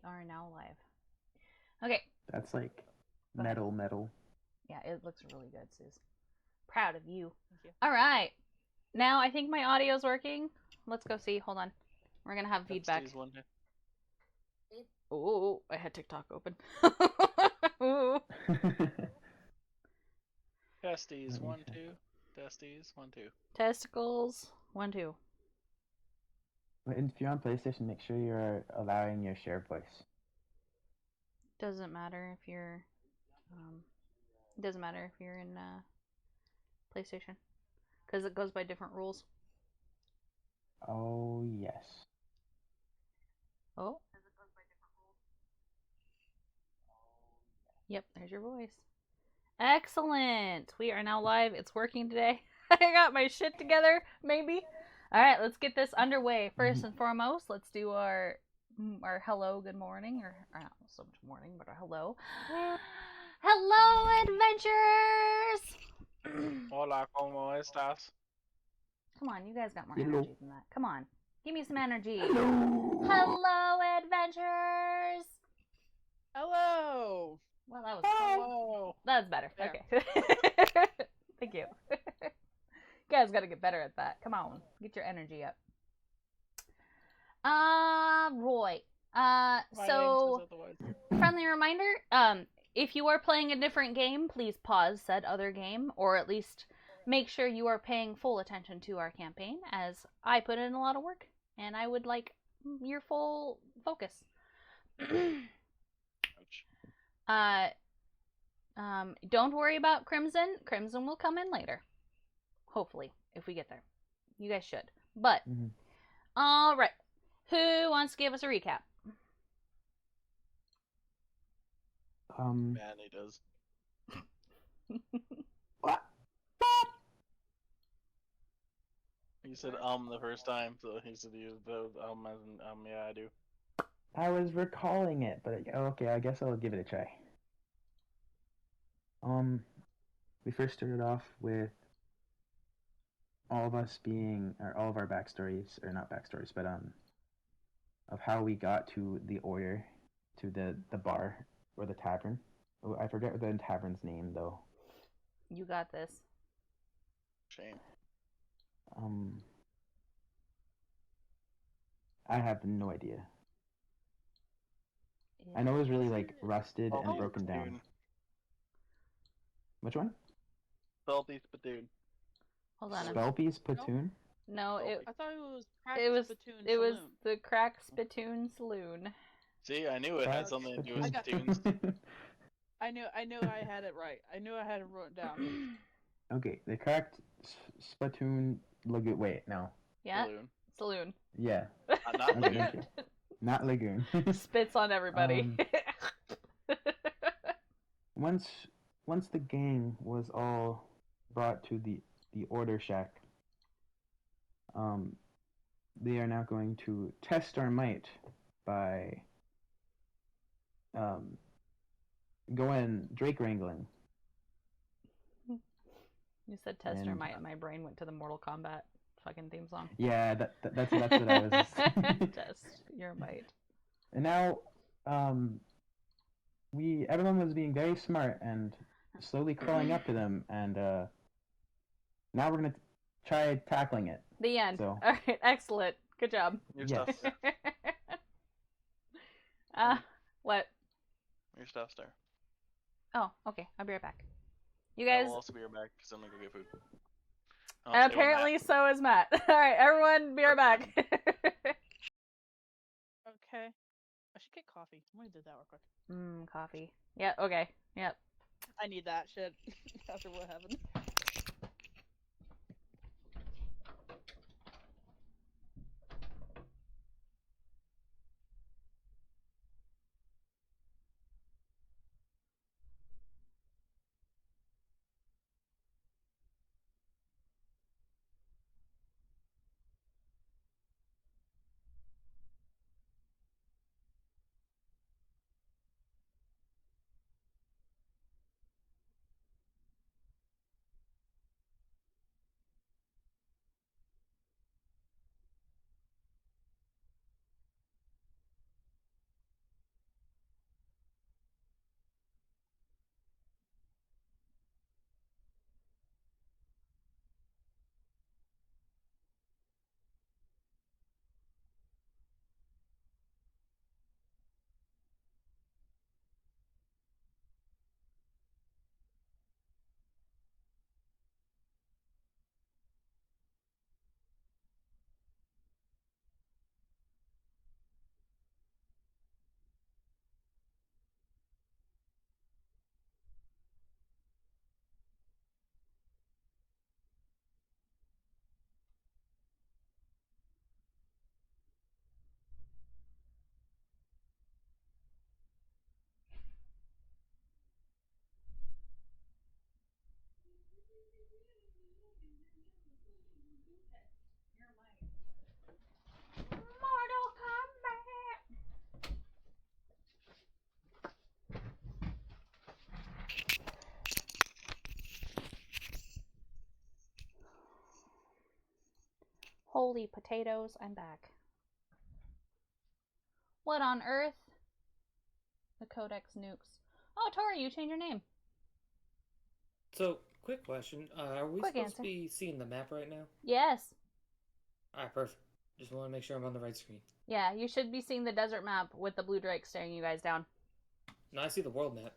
are now live. Okay. That's like metal. Yeah, it looks really good, Suze. Proud of you. Thank you. All right. Now I think my audio's working. Let's go see. Hold on. We're gonna have feedback. Oh, I had TikTok open. Testes, 1, 2. Testes, 1, 2. Testicles, 1, 2. If you're on PlayStation, make sure you're allowing your share voice. Doesn't matter if you're. It doesn't matter if you're in PlayStation, because it goes by different rules. Oh yes. Oh. Yep, there's your voice. Excellent. We are now live. It's working today. I got my shit together, maybe. All right, let's get this underway. First and foremost, let's do our hello, good morning, or not so much morning, but our hello. Hello, adventurers! Hola, ¿cómo estás? Come on, you guys got more energy than that. Come on, give me some energy. Hello, adventurers! Hello! Well, that was Hello! That was better. There. Okay. Thank you. You guys gotta get better at that. Come on, get your energy up. Roy. So friendly reminder, if you are playing a different game, please pause said other game, or at least make sure you are paying full attention to our campaign, as I put in a lot of work, and I would like your full focus. Don't worry about Crimson. Crimson will come in later. Hopefully, if we get there. You guys should. But, alright. Who wants to give us a recap? Manny does. What? He said the first time, so he said he used the as in, yeah, I do. I was recalling it, but okay, I guess I'll give it a try. We first started off with all of us being, or all of our backstories, or not backstories, but of how we got to the order, to the bar or the tavern. Oh, I forget the tavern's name though. You got this. Shame. I have no idea. I know it was really like rusted and broken down. Which one? Spelpy Spittoon. Hold on. Spelpy's Platoon? No, I thought it was Spittoon it was Saloon. the Crack Spittoon Saloon. See, I knew it had something to do with spittoons. I knew I had it right. I knew I had it written down. Okay, the correct Spittoon Lagoon. Wait, no. Yeah? Saloon. Yeah. Not Lagoon. Not Lagoon. Spits on everybody. Once the gang was all brought to the order shack, they are now going to test our might by going Drake wrangling. You said test our might, and my brain went to the Mortal Kombat fucking theme song. Yeah, that's what I was. Test your might. And now, everyone was being very smart and slowly crawling up to them, and now we're gonna try tackling it. The end. So. All right, excellent. Good job. Your stuff's there. What? Your stuff's there. Oh, okay. I'll be right back. You guys. I'll also be right back because I'm gonna go get food. Apparently, so is Matt. All right, everyone, be right back. Okay. I should get coffee. I'm gonna do that real quick. Coffee. Yeah. Okay. Yep. I need that shit after what happened. Holy potatoes, I'm back. What on earth? The Codex nukes. Oh, Tori, you changed your name. So, quick question. Are we Quick supposed answer. to be seeing the map right now? Yes. Alright, perfect. Just want to make sure I'm on the right screen. Yeah, you should be seeing the desert map with the blue drake staring you guys down. No, I see the world map.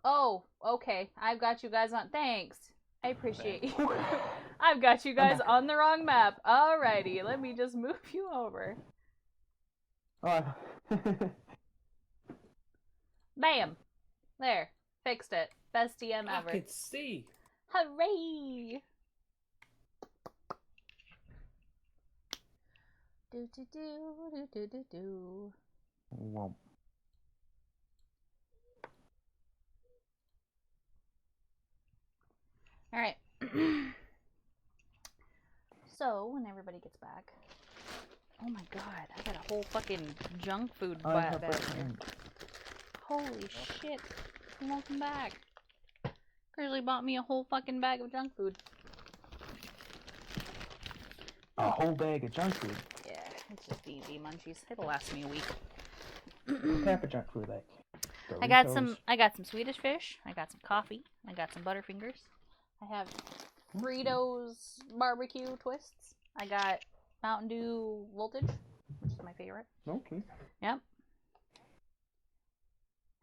Oh, okay. I've got you guys on. Thanks. I appreciate you. I've got you guys on the wrong map. Alrighty, let me just move you over. Oh. Bam. There. Fixed it. Best DM I ever. can see. Hooray! Do do do do do do do. Whoa. All right. So when everybody gets back, oh my god, I got a whole fucking junk food bag here. Holy shit! Welcome back. Grizzly bought me a whole fucking bag of junk food. A whole bag of junk food. Yeah, it's just D&D munchies. It'll last me a week. What type of junk food, like? I got Doritos? some Swedish fish. I got some coffee. I got some Butterfingers. I have Fritos barbecue twists. I got Mountain Dew Voltage, which is my favorite. Okay. Yep.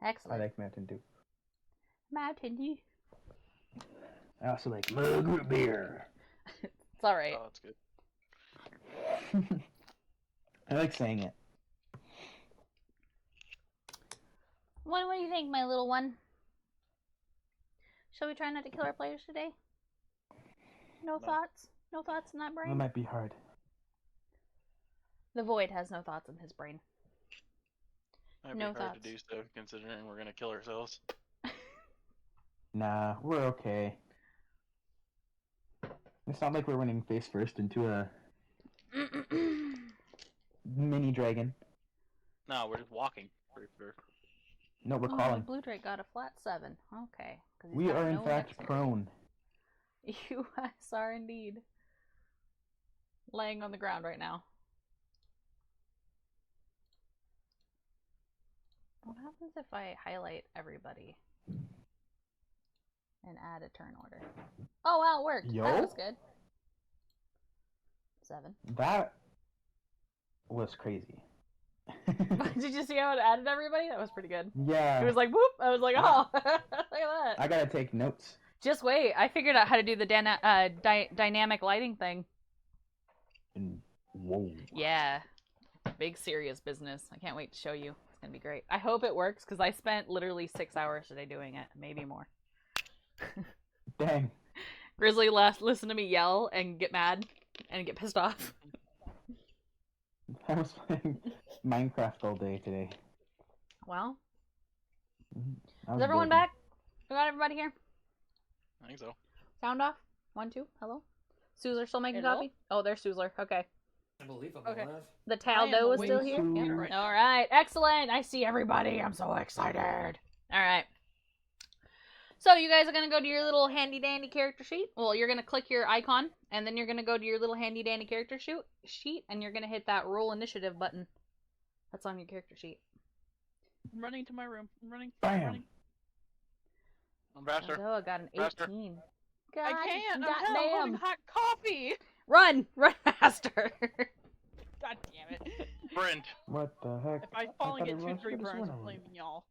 I Excellent. like Mountain Dew. Mountain Dew. I also like mug root beer. It's alright. Oh, that's good. I like saying it. What do you think, my little one? Shall we try not to kill our players today? No thoughts? No thoughts in that That brain? might be hard. The void has no thoughts in his brain. Might No be hard thoughts. to do so, considering we're gonna kill ourselves. Nah, we're okay. It's not like we're running face first into a mini dragon. No, we're just walking. We're No, we're Oh, crawling. Blue Drake got a flat 7. Okay. 'Cause he's We got are in no fact dexterity. prone. You guys are indeed laying on the ground right now. What happens if I highlight everybody and add a turn order? Oh wow, it worked. Yo. That was good. 7. That was crazy. Did you see how it added everybody? That was pretty good. Yeah. It was like whoop. I was like, oh, look at that. I gotta take notes. Just wait. I figured out how to do the dynamic lighting thing. And whoa. Yeah. Big serious business. I can't wait to show you. It's gonna be great. I hope it works because I spent literally 6 hours today doing it. Maybe more. Dang. Grizzly listened to me yell and get mad and get pissed off. I was playing Minecraft all day today. Well, I was is everyone building. back? We got everybody here? I think so. Sound off? 1, 2. Hello? Suzler still making Hello? coffee? Oh, there's Suzler. Okay. I believe I'm Okay. alive. The I am Taldo is awake. still here? Sue. Yep. Right. All right. Excellent. I see everybody. I'm so excited. All right. So you guys are going to go to your little handy dandy character sheet. Well, you're going to click your icon, and then you're going to go to your little handy dandy character sheet, and you're going to hit that roll initiative button that's on your character sheet. I'm running to my room. I'm running. Bam. I'm running. I'm faster. Oh, I got an Faster. 18. God, I can't. I'm goddamn. holding hot coffee. Run faster. God damn it. Sprint. What the heck? If I fall and thought get everyone 2-3 was burns, running. I'm blaming y'all.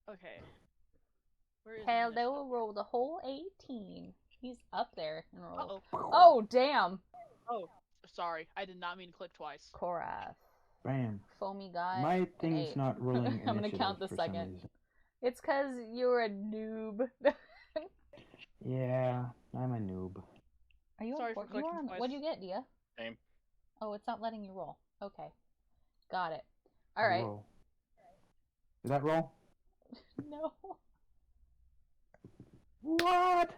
Okay. Where is my Taldo initiative? will roll the whole 18. He's up there and roll. Uh-oh. Oh, damn. Oh, sorry. I did not mean to click twice. Korath. Bam. Foamy guy. My an thing's 8. not rolling I'm gonna count the initiative for some second. reason. It's because you're a noob. Yeah, I'm a noob. Are you Sorry on for you are clicking on, twice. what'd you get, Dia? Same. Oh, it's not letting you roll. Okay. Got it. Alright. Roll. Did that roll? No. What?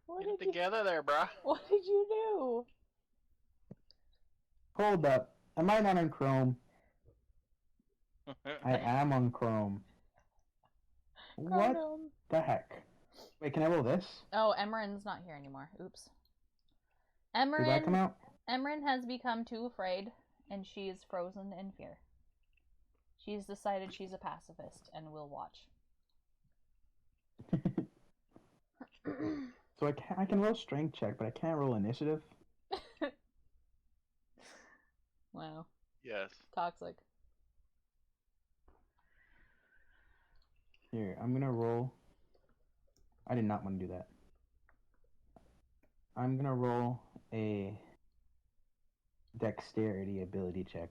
What Get it did you together there, bruh. What did you do? Hold up. Am I not on Chrome? I am on Chrome. What Condom. the heck? Wait, can I roll this? Oh, Emeren's not here anymore. Oops. Did that come out? Emran has become too afraid, and she is frozen in fear. She's decided she's a pacifist and will watch. So I can roll strength check, but I can't roll initiative. Wow. Yes. Toxic. Here, I'm gonna roll. I did not want to do that. I'm gonna roll a dexterity ability check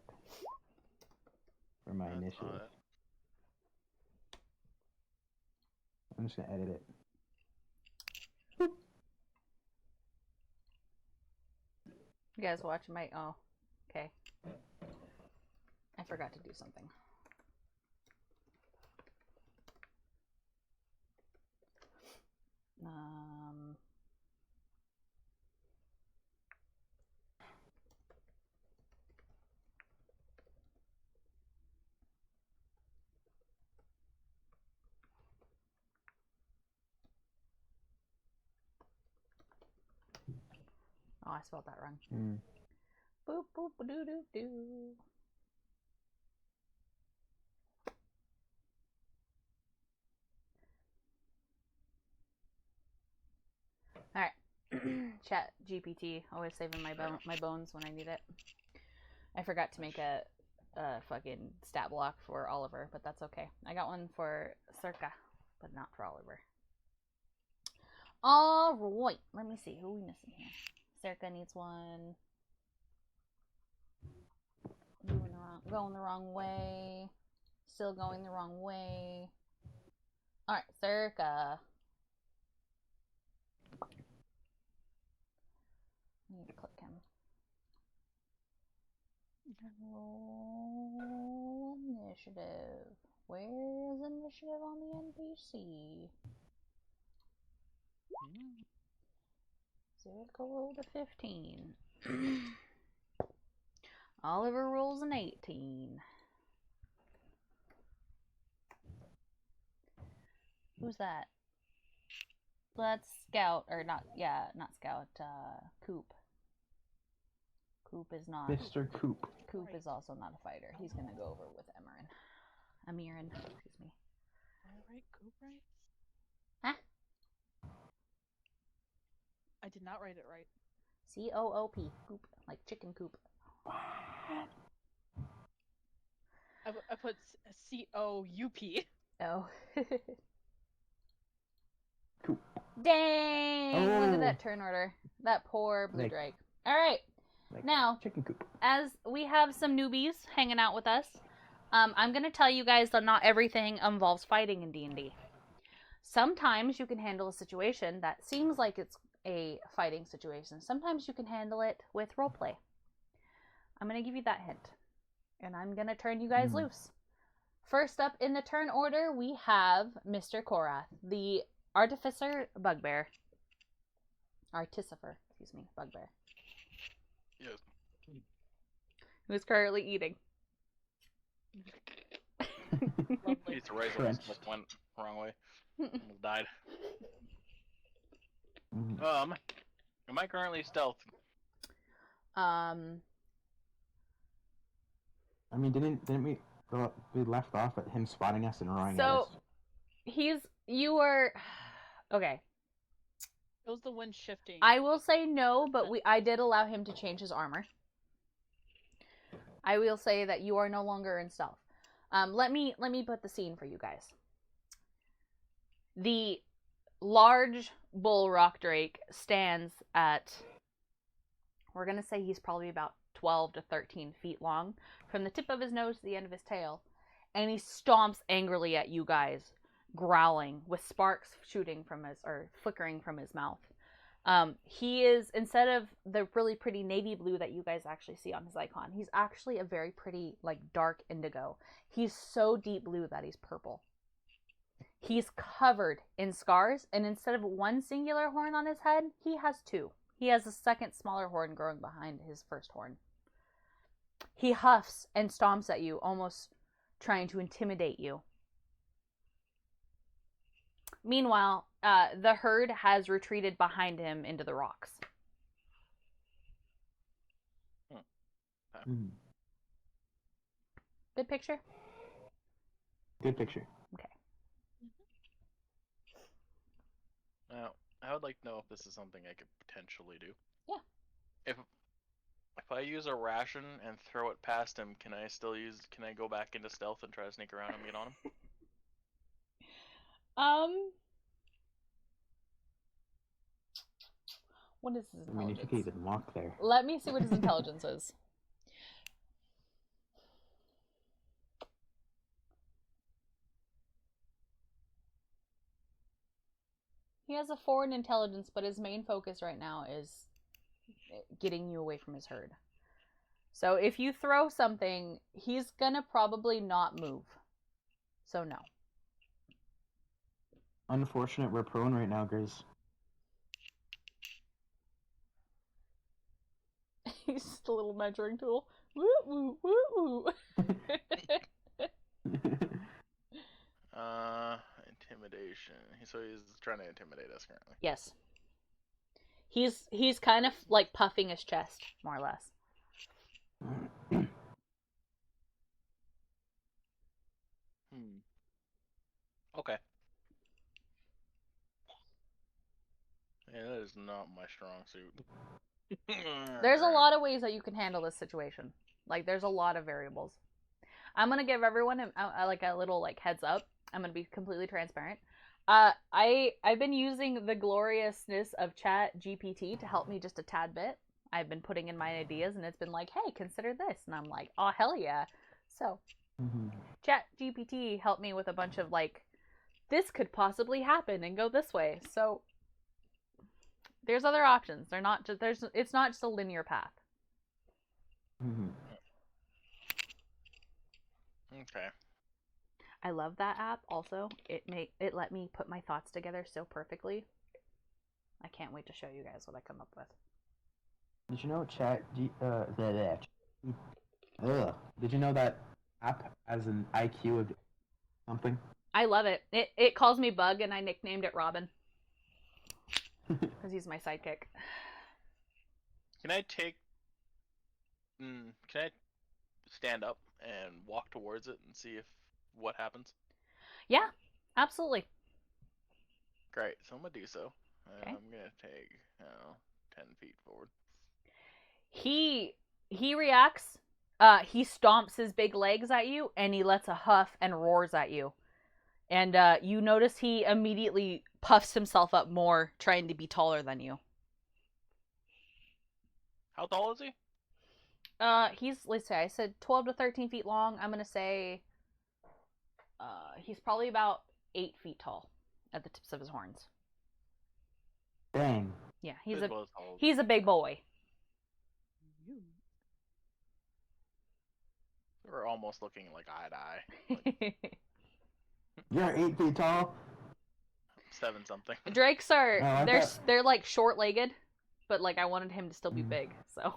for my That's initiative. not it. I'm just gonna edit it. You guys watch my... Oh, okay. I forgot to do something. Oh, I spelled that wrong. Boop, boop, doo, doo, doo. Alright. Chat GPT. Always saving my bones when I need it. I forgot to make a fucking stat block for Oliver, but that's okay. I got one for Circa, but not for Oliver. Alright. Let me see. Who are we missing here? Circa needs one. Going the wrong way. Still going the wrong way. Alright, Circa. I need to click him. Roll initiative. Where is initiative on the NPC? Circa rolled a 15. Oliver rolls an 18. Who's that? That's Scout, or not, yeah, not Scout, Coop. Coop is not. Mr. Coop. Coop is also not a fighter. He's gonna go over with Amirin, excuse me. Alright, Coop, right? Huh? I did not write it right. C-O-O-P. Coop. Like chicken coop. I put C-O-U-P. Oh. Coop. Dang! Look at that turn order. That poor blue Like- drake. Alright. Like Now, chicken coop. as we have some newbies hanging out with us, I'm going to tell you guys that not everything involves fighting in D&D. Sometimes you can handle a situation that seems like it's a fighting situation. Sometimes you can handle it with roleplay. I'm going to give you that hint. And I'm going to turn you guys loose. First up in the turn order, we have Mr. Korath, the Artificer Bugbear. Artificer, excuse me, Bugbear. Yes. Who's currently eating. He's the right one just went wrong way. Almost died. Am I currently stealth? I mean, didn't we left off at him spotting us and roaring at us? You were okay. It was the wind shifting. I will say no, but I did allow him to change his armor. I will say that you are no longer in stealth. Let me put the scene for you guys. The large bull rock drake stands at, we're gonna say he's probably about 12 to 13 feet long, from the tip of his nose to the end of his tail, and he stomps angrily at you guys, growling with sparks shooting from his, or flickering from his mouth. He is, instead of the really pretty navy blue that you guys actually see on his icon, he's actually a very pretty, like, dark indigo. He's so deep blue that he's purple. He's covered in scars, and instead of one singular horn on his head, he has two. He has a second smaller horn growing behind his first horn. He huffs and stomps at you, almost trying to intimidate you. Meanwhile, the herd has retreated behind him into the rocks. Mhm. Good picture? Good picture. Okay. Now, I would like to know if this is something I could potentially do. Yeah. If I use a ration and throw it past him, can I go back into stealth and try to sneak around and get on him? What is his I mean, if you intelligence? could even walk there. Let me see what his intelligence is. He has a 4 in intelligence, but his main focus right now is getting you away from his herd. So if you throw something, he's gonna probably not move. So no. Unfortunate, we're prone right now, Grizz. He's just a little measuring tool. Woo woo woo woo. Intimidation. So he's trying to intimidate us currently. Yes. He's kind of like puffing his chest, more or less. Okay. Yeah, that is not my strong suit. There's a lot of ways that you can handle this situation. Like, there's a lot of variables. I'm gonna give everyone a little like heads up. I'm gonna be completely transparent. I've been using the gloriousness of Chat GPT to help me just a tad bit. I've been putting in my ideas, and it's been like, hey, consider this, and I'm like, oh hell yeah. So, Chat GPT helped me with a bunch of like, this could possibly happen and go this way. So there's other options. They're not just it's not just a linear path. Okay. I love that app. Also, it let me put my thoughts together so perfectly. I can't wait to show you guys what I come up with. Did you know Did you know that app has an IQ of something? I love it. It calls me Bug, and I nicknamed it Robin because he's my sidekick. Can I stand up and walk towards it and see what happens? Yeah, absolutely. Great. So I'm gonna do so. Okay. I'm gonna take 10 feet forward. He reacts. He stomps his big legs at you, and he lets a huff and roars at you. And you notice he immediately puffs himself up more, trying to be taller than you. How tall is he? Let's say I said 12 to 13 feet long. I'm gonna say he's probably about 8 feet tall at the tips of his horns. Dang. Yeah, he's a big boy. We're almost looking like eye to eye. Like, you're 8 feet tall? 7 something. Drakes are they're like short-legged, but like I wanted him to still be big, so.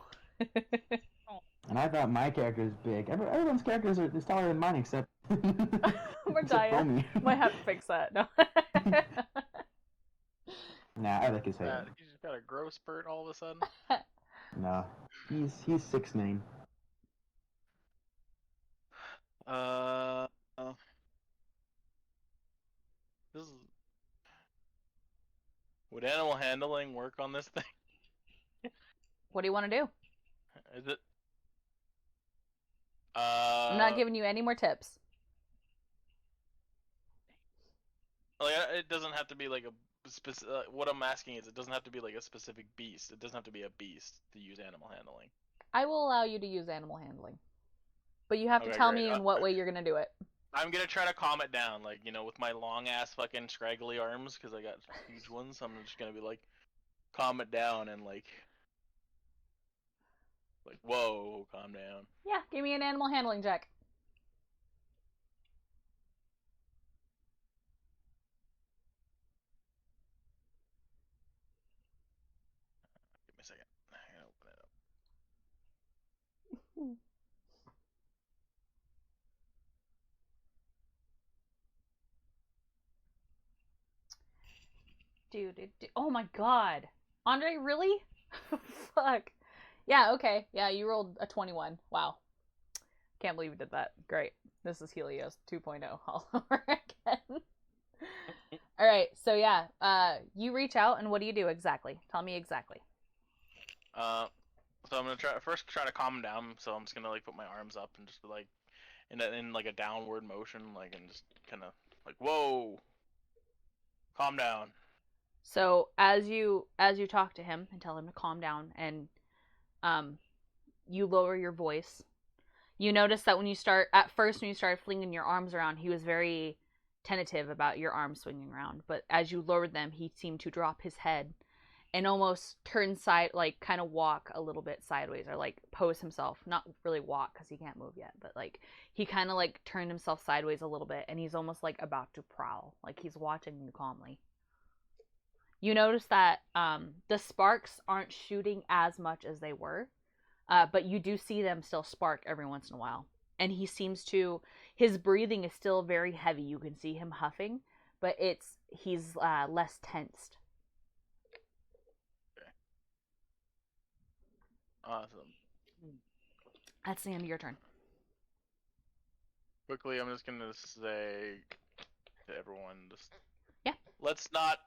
And I thought my character is big. Everyone's characters is taller than mine except Mariah. Might have to fix that. No. Nah, I like his height. He's just got a growth spurt all of a sudden. No, he's 6'9". This is. Would animal handling work on this thing? What do you want to do? Is it? I'm not giving you any more tips. Like, it doesn't have to be like a specific. What I'm asking is, it doesn't have to be like a specific beast. It doesn't have to be a beast to use animal handling. I will allow you to use animal handling, but you have to tell me in what way you're gonna do it. I'm gonna try to calm it down, like, with my long ass fucking scraggly arms, because I got huge ones. So I'm just gonna be like, calm it down and like, whoa, calm down. Yeah, give me an animal handling check. Give me a second. I gotta open it up. Dude, oh my god. Andre, really? Fuck. Yeah, okay. Yeah, you rolled a 21. Wow. Can't believe you did that. Great. This is Helios 2.0 all over again. All right, so yeah, you reach out, and what do you do exactly? Tell me exactly. So I'm gonna try to calm him down. So I'm just gonna like put my arms up and just like in like a downward motion, like and just kind of like whoa, calm down. So as you talk to him and tell him to calm down, and you lower your voice, you notice that when you started flinging your arms around, he was very tentative about your arms swinging around. But as you lowered them, he seemed to drop his head and almost turn side, like kind of walk a little bit sideways, or like pose himself, not really walk because he can't move yet, but like he kind of like turned himself sideways a little bit, and he's almost like about to prowl, like he's watching you calmly. You notice that the sparks aren't shooting as much as they were, but you do see them still spark every once in a while. And his breathing is still very heavy. You can see him huffing, but he's less tensed. Awesome. That's the end of your turn. Quickly, I'm just gonna say to everyone, just yeah, let's not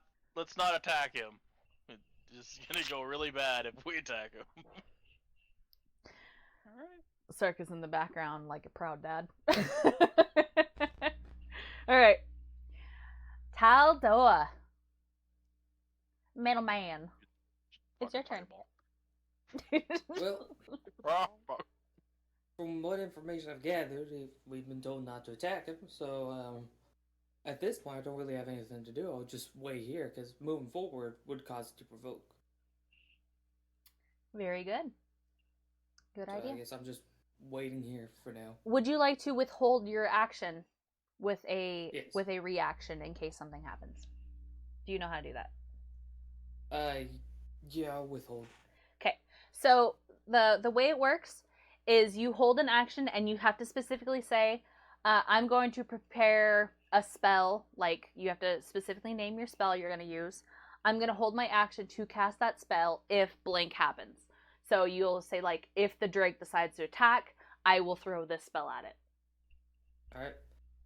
attack him. It's just gonna go really bad if we attack him. All right. Cirque is in the background like a proud dad. All right, Taldoa, middleman. It's your turn. Well, from what information I've gathered, we've been told not to attack him, so at this point I don't really have anything to do. I'll just wait here, because moving forward would cause it to provoke. Very good. Good idea. I guess I'm just waiting here for now. Would you like to withhold your action with a Yes. with a reaction in case something happens? Do you know how to do that? Yeah, I'll withhold. Okay. So the way it works is you hold an action and you have to specifically say, I'm going to prepare a spell. Like, you have to specifically name your spell you're going to use. I'm going to hold my action to cast that spell if blank happens. So you'll say, like, if the Drake decides to attack, I will throw this spell at it. Alright.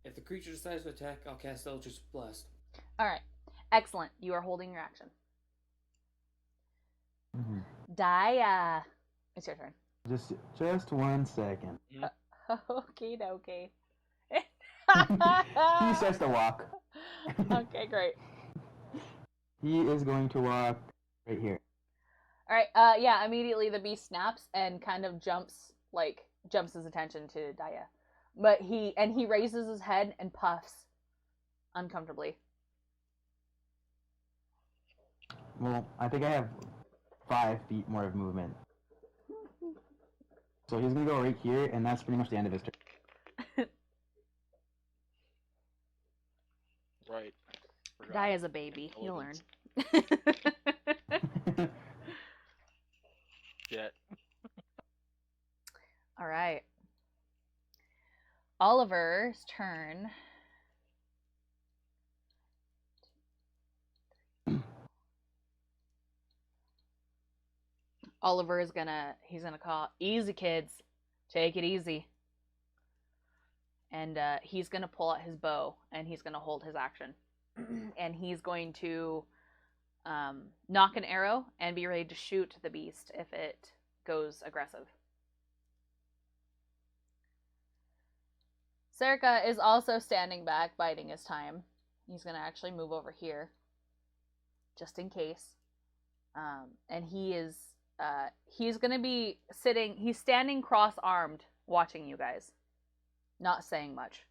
If the creature decides to attack, I'll cast Eldritch Blast. Alright. Excellent. You are holding your action. Mm-hmm. Daya. It's your turn. Just 1 second. Okie dokie. He starts to walk. Okay, great. He is going to walk right here. Alright, yeah, immediately the beast snaps and kind of jumps his attention to Daya. But he raises his head and puffs uncomfortably. Well, I think I have 5 feet more of movement. So he's gonna go right here, and that's pretty much the end of his turn. Right. Daya's a baby. He'll learn. Yeah. Alright. Oliver's turn. Oliver is he's gonna call, easy kids, take it easy. And he's gonna pull out his bow and he's gonna hold his action. And he's going to knock an arrow and be ready to shoot the beast if it goes aggressive. Serica is also standing back, biding his time. He's gonna actually move over here, just in case. And he's gonna be sitting. He's standing cross-armed, watching you guys, not saying much,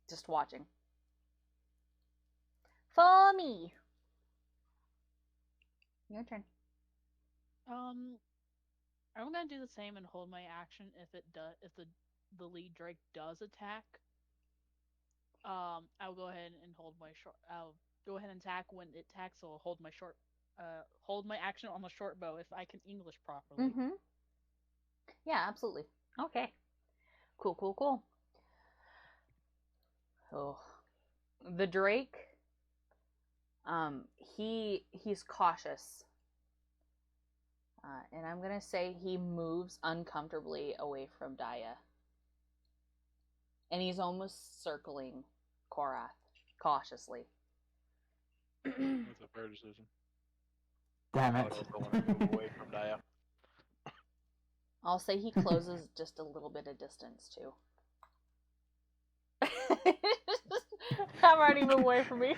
just watching. For me. Your turn. I'm gonna do the same and hold my action if the lead Drake does attack. I'll go ahead and I'll go ahead and attack when it attacks. So I'll hold my action on the short bow if I can English properly. Mm-hmm. Yeah, absolutely. Okay. Cool. Oh, the Drake. He's cautious. And I'm gonna say he moves uncomfortably away from Daya. And he's almost circling Korath cautiously. That's a fair decision. Damn I it. would also want to move away from Daya. I'll say he closes just a little bit of distance too. Have already moved away from me.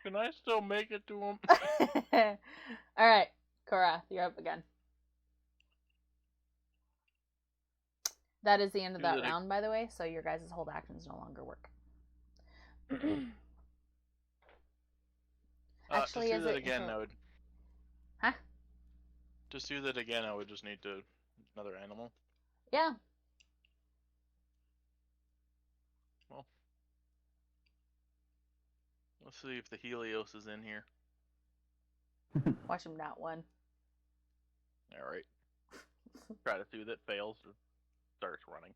Can I still make it to him? Alright, Korath, you're up again. That is the end of that round, by the way, so your guys' hold actions no longer work. Actually, to is do that it again, until... I would. Huh? To do that again, I would just need to another animal. Yeah. Well, let's see if the Helios is in here. Watch him not one. All right. Try to soothe it, fails, or starts running.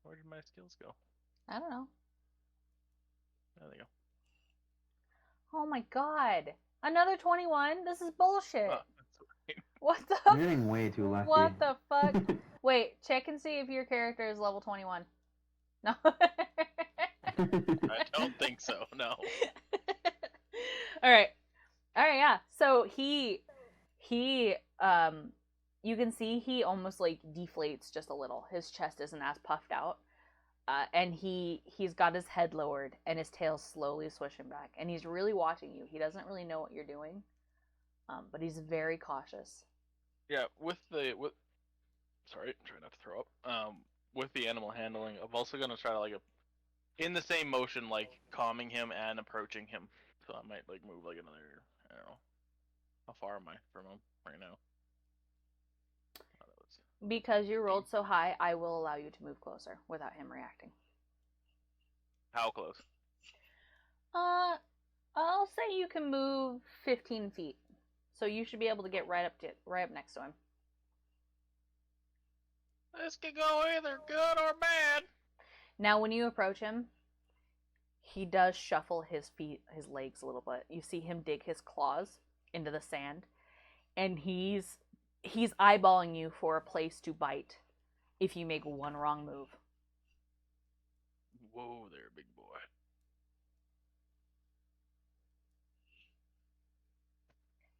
Where did my skills go? I don't know. There they go. Oh my god. Another 21? This is bullshit. Oh, that's right. What the You're getting way too lucky. What the fuck? Wait, check and see if your character is level 21. No. I don't think so, no. Alright, yeah. So he, you can see he almost like deflates just a little. His chest isn't as puffed out. And he's got his head lowered and his tail slowly swishing back. And he's really watching you. He doesn't really know what you're doing. But he's very cautious. Yeah, sorry, try not to throw up. With the animal handling, I'm also gonna try to like in the same motion, like calming him and approaching him. So I might like move like another. I don't know. How far am I from him right now? Because you rolled so high, I will allow you to move closer without him reacting. How close? I'll say you can move 15 feet. So you should be able to get right up next to him. This could go either good or bad. Now, when you approach him, he does shuffle his legs a little bit. You see him dig his claws into the sand, and he's eyeballing you for a place to bite if you make one wrong move. Whoa there, big boy.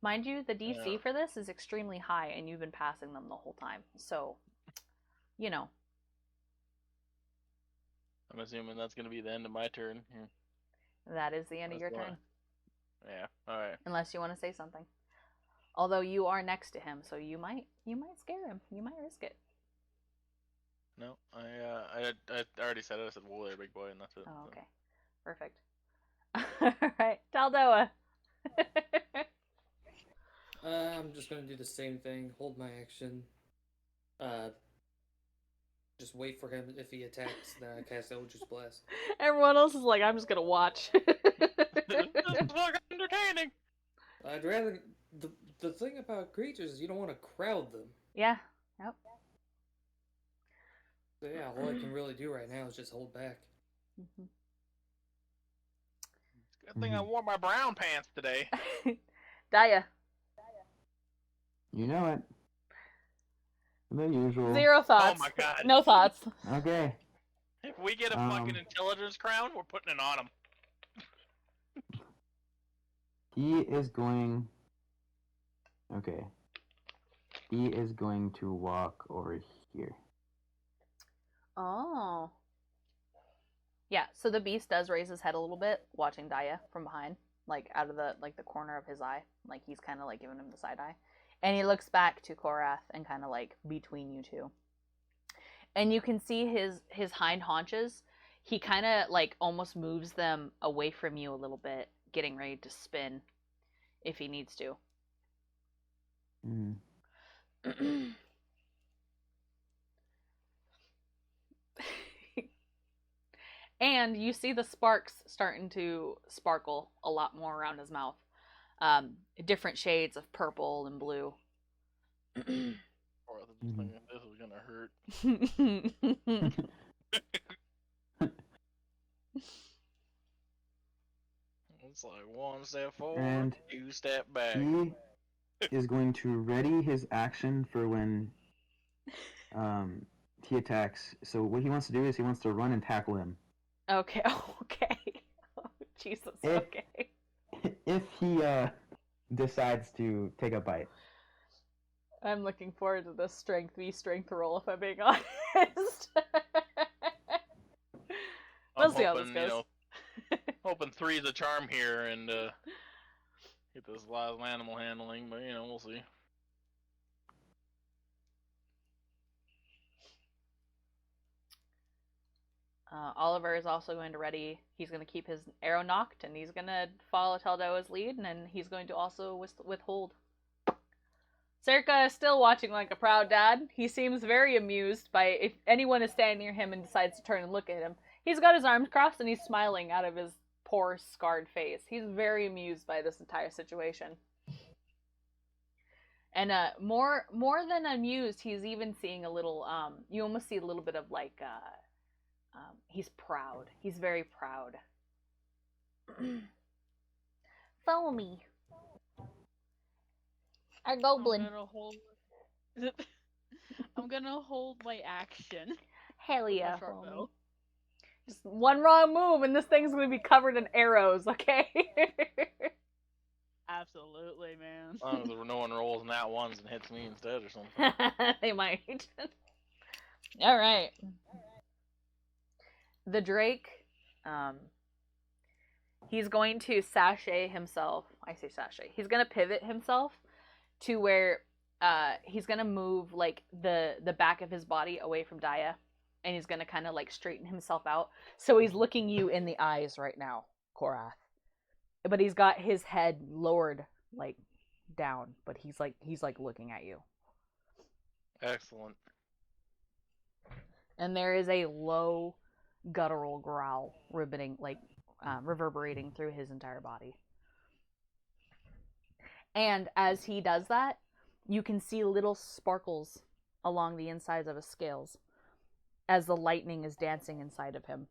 Mind you, the DC for this is extremely high, and you've been passing them the whole time. So, you know. I'm assuming that's going to be the end of my turn. That is the end of your turn. Yeah, alright. Unless you want to say something. Although you are next to him, so you might scare him. You might risk it. No, I already said it. I said, whoa there, big boy, and that's it. Oh, okay. Perfect. Alright, Taldoa. I'm just gonna do the same thing. Hold my action. Just wait for him. If he attacks, then I cast Eldritch Blast. Everyone else is like, I'm just gonna watch. This is fucking entertaining. I'd rather the thing about creatures is you don't want to crowd them. Yeah. Yep. So yeah, all I can really do right now is just hold back. Mm-hmm. Good thing I wore my brown pants today. Daya. You know it. The usual. 0 thoughts. Oh my god. No thoughts. Okay. If we get a fucking intelligence crown, we're putting it on him. He is going... Okay. He is going to walk over here. Oh. Yeah, so the beast does raise his head a little bit, watching Daya from behind, like out of the corner of his eye, like he's kind of like giving him the side eye, and he looks back to Korath and kind of like between you two, and you can see his hind haunches. He kind of like almost moves them away from you a little bit, getting ready to spin, if he needs to. And you see the sparks starting to sparkle a lot more around his mouth. Different shades of purple and blue. Or this is gonna hurt. It's like 1 step forward, And 2 step back. he is going to ready his action for when he attacks. So what he wants to do is he wants to run and tackle him. Okay. Okay. Oh, Jesus. If- Okay. If he decides to take a bite. I'm looking forward to this strength v strength roll, if I'm being honest. We'll see how this goes. Hoping 3's a charm here and get this last animal handling, but we'll see. Oliver is also going to ready. He's going to keep his arrow knocked, and he's going to follow Teldoa's lead, and then he's going to also withhold. Circa is still watching like a proud dad. He seems very amused by if anyone is standing near him and decides to turn and look at him. He's got his arms crossed and he's smiling out of his poor, scarred face. He's very amused by this entire situation. And more than amused, he's even seeing a little, you almost see a little bit of like, he's proud. He's very proud. Follow me. Our goblin. I'm gonna hold my action. Hell yeah. Short bow. Just one wrong move and this thing's gonna be covered in arrows, okay? Absolutely, man. As long as no one rolls nat ones and hits me instead or something. They might. Alright. The Drake, he's going to sashay himself. I say sashay. He's gonna pivot himself to where he's gonna move like the back of his body away from Daya, and he's gonna kind of like straighten himself out. So he's looking you in the eyes right now, Korath. But he's got his head lowered like down, but he's like looking at you. Excellent. And there is a low guttural growl reverberating through his entire body. And as he does that, you can see little sparkles along the insides of his scales as the lightning is dancing inside of him.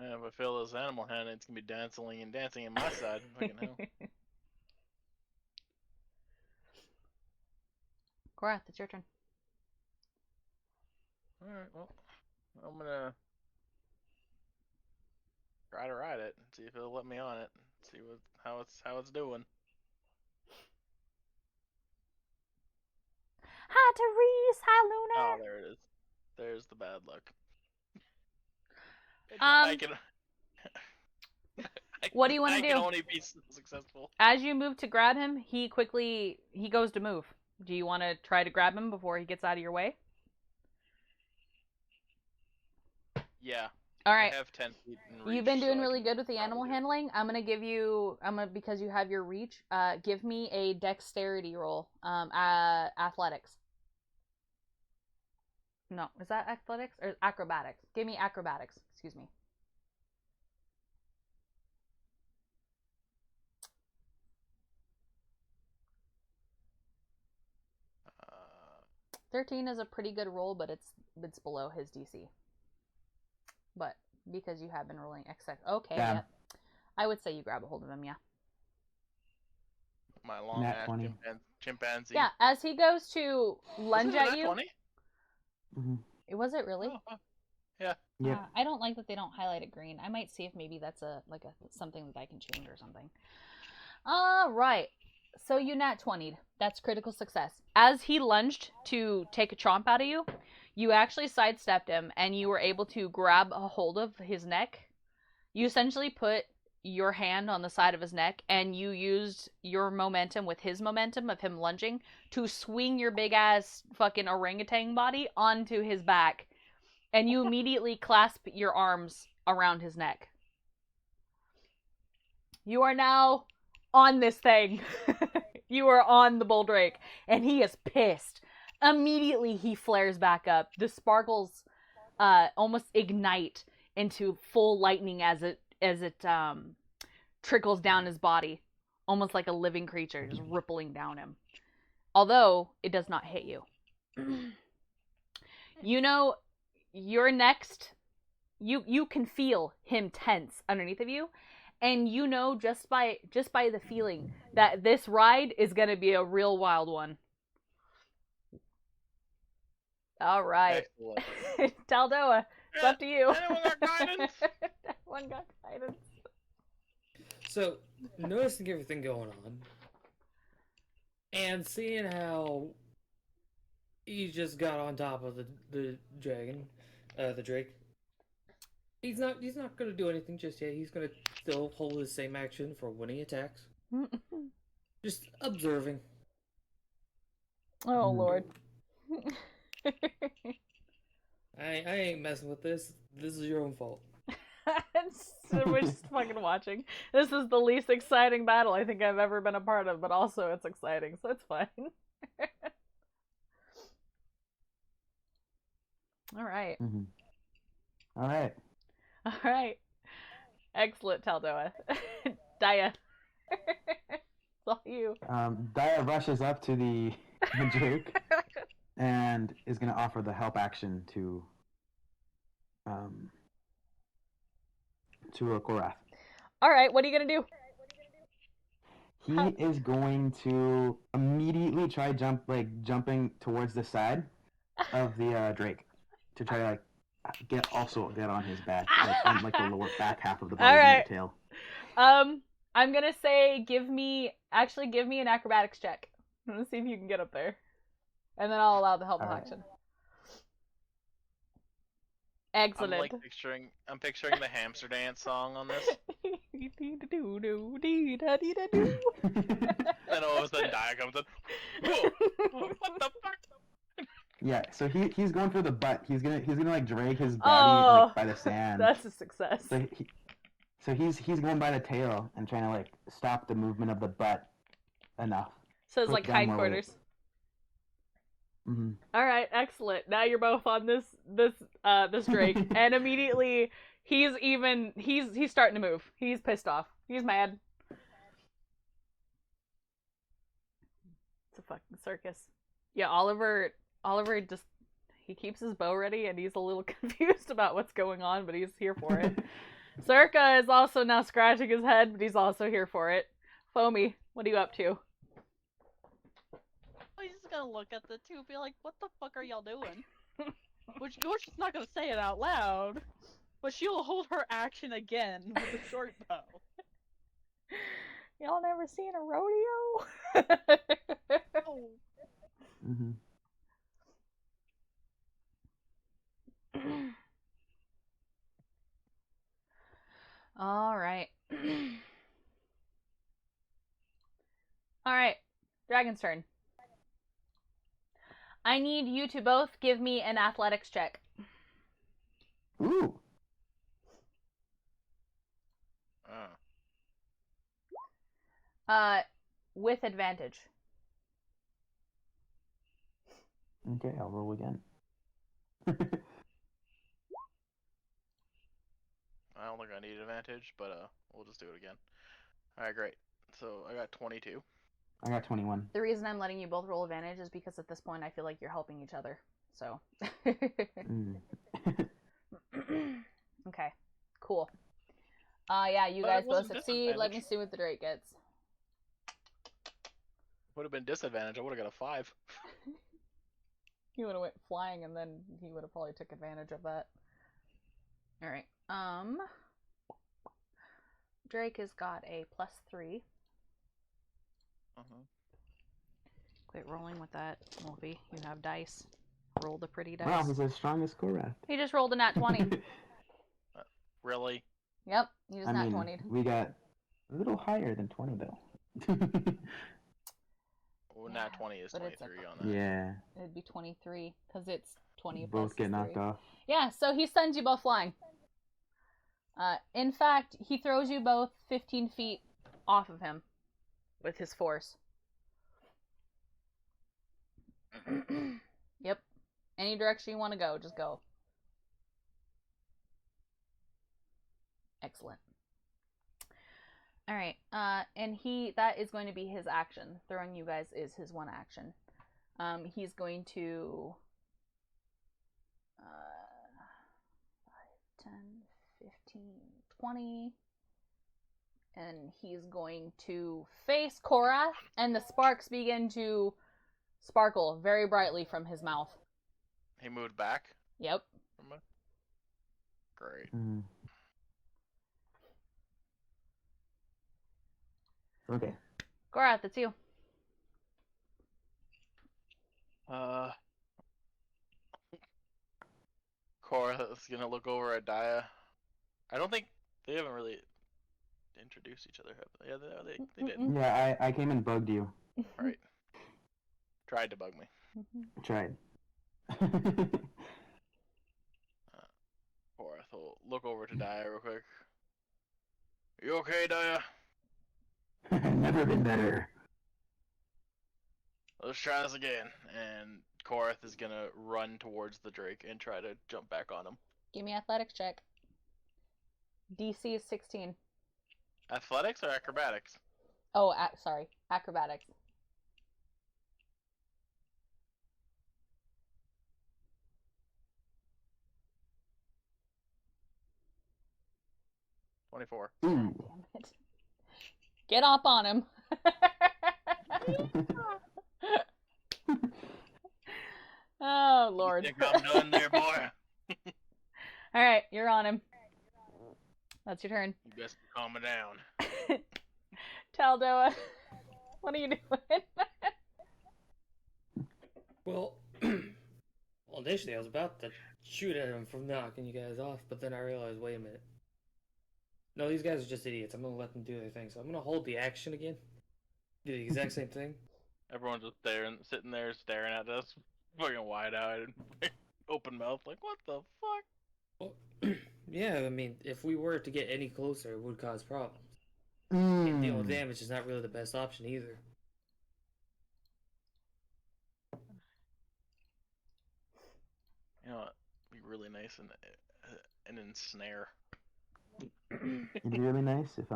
Yeah, if I feel this animal hand, it's gonna be dancing in my side. Fucking hell. Korath, it's your turn. Alright, well, I'm gonna try to ride it and see if it'll let me on it. See how it's doing. Hi, Therese. Hi, Luna. Oh, there it is. There's the bad luck. What do you want to do? I can only be successful. As you move to grab him, he goes to move. Do you want to try to grab him before he gets out of your way? Yeah. All right. I have 10 feet in reach, You've been doing so really good with the animal handling. I'm gonna give you. Because you have your reach. Give me a dexterity roll. Athletics. No, is that athletics or acrobatics? Give me acrobatics. Excuse me. 13 is a pretty good roll, but it's below his DC. But because you have been rolling excess, okay, yeah. I would say you grab a hold of him, yeah. My long ass chimpanzee. Yeah, as he goes to lunge at you. 20? Mm-hmm. Was it really? Oh, yeah. Yep. I don't like that they don't highlight it green. I might see if maybe that's something that I can change or something. All right. So you nat 20'd. That's critical success. As he lunged to take a chomp out of you, you actually sidestepped him and you were able to grab a hold of his neck. You essentially put your hand on the side of his neck and you used your momentum with his momentum of him lunging to swing your big ass fucking orangutan body onto his back. And you immediately clasp your arms around his neck. You are now on this thing. You are on the bull drake, and he is pissed. Immediately, he flares back up. The sparkles almost ignite into full lightning as it trickles down his body, almost like a living creature, just rippling down him. Although it does not hit you. You know, your next you can feel him tense underneath of you, and you know just by the feeling that this ride is gonna be a real wild one. All right, Taldoa, it's up to you. Anyone got guidance? One got guidance. So, noticing everything going on, and seeing how he just got on top of the dragon, the drake. He's not gonna do anything just yet. He's gonna still hold his same action for when he attacks. Just observing. Oh Lord. I ain't messing with this. This is your own fault. So we're just fucking watching. This is the least exciting battle I think I've ever been a part of, but also it's exciting, so it's fine. All right. All right. All right. Excellent, Taldoa. Daya. It's all you. Daya rushes up to the Drake and is going to offer the help action to Korath. All right, what are you going to do? He is going to immediately try jumping towards the side of the Drake to try to get on his back, on the lower back half of the body and the tail. I'm gonna say give me an acrobatics check. I'm gonna see if you can get up there, and then I'll allow the help action. Excellent. I'm picturing the hamster dance song on this. And all of a sudden, Daya comes in. Whoa! What the fuck? Yeah, so he's going for the butt. He's gonna drag his body by the sand. That's a success. So he's going by the tail and trying to stop the movement of the butt enough. So it's like hindquarters. Mm-hmm. All right, excellent. Now you're both on this Drake, and immediately he's starting to move. He's pissed off. He's mad. It's a fucking circus. Yeah, Oliver just he keeps his bow ready, and he's a little confused about what's going on, but he's here for it. Circa is also now scratching his head, but he's also here for it. Foamy, what are you up to? He's just gonna look at the two and be like, what the fuck are y'all doing? Which Gorge's not gonna say it out loud, but she'll hold her action again with the short bow. Y'all never seen a rodeo? Oh. Mm-hmm. All right. All right. Dragon's turn. I need you to both give me an athletics check. Ooh. With advantage. Okay, I'll roll again. I don't think I need advantage, but we'll just do it again. Alright, great. So I got 22. I got 21. The reason I'm letting you both roll advantage is because at this point I feel like you're helping each other. So. Okay. Cool. Yeah, you guys both succeed. Let me see what the Drake gets. Would have been disadvantage. I would have got a 5. He would have went flying, and then he would have probably took advantage of that. All right. Drake has got a +3. Quit rolling with that, Wolfie. You have dice. Roll the pretty dice. Wow, he's as strong as Korath. He just rolled a nat 20. Really? Yep, he just nat 20'd. We got a little higher than 20 though. Well, nat 20 is 23 on that. Yeah. It'd be 23 because it's 20 both get knocked 3. off. Yeah, so he sends you both flying. In fact, he throws you both 15 feet off of him with his force. Yep. Any direction you want to go, just go. Excellent. All right. And that is going to be his action. Throwing you guys is his one action. He's going to 5, 10, 15, 20. And he's going to face Korath, and the sparks begin to sparkle very brightly from his mouth. He moved back? Yep. Great. Okay. Korath, it's you. Korath is gonna look over at Daya. I don't think they haven't really introduced each other, have they? Yeah, they did. Yeah, I came and bugged you. Right. Tried to bug me. Tried. Korath will look over to Daya real quick. You okay, Daya? Never been better. Let's try this again. And Korath is gonna run towards the Drake and try to jump back on him. Give me athletics check. DC is 16. Athletics or acrobatics? Oh, sorry. Acrobatics. $24. Ooh. God damn it. Get up on him. Oh, Lord. You think I'm done there, boy? Alright, you're on him. That's your turn. You best be calming down. Taldoa, what are you doing? Well, initially I was about to shoot at him from knocking you guys off, but then I realized, wait a minute. No, these guys are just idiots. I'm gonna let them do their thing. So I'm gonna hold the action again. Do the exact same thing. Everyone's just sitting there staring at us, fucking wide-eyed, open mouth, like, what the fuck? Well, yeah, I mean, if we were to get any closer, it would cause problems. And dealing with damage is not really the best option either. You know what? Be really nice and ensnare. It'd be really nice if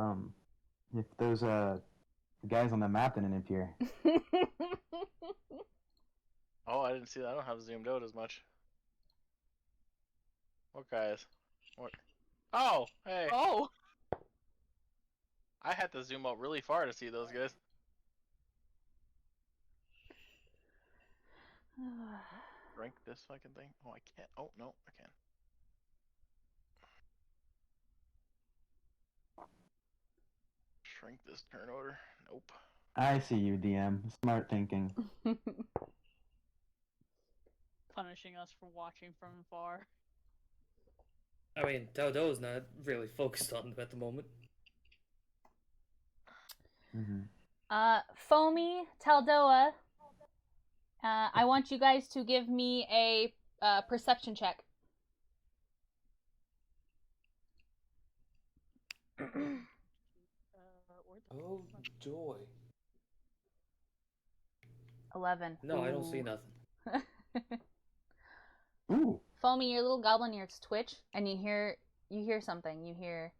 those guys on the map didn't appear. Oh, I didn't see that. I don't have zoomed out as much. What guys? What? Oh, hey. Oh! I had to zoom out really far to see those guys. Drink this fucking thing. Oh, I can't. Oh, no, I can. Shrink this turn order. Nope. I see you, DM. Smart thinking. Punishing us for watching from far. I mean, Dodo's not really focused on them at the moment. Foamy, Taldoa, I want you guys to give me a perception check. Oh, joy. 11. No, Ooh. I don't see nothing. Ooh. Foamy, your little goblin ears twitch, and you hear something. You hear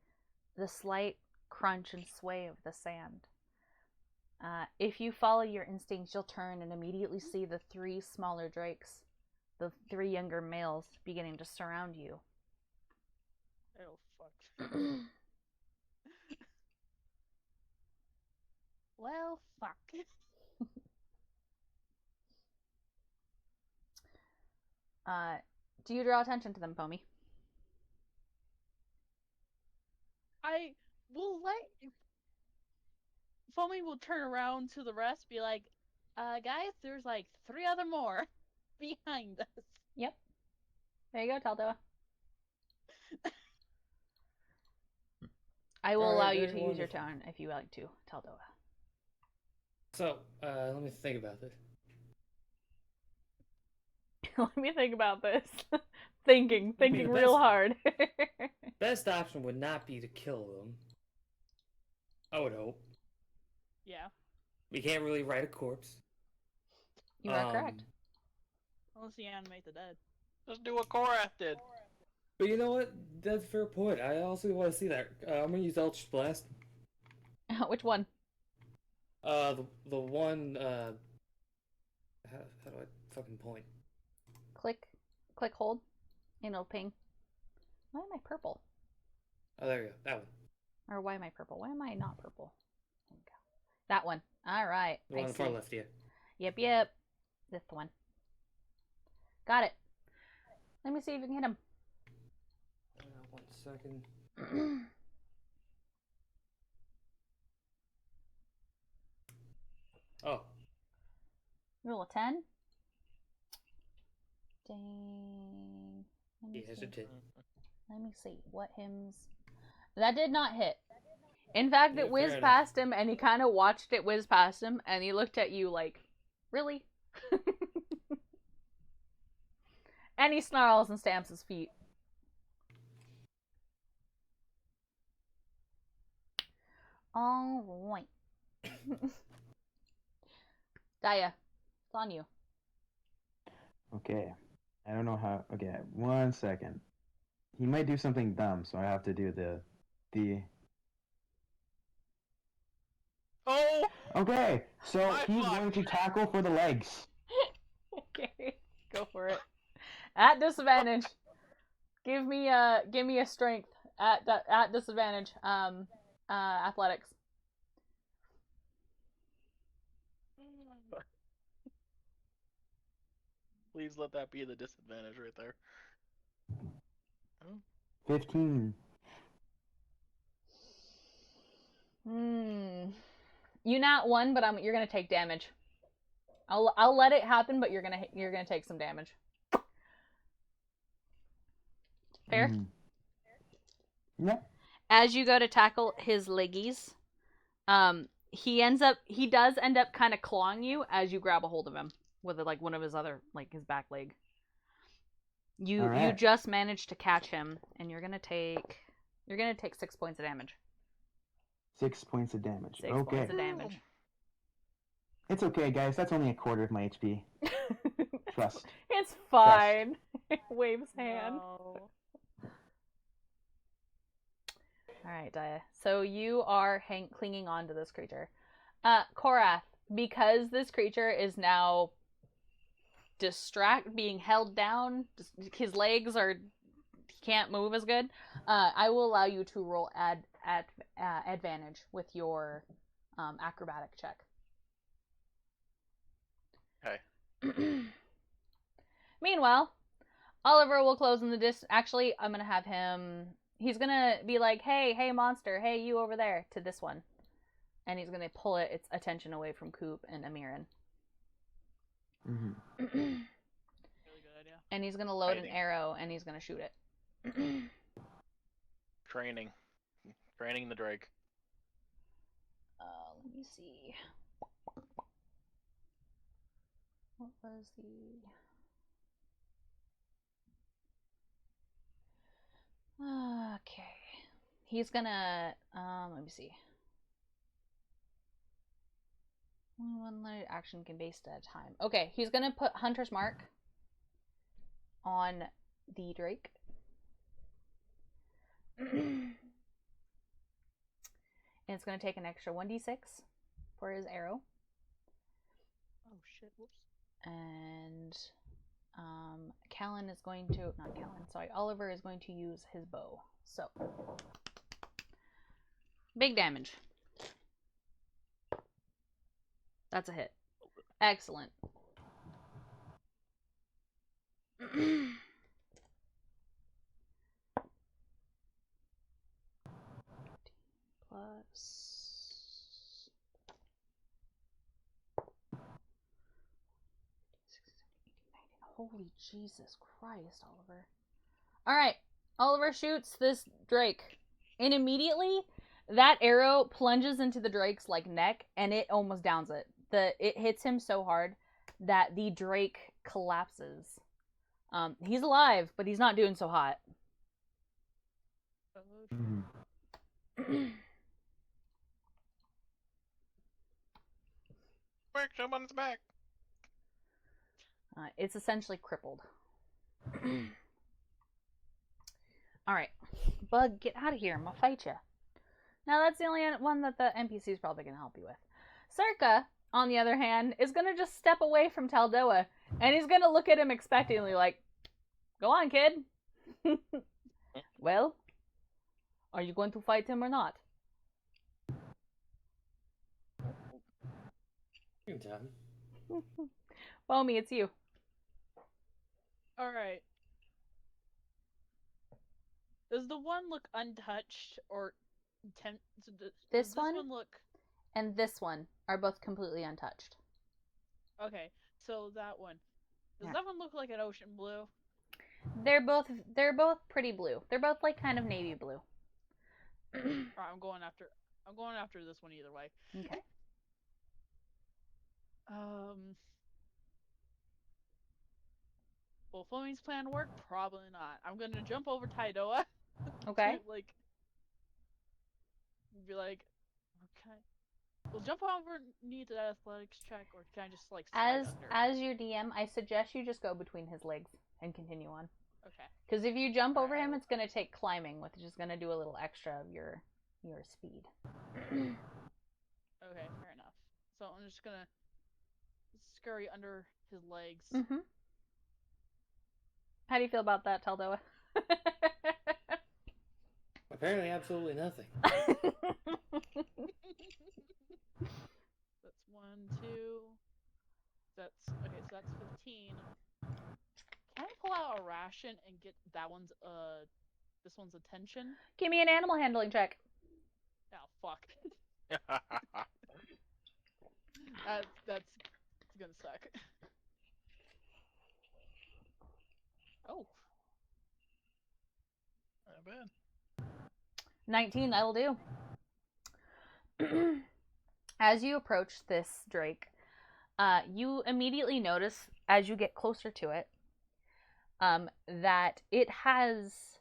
the slight crunch and sway of the sand. If you follow your instincts, you'll turn and immediately see the 3 smaller drakes, the 3 younger males, beginning to surround you. Oh, fuck. Well, fuck. Do you draw attention to them, Foamy? I will let... Foamy will turn around to the rest, be like, guys, there's like 3 other more behind us. Yep. There you go, Taldoa. I will allow you to use your turn if you like to, Taldoa. So, let me think about this. Let me think about this. Thinking real hard. Best option would not be to kill them. I would hope. Yeah. We can't really ride a corpse. You are correct. Unless you animate the dead. Just do what Korath did. But you know what? That's a fair point. I also want to see that. I'm gonna use Eldritch Blast. Which one? The one. How do I fucking point? Click, hold, and it'll ping. Why am I purple? Oh, there you go. That one. Or why am I purple? Why am I not purple? There we go. That one. All right. The one on the far left, yeah. Yep. That's the one. Got it. Let me see if you can hit him. 1 second. Oh. Roll a 10. Dang. He has a 10. Let me see. What hymns? That did not hit. In fact, Yeah, it whizzed fair enough. past him, and he kind of watched it whiz past him, and he looked at you like, really? And he snarls and stamps his feet. All right. Daya, it's on you. Okay. I don't know how. Okay, 1 second. He might do something dumb, so I have to do the. Oh! Okay, so My he's fuck. going to tackle for the legs. Okay, go for it. At disadvantage. Give me a strength at disadvantage. Athletics. Please let that be the disadvantage right there. 15. You not one, but you're gonna take damage. I'll let it happen, but you're gonna take some damage. Fair? Yep. As you go to tackle his leggies, he does end up kind of clawing you as you grab a hold of him with like one of his other, like his back leg. You Alright. just managed to catch him, and you're gonna take 6 points of damage. 6 points of damage. 6 Okay. points of damage. It's okay, guys. That's only a quarter of my HP. Trust. It's fine. Waves hand. No. Alright, Daya. So you are clinging on to this creature. Korath, because this creature is now being held down, his legs he can't move as good, I will allow you to roll advantage with your acrobatic check. Okay. Meanwhile, Oliver will close in the Actually, I'm gonna have him. He's gonna be like, "Hey, monster! Hey, you over there!" to this one, and he's gonna pull its attention away from Coop and Amirin. Mm-hmm. Really good idea. And he's gonna load an Hiding. arrow and he's gonna shoot it. Training the Drake. Let me see. What was the... Okay. He's gonna, let me see. One action can be based at a time. Okay, he's gonna put Hunter's Mark on the Drake. And it's gonna take an extra 1d6 for his arrow. Oh shit! Whoops. And Oliver is going to use his bow. So, big damage. That's a hit. Excellent. Plus... Holy Jesus Christ, Oliver. Alright, Oliver shoots this Drake. And immediately, that arrow plunges into the Drake's like neck, and it almost downs it. It hits him so hard that the Drake collapses. He's alive, but he's not doing so hot. Mm-hmm. Quick, jump on its back. It's essentially crippled. Alright. Bug, get out of here. I'm gonna fight you. Now, that's the only one that the NPC is probably gonna help you with. Circa, on the other hand, is gonna just step away from Taldoa, and he's gonna look at him expectantly like, go on, kid. Well, are you going to fight him or not? Foamy, it's you. Alright. Does the one look untouched or does this one look... and this one are both completely untouched. Okay, so that one. Does that one look like an ocean blue? They're both pretty blue. They're both like kind of navy blue. I'm going after this one either way. Okay. Will Foamy's plan work? Probably not. I'm gonna jump over Taidoa. Okay. Be like, okay. Well, jump over needs an athletics check, or can I just slide under? As your DM, I suggest you just go between his legs and continue on. Okay. Because if you jump over him, it's gonna take climbing, which is gonna do a little extra of your speed. Okay, fair enough. So I'm just gonna scurry under his legs. Mm-hmm. How do you feel about that, Taldoa? Apparently, absolutely nothing. That's 1, 2. That's okay. So that's 15. Can I pull out a ration and get this one's attention? Give me an animal handling check. Oh fuck. That's gonna suck. Oh. Not bad. 19, that'll do. As you approach this drake, you immediately notice, as you get closer to it, that it has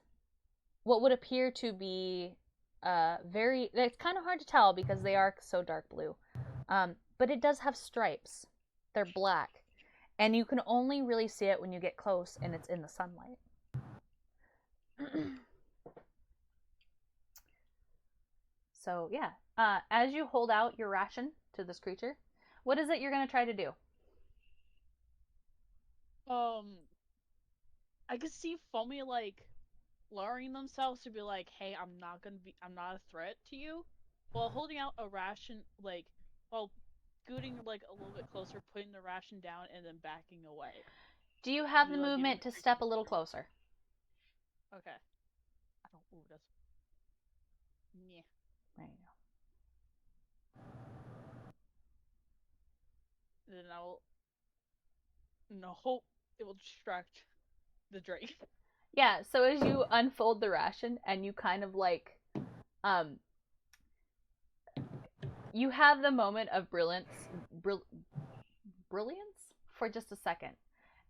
what would appear to be it's kind of hard to tell because they are so dark blue, but it does have stripes. They're black, and you can only really see it when you get close and it's in the sunlight. So yeah, as you hold out your ration to this creature, what is it you're going to try to do? I could see Foamy like lowering themselves to be like, "Hey, I'm not a threat to you," while holding out a ration, like while scooting like a little bit closer, putting the ration down, and then backing away. Do you have the movement to step a little closer? Okay. I don't. Ooh, that's. Yeah. There you go. Then I will. No, hope it will distract the drake. Yeah, so as you unfold the ration and you kind of like, you have the moment of brilliance for just a second.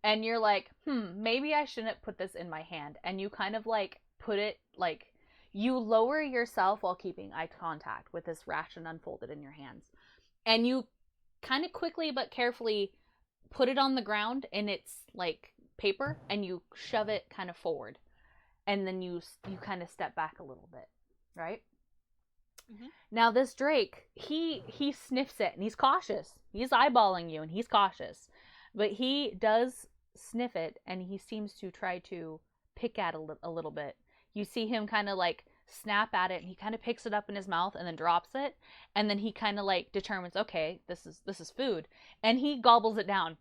And you're like, maybe I shouldn't put this in my hand. And you kind of like put it, like, you lower yourself while keeping eye contact with this ration unfolded in your hands. And you kind of quickly but carefully put it on the ground in its like paper, and you shove it kind of forward. And then you kind of step back a little bit, right? Mm-hmm. Now this drake, he sniffs it and he's cautious. He's eyeballing you and he's cautious. But he does sniff it and he seems to try to pick at it a little bit. You see him kind of like snap at it and he kind of picks it up in his mouth and then drops it. And then he kind of like determines, okay, this is food. And he gobbles it down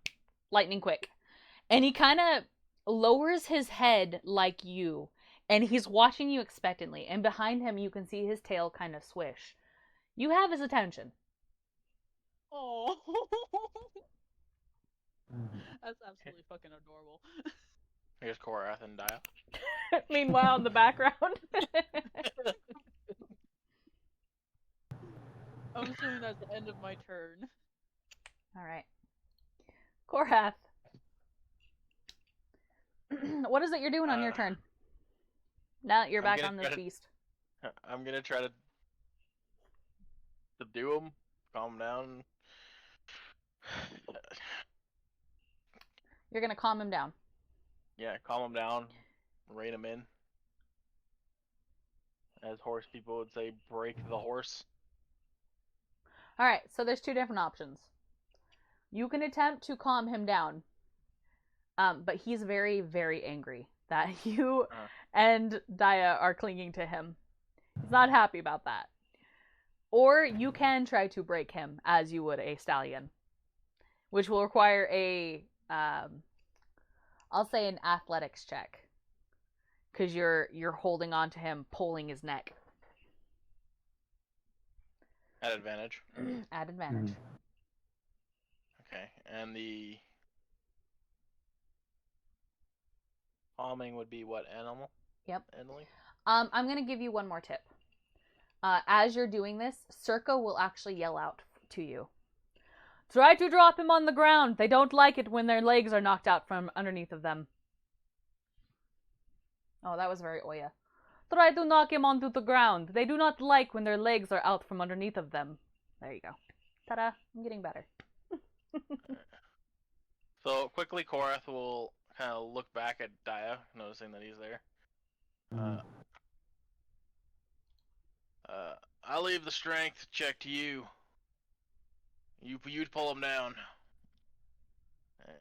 lightning quick. And he kind of lowers his head like you. And he's watching you expectantly. And behind him, you can see his tail kind of swish. You have his attention. Oh. That's absolutely fucking adorable. Here's Korath and Dia. Meanwhile, in the background. I'm assuming that's the end of my turn. Alright. Korath. What is it you're doing on your turn? Now that you're back on this beast. I'm gonna try to subdue him, calm him down. You're gonna calm him down. Yeah, calm him down, rein him in. As horse people would say, break the horse. Alright, so there's two different options. You can attempt to calm him down, but he's very, very angry. that you Uh-huh. and Daya are clinging to him. He's not happy about that. Or you can try to break him as you would a stallion, which will require a, I'll say an athletics check, because you're holding on to him, pulling his neck. At advantage. At advantage. Okay, and the calming would be what animal? Yep. Emily? I'm gonna give you one more tip. As you're doing this, Circa will actually yell out to you. Try to drop him on the ground. They don't like it when their legs are knocked out from underneath of them. Oh, that was very Oya. Try to knock him onto the ground. They do not like when their legs are out from underneath of them. There you go. Ta-da. I'm getting better. So quickly, Korath will kind of look back at Daya, noticing that he's there. I'll leave the strength check to you. You'd pull him down. And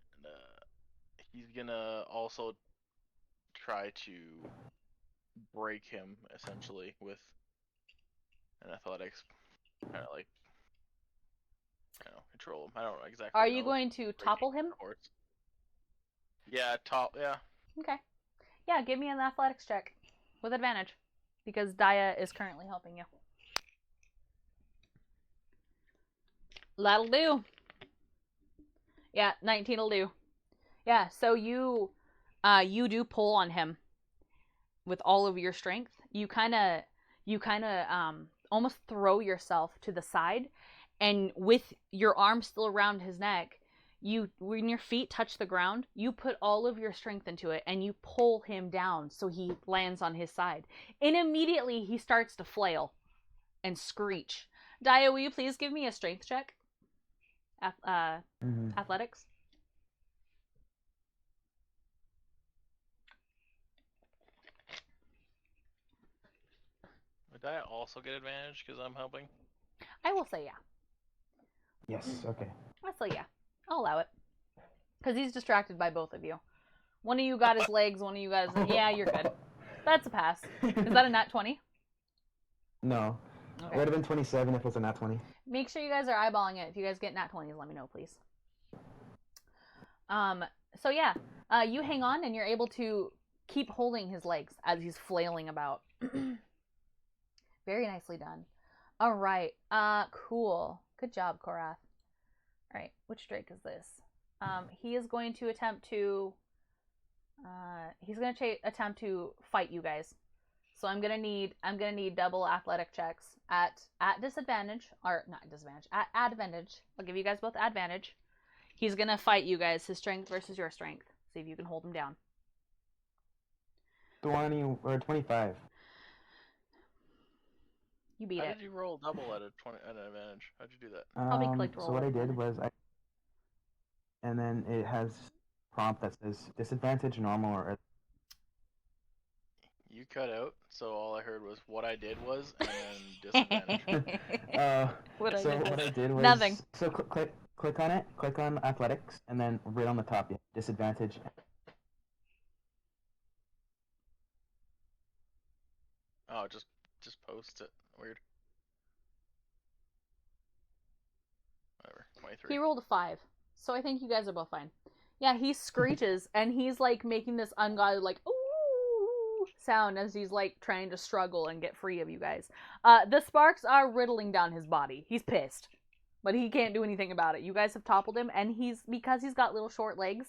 he's gonna also try to break him, essentially, with an athletics. Kind of like, I don't know, control him. I don't know exactly. Are you going to topple him? Yeah, yeah. Okay. Yeah, give me an athletics check with advantage, because Daya is currently helping you. That'll do. Yeah, 19 will do. Yeah, so you do pull on him with all of your strength. You kind of almost throw yourself to the side, and with your arm still around his neck, when your feet touch the ground, you put all of your strength into it and you pull him down so he lands on his side. And immediately he starts to flail and screech. Daya, will you please give me a strength check? Athletics. Would I also get advantage because I'm helping? I will say yeah. Yes, okay. I'll say yeah. I'll allow it. Because he's distracted by both of you. One of you got his legs, one of you got his... Yeah, you're good. That's a pass. Is that a nat 20? No. Okay. It would have been 27 if it was a nat 20. Make sure you guys are eyeballing it. If you guys get nat 20s, let me know, please. So yeah, you hang on and you're able to keep holding his legs as he's flailing about. Very nicely done. All right. Cool. Good job, Korath. All right. Which Drake is this? He is going to attempt to. Attempt to fight you guys. So I'm gonna need double athletic checks at disadvantage, or not disadvantage, at advantage. I'll give you guys both advantage. He's gonna fight you guys. His strength versus your strength. See if you can hold him down. 20 or 25. You beat How it. did you roll double at an advantage? How'd you do that? Probably clicked roll So what I did advantage. was and then it has prompt that says disadvantage, normal, or... You cut out, so all I heard was what I did was, and then disadvantage. What I did was... Nothing. So click on it, click on athletics, and then right on the top, disadvantage. Oh, just post it. Weird. Whatever. 23. He rolled a 5, so I think you guys are both fine. Yeah, he screeches and he's like making this ungodly like ooh sound as he's like trying to struggle and get free of you guys. The sparks are riddling down his body. He's pissed, but he can't do anything about it. You guys have toppled him, and because he's got little short legs,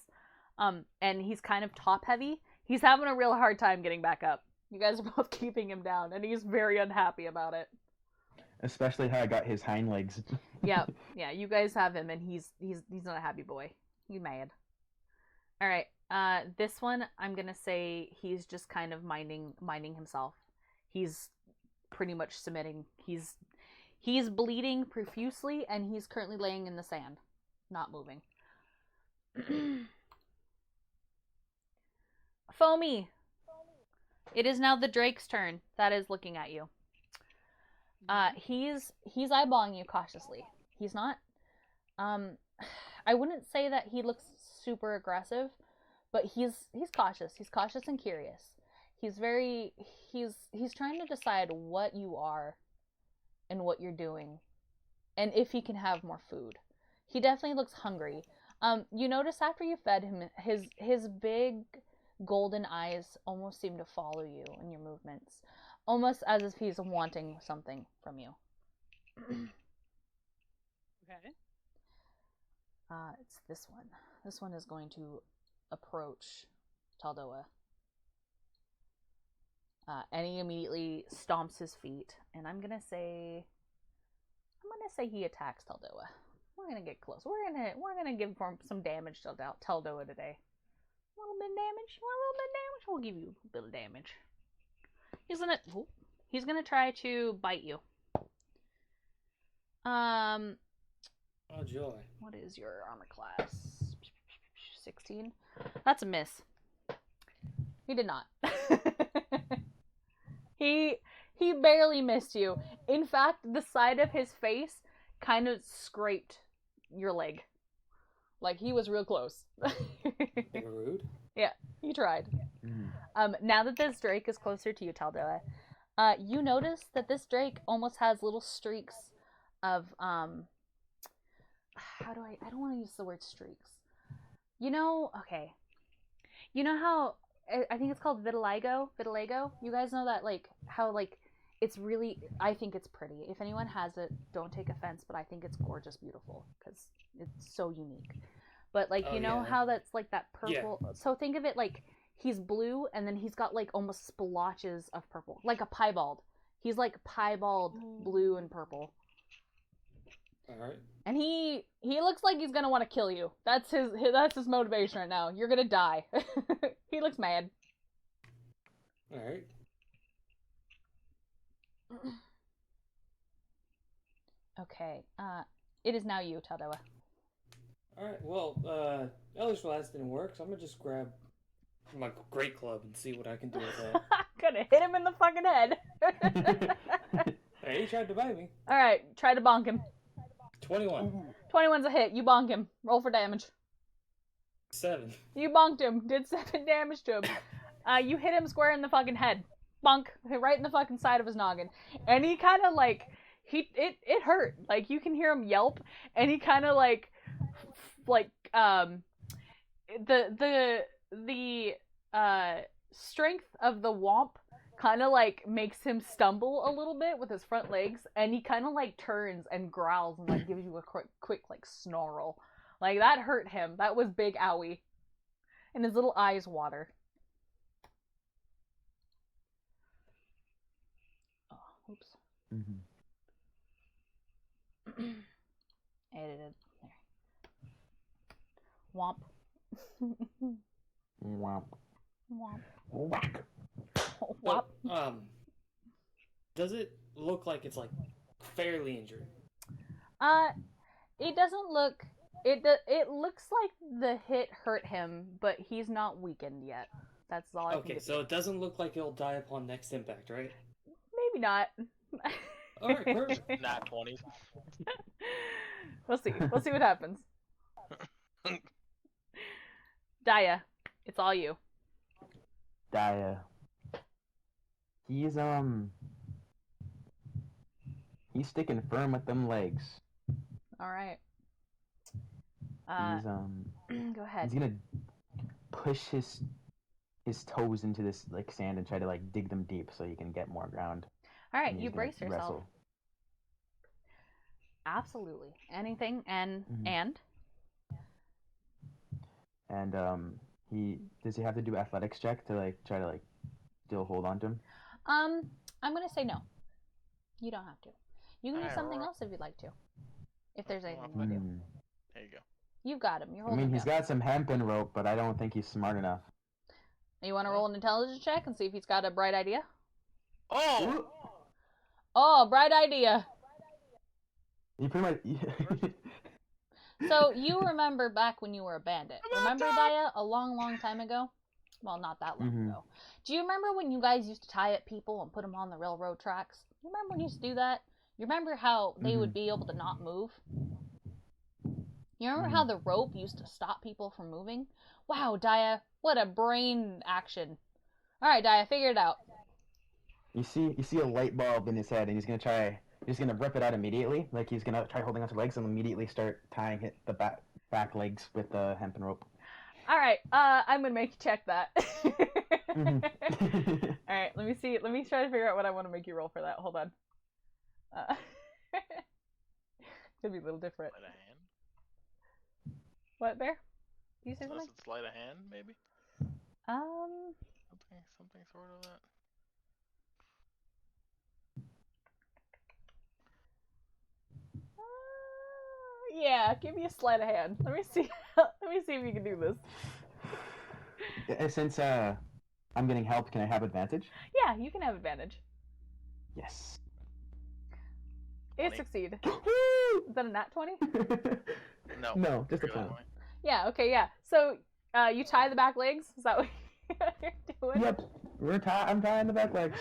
and he's kind of top heavy. He's having a real hard time getting back up. You guys are both keeping him down, and he's very unhappy about it. Especially how I got his hind legs. Yeah, you guys have him, and he's not a happy boy. He's mad. All right, this one I'm gonna say he's just kind of minding himself. He's pretty much submitting. He's bleeding profusely, and he's currently laying in the sand, not moving. Foamy. It is now the Drake's turn. That is looking at you. He's eyeballing you cautiously. He's not. I wouldn't say that he looks super aggressive, but he's cautious. He's cautious and curious. He's trying to decide what you are and what you're doing and if he can have more food. He definitely looks hungry. You notice after you fed him, his big golden eyes almost seem to follow you in your movements, almost as if he's wanting something from you. Okay. It's this one. This one is going to approach Taldoa. And he immediately stomps his feet, and I'm gonna say he attacks Taldoa. We're gonna get close. We're gonna give him some damage to Taldoa today. A little bit of damage. You want a little bit of damage? We'll give you a bit of damage. He's gonna try to bite you. Oh joy. What is your armor class? 16. That's a miss. He did not. He barely missed you. In fact, the side of his face kind of scraped your leg. Like, he was real close. They were rude. Yeah, he tried. Now that this drake is closer to you, Taldoa, you notice that this drake almost has little streaks of, I don't want to use the word streaks. You know how, I think it's called vitiligo? You guys know that, like, how, like, it's really, I think it's pretty. If anyone has it, don't take offense, but I think it's gorgeous, beautiful, because it's so unique. But, like, how that's, like, that purple, so think of it like he's blue, and then he's got, like, almost splotches of purple, like a piebald. He's, like, piebald blue and purple. Alright. And he looks like he's gonna want to kill you. That's his motivation right now. You're gonna die. He looks mad. Alright. Okay. It is now you, Taldoa. Alright, well, Eldritch Blast didn't work, so I'm gonna just grab my great club and see what I can do with that. Gonna hit him in the fucking head. Hey, he tried to bite me. Alright, try to bonk him. 21. 21's a hit. You bonk him. Roll for damage. 7. You bonked him. Did 7 damage to him. You hit him square in the fucking head. Bonk. Right in the fucking side of his noggin. And he kind of like, it hurt. Like, you can hear him yelp. And he kind of like, the strength of the womp kind of like makes him stumble a little bit with his front legs, and he kind of like turns and growls and like gives you a quick like snarl. Like, that hurt him. That was big owie. And his little eyes water. Oh, oops. Edited. There. Womp. Womp. Womp. Whack. Womp. Does it look like it's like fairly injured? It doesn't look. It looks like the hit hurt him, but he's not weakened yet. That's all I can Okay, give so you. it doesn't look like he'll die upon next impact, right? Maybe not. Alright, perfect. Nat 20s. We'll see. We'll see what happens. Daya, it's all you. Daya. He's sticking firm with them legs. All right. He's Go ahead. he's gonna push his toes into this like sand and try to like dig them deep so he can get more ground. All right, And you he's gonna brace yourself. wrestle. Absolutely. Anything and does he have to do athletics check to like try to like still hold on to him? I'm gonna say no. You don't have to. You can do something else if you'd like to. If there's anything to do. There you go. You've got him. You're I holding mean, him he's down. got some hempen rope, but I don't think he's smart enough. You want to roll an intelligence check and see if he's got a bright idea? Oh! Oh, bright idea. You pretty much. So you remember back when you were a bandit. Remember, Daya? A long, long time ago? Well, not that long ago. Do you remember when you guys used to tie up people and put them on the railroad tracks? You remember when you used to do that? You remember how they would be able to not move? You remember how the rope used to stop people from moving? Wow, Daya, what a brain action. Alright, Daya, figure it out. You see a light bulb in his head, and he's gonna rip it out immediately. Like he's gonna try holding onto legs and immediately start tying the back legs with the hempen rope. Alright, I'm gonna make you check that. Mhm. Alright, let me see. Let me try to figure out what I want to make you roll for that. Hold on. Could be a little different. Sleight of hand? What, Bear? Do you say Is something? it sleight of hand, maybe? Something sort of that. Yeah, give me a sleight of hand. Let me see. Let me see if you can do this. Since I'm getting help, can I have advantage? Yeah, you can have advantage. Yes. You 20. succeed. Woo! Is that a nat 20? No. No, just a Regular 20. 20. Yeah, okay, yeah. So, you tie the back legs? Is that what you're doing? Yep. I'm tying the back legs.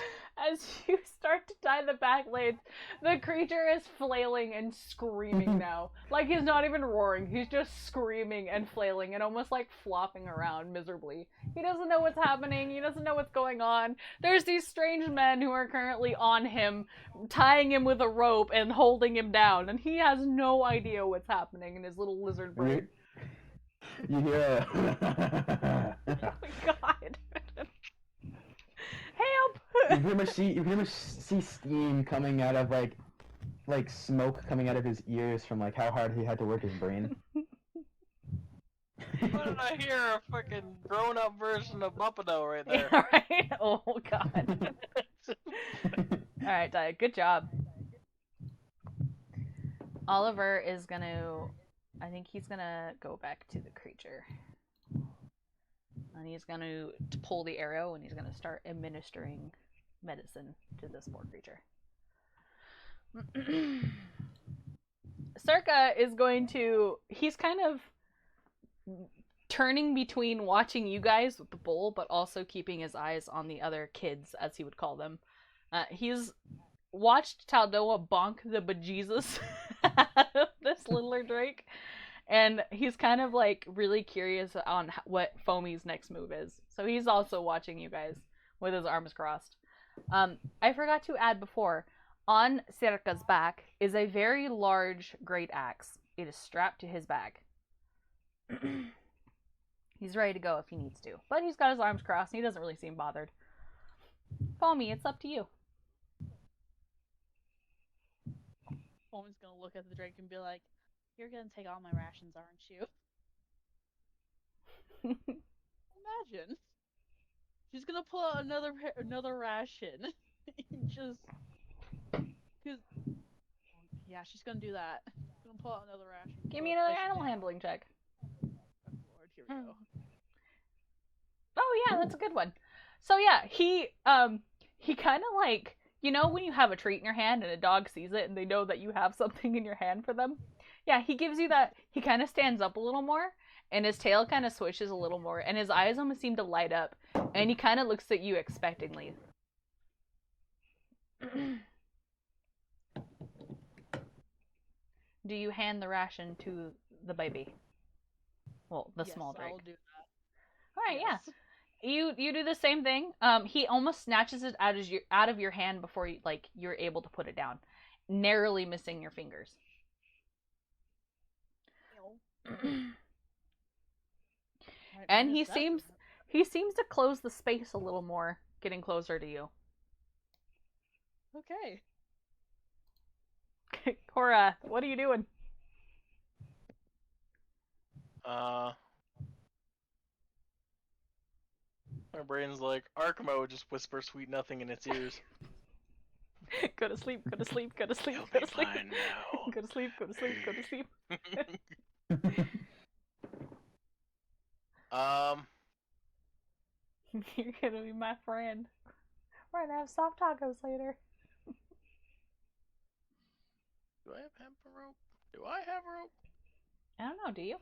As you start to tie the back legs, the creature is flailing and screaming now. Like he's not even roaring, he's just screaming and flailing and almost like flopping around miserably. He doesn't know what's happening, he doesn't know what's going on. There's these strange men who are currently on him, tying him with a rope and holding him down, and he has no idea what's happening in his little lizard brain. You hear Oh my god. Help! you pretty much see steam coming out of like smoke coming out of his ears from like how hard he had to work his brain. What did I hear? A fucking grown-up version of Bumpado right there. Yeah, right? Oh god. Alright, Dia, good job. Oliver is gonna... I think he's gonna go back to the creature. And he's gonna pull the arrow and he's gonna start administering medicine to this poor creature. Circa is going to... He's kind of turning between watching you guys with the bowl, but also keeping his eyes on the other kids, as he would call them. He's watched Taldoa bonk the bejesus out of this littler Drake, and he's kind of like really curious on what Foamy's next move is. So he's also watching you guys with his arms crossed. I forgot to add before, on Circa's back is a very large great axe. It is strapped to his back. He's ready to go if he needs to, but he's got his arms crossed and he doesn't really seem bothered. Foamy, it's up to you. Foamy's gonna look at the Drake and be like, "You're gonna take all my rations, aren't you?" Imagine. She's gonna pull out another ration. Just, cause, yeah, she's gonna do that. She's gonna pull out another ration. Give me another animal handling check. Oh Lord, here we go. Oh yeah, that's a good one. So yeah, he kind of like, you know when you have a treat in your hand and a dog sees it and they know that you have something in your hand for them? Yeah, he gives you that. He kind of stands up a little more and his tail kind of swishes a little more and his eyes almost seem to light up and he kind of looks at you expectingly. Do you hand the ration to the baby? Well, the Yes, small Drake. I'll do that. All right, Yes. yeah. You do the same thing. He almost snatches it out of your hand before you're able to put it down, narrowly missing your fingers. And he seems to close the space a little more, getting closer to you. Okay. Cora, what are you doing? My brain's like, Archimo, just whisper sweet nothing in its ears. Go to sleep, go to sleep, go to sleep, You'll go be to sleep. fine now. Go to sleep, go to sleep, go to sleep. You're gonna be my friend. We're gonna have soft tacos later. Do I have hemp rope? Do I have rope? I don't know, do you?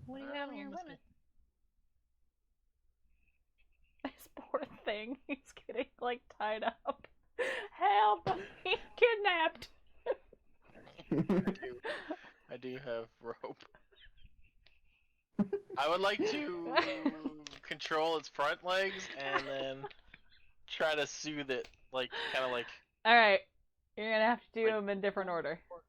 What do you have in your equipment? This poor thing. He's getting, like, tied up. Help! He's kidnapped! I do have rope. I would like to control its front legs and then try to soothe it, like kind of like. All right, you're gonna have to do Like- them in different order. Alright.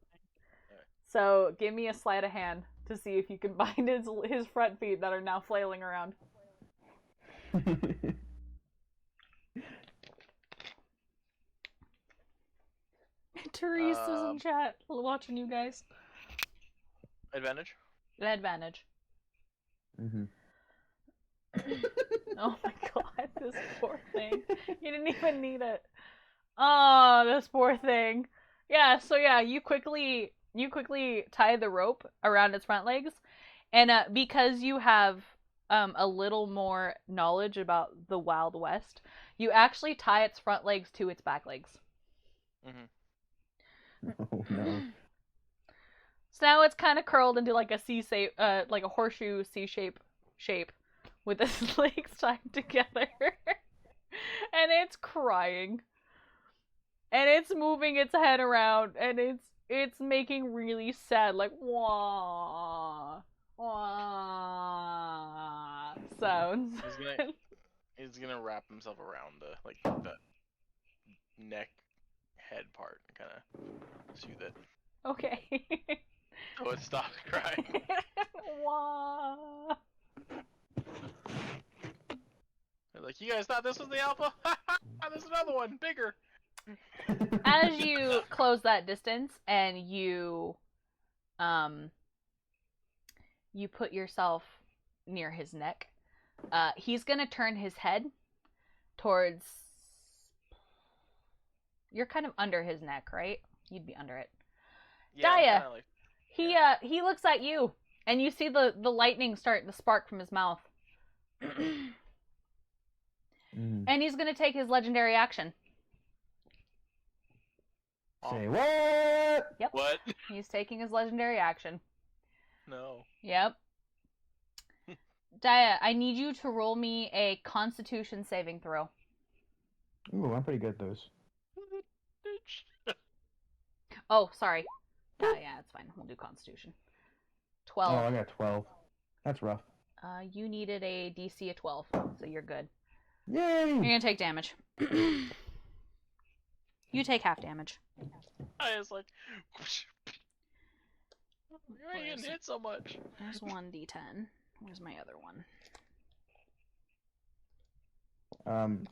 So give me a sleight of hand to see if you can bind his front feet that are now flailing around. Teresa's in chat watching you guys. Advantage. Advantage. Mm-hmm. Oh my god, this poor thing. You didn't even need it. Oh, this poor thing. Yeah, so yeah, you quickly tie the rope around its front legs, and because you have a little more knowledge about the Wild West, you actually tie its front legs to its back legs. Oh no. So now it's kind of curled into like a like a horseshoe C shape with its legs tied together. And it's crying. And it's moving its head around, and it's making really sad, like wah wah sounds. He's gonna wrap himself around the neck head part and kind of soothe it. Okay. So it stops crying. Wah. They're like, you guys thought this was the alpha? There's another one, bigger. As you close that distance and you put yourself near his neck, he's gonna turn his head towards. You're kind of under his neck, right? You'd be under it. Yeah, Daya, like, he looks at you, and you see the lightning start to spark from his mouth. And he's gonna take his legendary action. Say what? Yep. What? He's taking his legendary action. No. Yep. Daya, I need you to roll me a Constitution saving throw. Ooh, I'm pretty good at those. Oh, sorry. Yeah, it's fine. We'll do Constitution. 12. Oh, I got 12. That's rough. You needed a DC of 12, so you're good. Yay! You're gonna take damage. You take half damage. I was like, you ain't getting hit so much. There's 1d10. Where's my other one?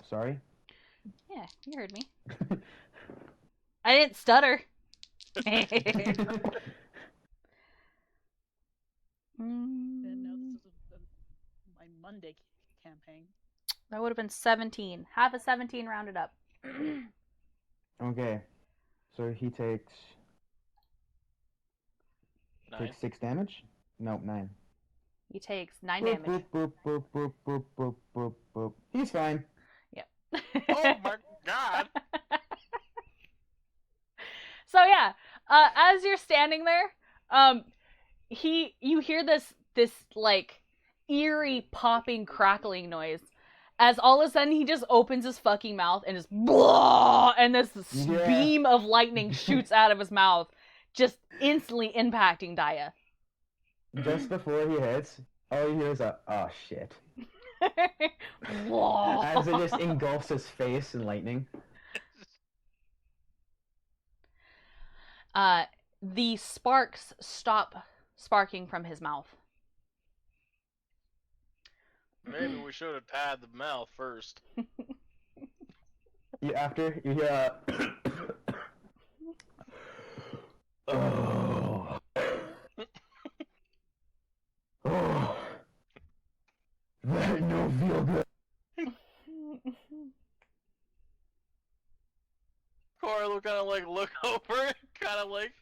Sorry. Yeah, you heard me. I didn't stutter. Didn't know this was my Monday campaign. That would have been 17. Half a 17 rounded up. Okay. So he takes 9. 6 damage? Nope, 9. He takes 9 Boop, damage. boop, boop, boop, boop, boop, boop, boop. He's fine. Yep. Oh my god! So yeah, as you're standing there, you hear this like eerie popping crackling noise, as all of a sudden he just opens his fucking mouth and just blah, and this beam of lightning shoots out of his mouth, just instantly impacting Daya. Just before he hits, all you hear is a oh shit. Blah. As it just engulfs his face in lightning. The sparks stop sparking from his mouth. Maybe we should have tied the mouth first. After you hear oh. Oh. That no feel good. Cora will kind of like look over it, kind of like,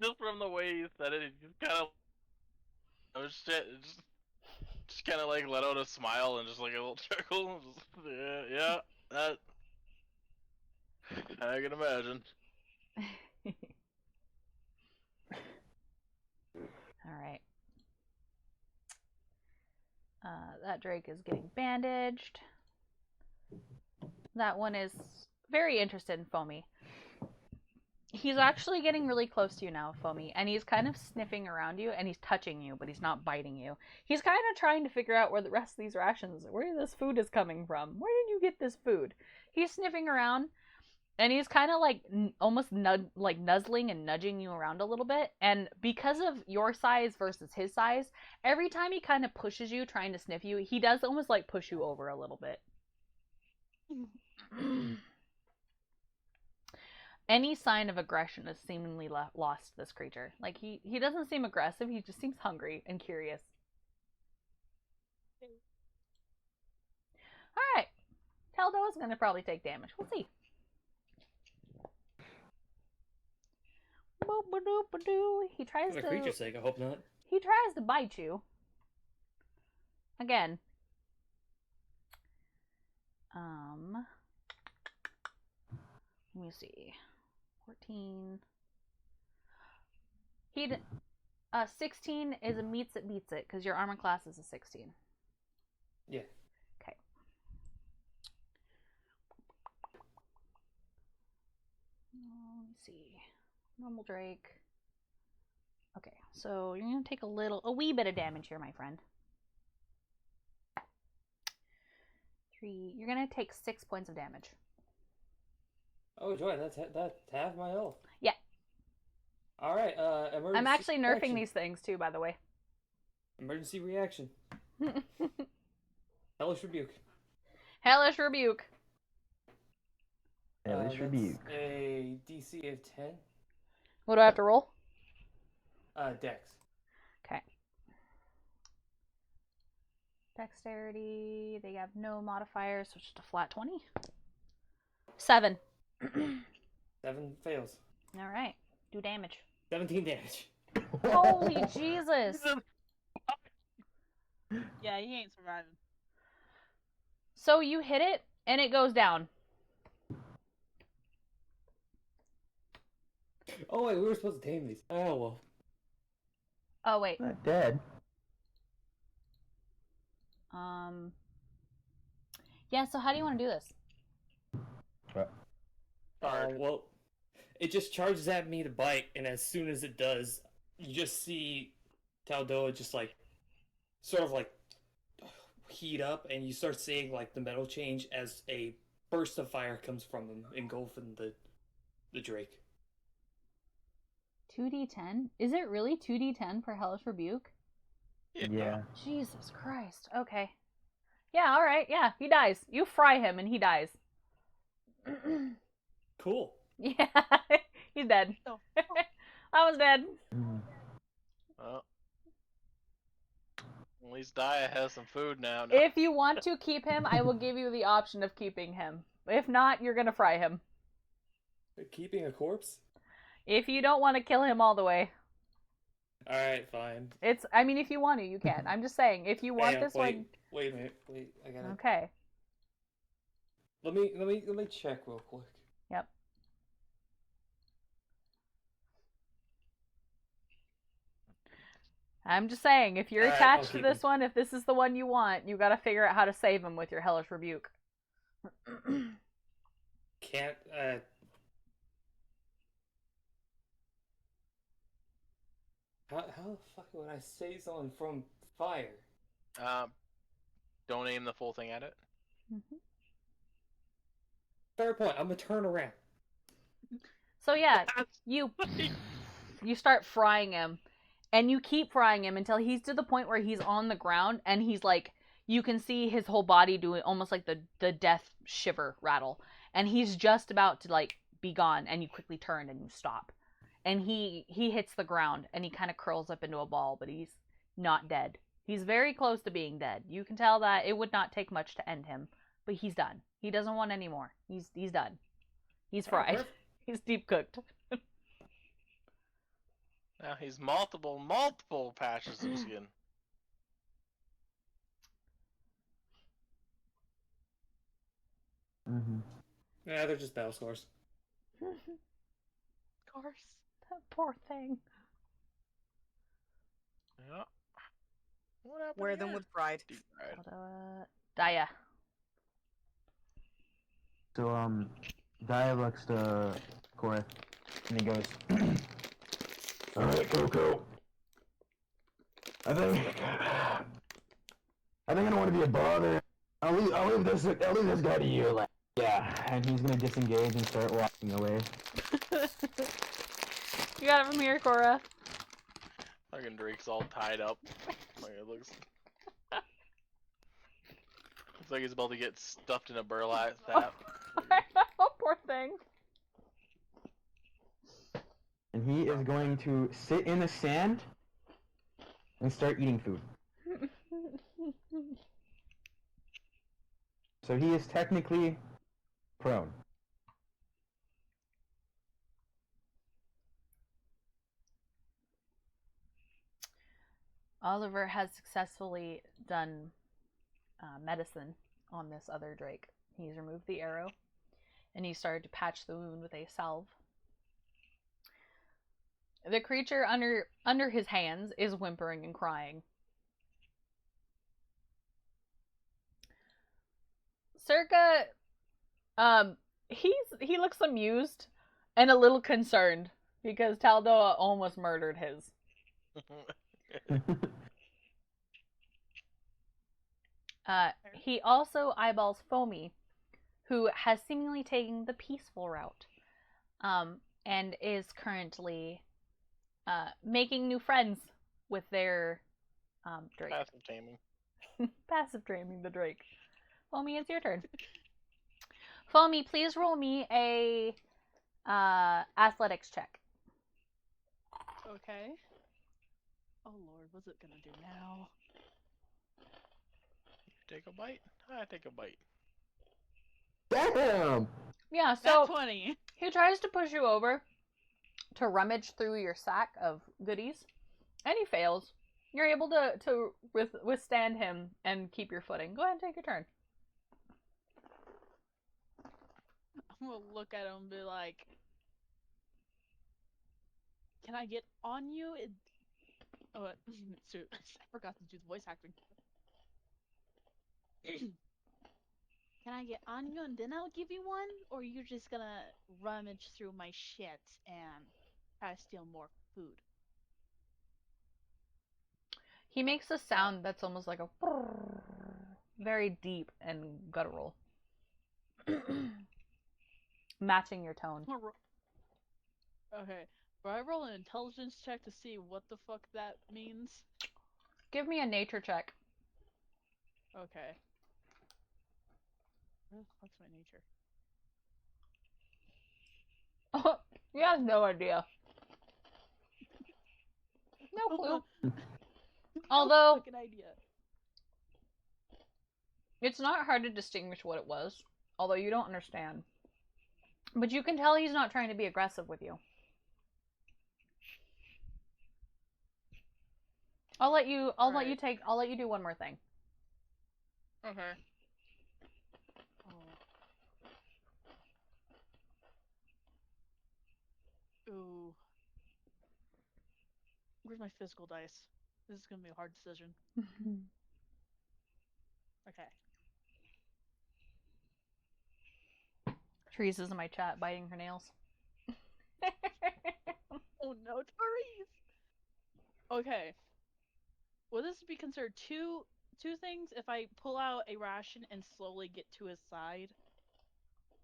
just from the way he said it, he just kind of, oh shit, just kind of like let out a smile and just like a little chuckle. Just, yeah, that, I can imagine. Alright. That Drake is getting bandaged. That one is very interested in Foamy. He's actually getting really close to you now, Foamy, and he's kind of sniffing around you, and he's touching you, but he's not biting you. He's kind of trying to figure out where the rest of these rations, where this food is coming from. Where did you get this food? He's sniffing around, and he's kind of like almost like nuzzling and nudging you around a little bit. And because of your size versus his size, every time he kind of pushes you, trying to sniff you, he does almost like push you over a little bit. Any sign of aggression is seemingly lost to this creature. Like, he doesn't seem aggressive, he just seems hungry and curious. Alright. Taldo is going to probably take damage. We'll see. He tries For the to... creature's sake, I hope not. He tries to bite you. Again. Let me see. 14. 16 is a meets it beats it because your armor class is a 16. Yeah. Okay. Let me see. Normal Drake. Okay, so you're gonna take a wee bit of damage here, my friend. 3. You're gonna take 6 points of damage. Oh, joy, that's half my health. Yeah. Alright, emergency I'm actually nerfing reaction. these things too, by the way. Emergency reaction. Hellish Rebuke. Hellish Rebuke. Hellish Rebuke. A DC of 10. What do I have to roll? Dex. Okay. Dexterity. They have no modifiers, so it's just a flat 20. 7. 7 fails. Alright. Do damage. 17 damage. Holy Jesus! Yeah, he ain't surviving. So you hit it, and it goes down. Oh, wait, we were supposed to tame these. Oh, well. Oh, wait. Not dead. Yeah, so how do you want to do this? Well, it just charges at me to bite, and as soon as it does, you just see Taldoa just like, sort of like, heat up, and you start seeing like the metal change as a burst of fire comes from him, engulfing the Drake. 2d10? Is it really 2d10 for Hellish Rebuke? Yeah. Jesus Christ. Okay. Yeah, alright. Yeah, he dies. You fry him and he dies. Cool. Yeah, he's dead. Oh. I was dead. Well, at least Daya has some food now. No. If you want to keep him, I will give you the option of keeping him. If not, you're gonna fry him. Keeping a corpse? If you don't want to kill him all the way. Alright, fine. I mean, if you want to, you can. I'm just saying, if you want this one... Wait a minute. Wait, I gotta... Okay. Let me check real quick. Yep. I'm just saying, if you're Alright, attached to I'll this keep one, if this is the one you want, you gotta figure out how to save him with your Hellish Rebuke. Can't, How the fuck would I save someone from fire? Don't aim the full thing at it. Fair point, I'm gonna turn around. So yeah, you start frying him, and you keep frying him until he's to the point where he's on the ground, and he's like, you can see his whole body doing almost like the death shiver rattle, and he's just about to like be gone, and you quickly turn and you stop, and he hits the ground, and he kind of curls up into a ball, but he's not dead. He's very close to being dead. You can tell that it would not take much to end him, but he's done. He doesn't want any more. He's done. He's fried. He's deep cooked. Now he's multiple patches of skin. Yeah, they're just battle scars. Of course. That poor thing. Yeah. What happened? Wear them again? with pride. Deep fried. Daya. So, Daya looks to Korith And he goes, "Alright, Coco. I think I don't want to be a bother. I'll leave this guy to you." Like, yeah, and he's gonna disengage and start walking away. You got it from here, Cora. Fucking Drake's all tied up. Like it looks like he's about to get stuffed in a burlap sack. Oh, poor thing. And he is going to sit in the sand and start eating food. So he is technically prone. Oliver has successfully done medicine on this other Drake. He's removed the arrow, and he started to patch the wound with a salve. The creature under his hands is whimpering and crying. Circa, he looks amused and a little concerned because Taldoa almost murdered his. He also eyeballs Foamy, who has seemingly taken the peaceful route, and is currently making new friends with their Drake. Passive taming. Passive taming the Drake. Foamy, it's your turn. Foamy, please roll me a athletics check. Okay. Oh lord, what's it gonna do now? Take a bite. I take a bite. Damn! Yeah, Nat so 20. he tries to push you over to rummage through your sack of goodies, and he fails. You're able to withstand him and keep your footing. Go ahead and take your turn. I'm gonna look at him and be like, "Can I get on you?" Oh, shoot. I forgot to do the voice acting. Can I get on you and then I'll give you one? Or you're just gonna rummage through my shit and try to steal more food? He makes a sound that's almost like a very deep and guttural, matching your tone. Okay, do I roll an intelligence check to see what the fuck that means? Give me a nature check. Okay. Where the fuck's my nature? Oh, he has no idea. No clue. Although, no fucking idea. It's not hard to distinguish what it was, although you don't understand. But you can tell he's not trying to be aggressive with you. I'll let you do one more thing. Okay. Oh. Ooh. Where's my physical dice? This is gonna be a hard decision. Okay. Therese is in my chat biting her nails. Oh no, Therese! Okay. Will this be considered two things if I pull out a ration and slowly get to his side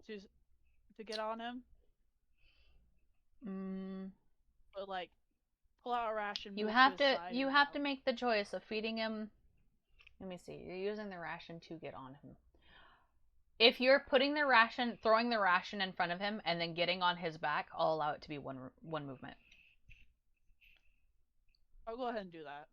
to get on him? But like pull out a ration. You have to make the choice of feeding him. Let me see. You're using the ration to get on him. If you're throwing the ration in front of him and then getting on his back, I'll allow it to be one movement. I'll go ahead and do that.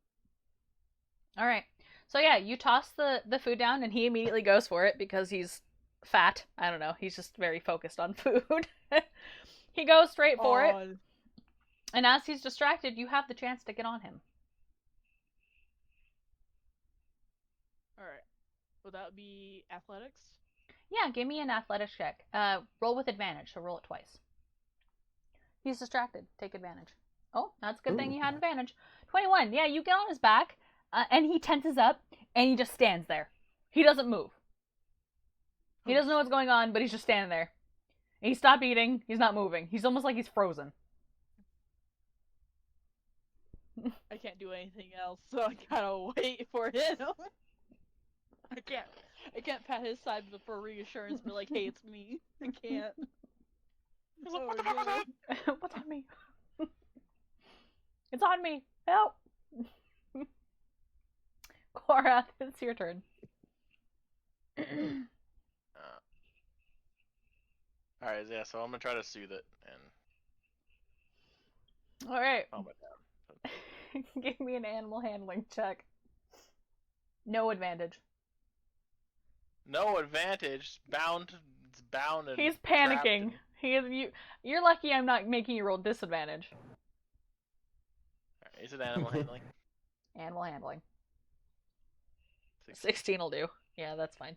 All right. So yeah, you toss the food down and he immediately goes for it because he's fat. I don't know. He's just very focused on food. He goes straight for it. And as he's distracted, you have the chance to get on him. Alright. Will that be athletics? Yeah, give me an athletics check. Roll with advantage, so roll it twice. He's distracted. Take advantage. Oh, that's a good thing you had advantage. 21. Yeah, you get on his back, and he tenses up, and he just stands there. He doesn't move. He doesn't know what's going on, but he's just standing there. And he stopped eating. He's not moving. He's almost like he's frozen. I can't do anything else, so I gotta wait for him. I can't pat his side for reassurance, be like, hey, it's me. I can't. He's like, what the fuck was that? What's on me? It's on me. Help. Korath, it's your turn. Alright, yeah, so I'm gonna try to soothe it and Alright. calm it down. Give me an animal handling check. No advantage. No advantage. It's bound and He's trapped panicking. You're lucky I'm not making you roll disadvantage. Alright, is it animal handling? Animal handling. 16. 16 will do. Yeah, that's fine.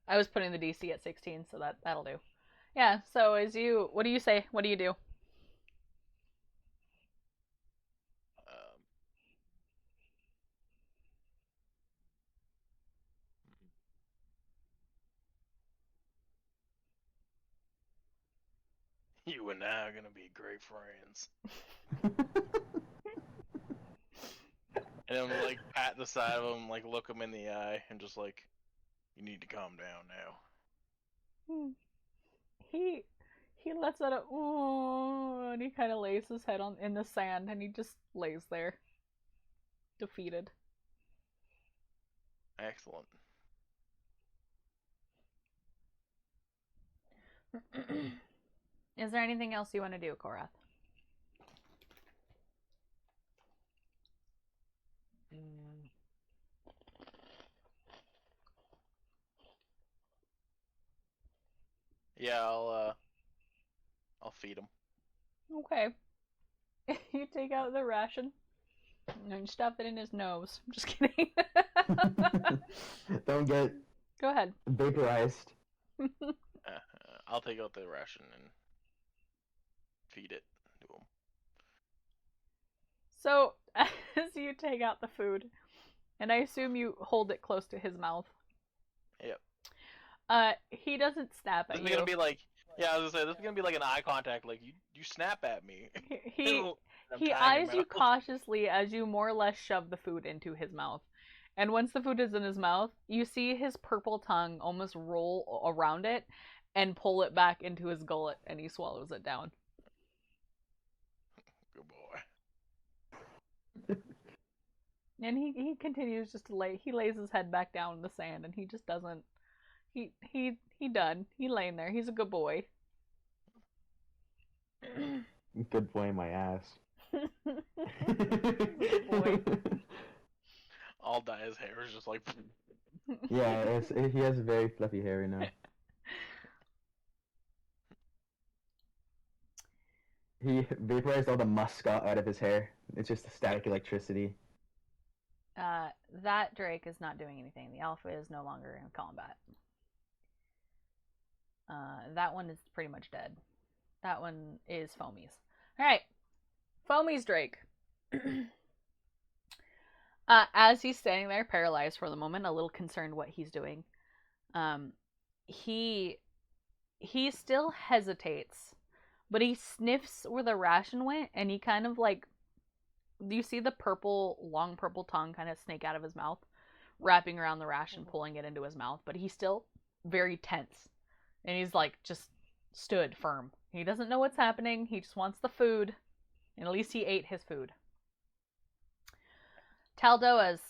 I was putting the DC at 16, so that'll do. Yeah, so what do you say? What do you do? You and I are gonna be great friends. And I'm like pat the side of him, like look him in the eye, and just like, you need to calm down now. He lets out a ooh, and he kind of lays his head in the sand, and he just lays there, defeated. Excellent. Is there anything else you want to do, Korath? Yeah, I'll feed him. Okay. You take out the ration and you stuff it in his nose. I'm just kidding. Don't get Go ahead. vaporized. I'll take out the ration and feed it to him. So, as you take out the food, and I assume you hold it close to his mouth. Yep. He doesn't snap at This you. is gonna be like, yeah, I was gonna say this is gonna be like an eye contact. Like you snap at me. He eyes you cautiously as you more or less shove the food into his mouth. And once the food is in his mouth, you see his purple tongue almost roll around it and pull it back into his gullet, and he swallows it down. Good boy. And he continues just to he lays his head back down in the sand, and he just doesn't. He done. He laying there. He's a good boy. Good boy, my ass. Good boy. All Daya's hair is just like. Yeah, he has very fluffy hair right now. He vaporized all the musk out of his hair. It's just static electricity. That Drake is not doing anything. The alpha is no longer in combat. That one is pretty much dead. That one is Foamy's. Alright. Foamy's Drake. As he's standing there, paralyzed for the moment, a little concerned what he's doing, he still hesitates, but he sniffs where the ration went, and he kind of like, you see the long purple tongue kind of snake out of his mouth, wrapping around the ration, pulling it into his mouth, but he's still very tense, and he's like just stood firm. He doesn't know what's happening. He just wants the food, and at least he ate his food. Taldoa's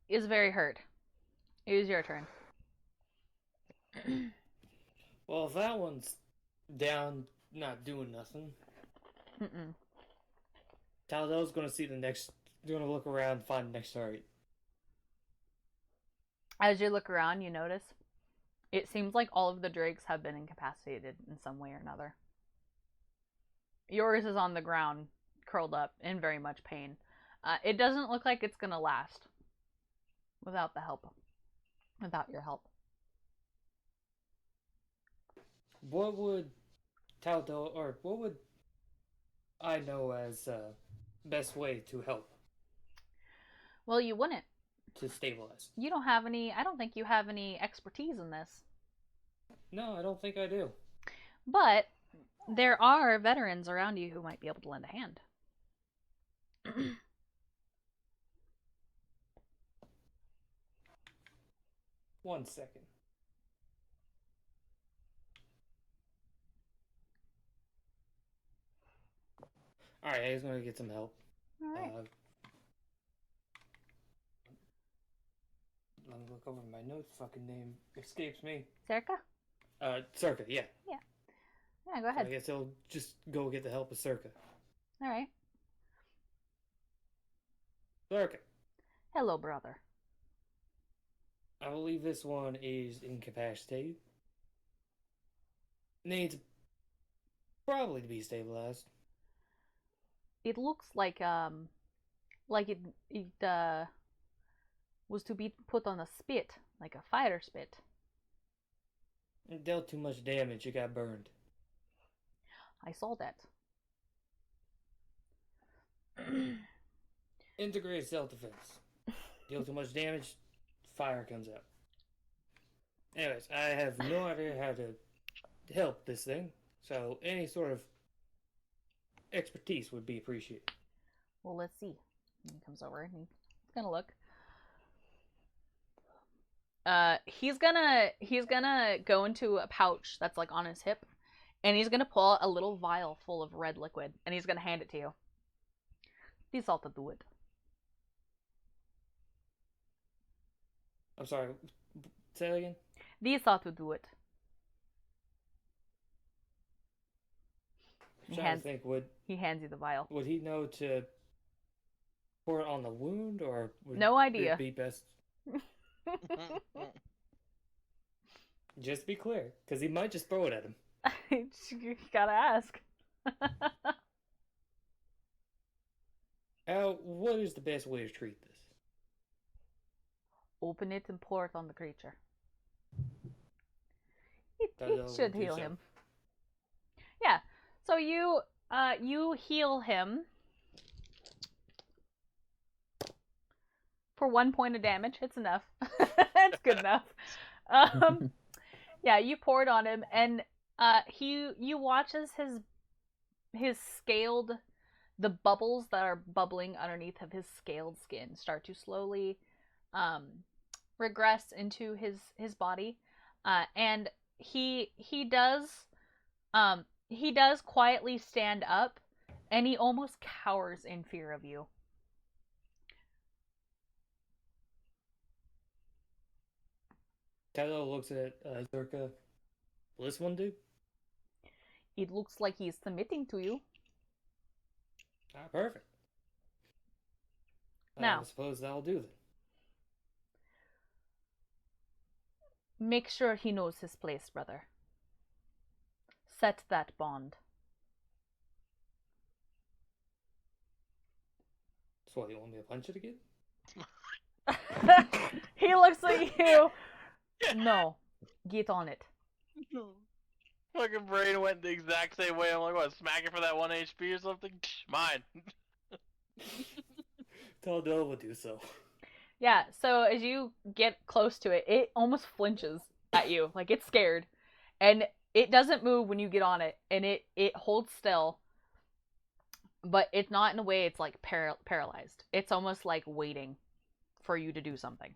is very hurt. It is your turn. Well, if that one's down, not doing nothing. Taldo's gonna see gonna look around, find the next target. As you look around, you notice it seems like all of the drakes have been incapacitated in some way or another. Yours is on the ground, curled up, in very much pain. It doesn't look like it's gonna last without your help. What would what would I know as best way to help Well, you wouldn't. to stabilize? You don't have any. I don't think you have any expertise in this. No, I don't think I do. But there are veterans around you who might be able to lend a hand. 1 second. Alright, he's gonna get some help. Alright. Let me look over my notes. Fucking name escapes me. Circa? Circa, yeah. Yeah, go ahead. I guess he'll just go get the help of Circa. Alright. Circa. Hello, brother. I believe this one is incapacitated. Needs probably to be stabilized. It looks like it was to be put on a spit, like a fire spit. It dealt too much damage, it got burned. I saw that. Integrated self-defense. Deal too much damage, fire comes out. Anyways, I have no idea how to help this thing, so any sort of expertise would be appreciated. Well, let's see. He comes over and he's gonna look. He's gonna go into a pouch that's like on his hip, and he's gonna pull out a little vial full of red liquid, and he's gonna hand it to you. This ought to do it. I'm sorry, say that again? This ought to do it. I'm trying to think, He hands you the vial. would he know to pour it on the wound, or would No idea. it be best? Just be clear, because he might just throw it at him. You gotta ask. What is the best way to treat this? Open it and pour it on the creature. It That'll should do heal so. him. Yeah. So you heal him for 1 point of damage. It's enough. It's good enough. Yeah, you pour it on him, and you watch as his scaled, the bubbles that are bubbling underneath of his scaled skin start to slowly regress into his body, and he does quietly stand up, and he almost cowers in fear of you. Tyler looks at Zerka. Will this one do? It looks like he's submitting to you. Ah, perfect. Now. I suppose that'll do then. Make sure he knows his place, brother. Set that bond. So what, you want me to punch it again? He looks at you. No. Get on it. Fucking brain went the exact same way. I'm like, what, smack it for that 1 HP or something? Mine. Taldell will do so. Yeah, so as you get close to it, it almost flinches at you. Like, it's scared. And it doesn't move when you get on it. And it holds still. But it's not in a way it's like paralyzed. It's almost like waiting for you to do something.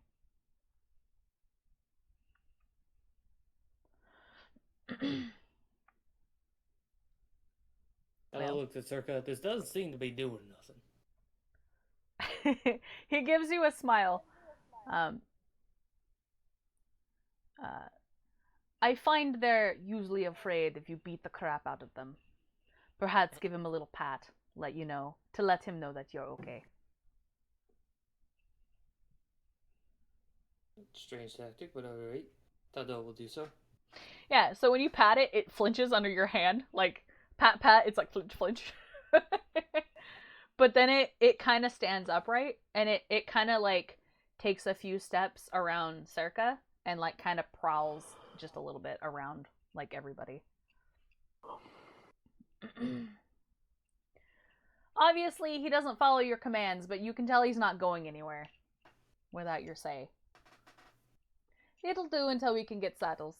I looked at Circa. This doesn't seem to be doing nothing. He gives you a smile. I find they're usually afraid if you beat the crap out of them. Perhaps give him a little pat, let him know that you're okay. Strange tactic, but alright. Taldell will do so. Yeah, so when you pat it, it flinches under your hand. Like, pat, it's like flinch, flinch. But then it kind of stands upright, and it kind of like takes a few steps around Circa and like kind of prowls just a little bit around like everybody. Obviously, he doesn't follow your commands, but you can tell he's not going anywhere without your say. It'll do until we can get saddles,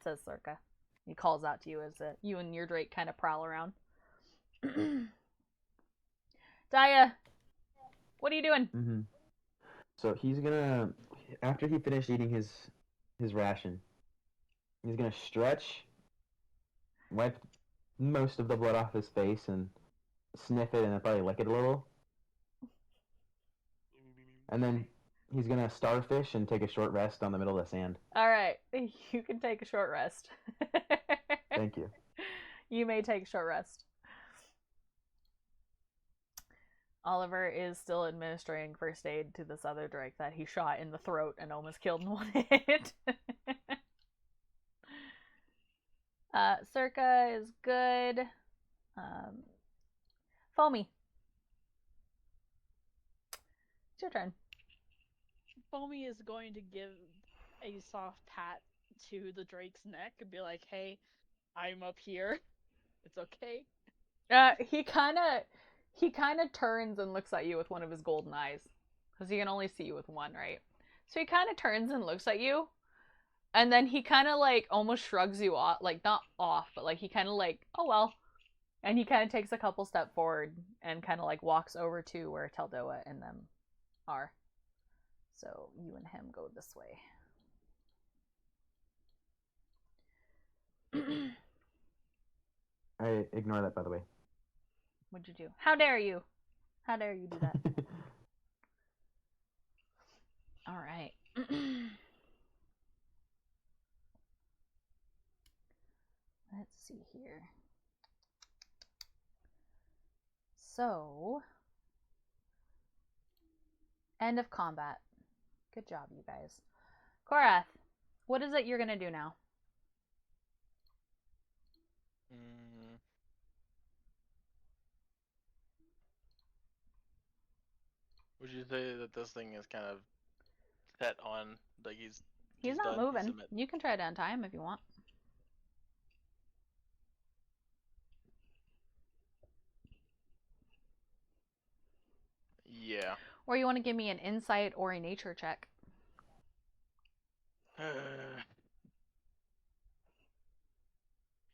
says Circa. He calls out to you as you and your Drake kind of prowl around. Daya, what are you doing? Mm-hmm. So he's gonna, after he finished eating his ration, he's gonna stretch, wipe most of the blood off his face, and sniff it, and then probably lick it a little. And then he's gonna starfish and take a short rest on the middle of the sand. All right, you can take a short rest. Thank you. You may take a short rest. Oliver is still administering first aid to this other Drake that he shot in the throat and almost killed in one hit. Circa is good. Foamy. It's your turn. Foamy is going to give a soft pat to the Drake's neck and be like, "Hey, I'm up here. It's okay." He kind of turns and looks at you with one of his golden eyes, because he can only see you with one, right? So he kind of turns and looks at you, and then he kind of like almost shrugs you off, like not off, but like he kind of like, oh well, and he kind of takes a couple steps forward and kind of like walks over to where Teldoa and them are. So you and him go this way. I ignore that, by the way. What'd you do? How dare you? How dare you do that? All right. Let's see here. So, end of combat. Good job, you guys. Korath, what is it you're going to do now? Would you say that this thing is kind of set on, like he's not done, moving. You can try to untie him if you want. Yeah. Or you want to give me an insight or a nature check.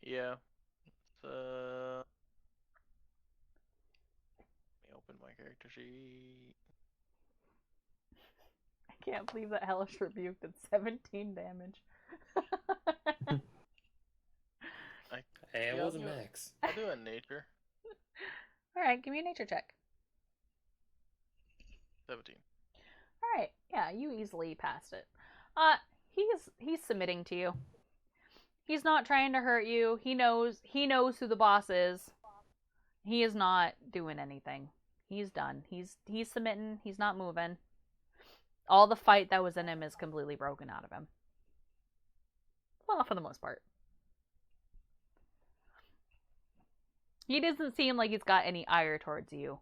Yeah. Let me open my character sheet. I can't believe that Hellish Rebuke did 17 damage. Hey, it wasn't max. I'll do a nature. Alright, give me a nature check. 17. Alright, yeah, you easily passed it. He's submitting to you. He's not trying to hurt you. He knows who the boss is. He is not doing anything. He's done. He's submitting. He's not moving. All the fight that was in him is completely broken out of him. Well, for the most part. He doesn't seem like he's got any ire towards you.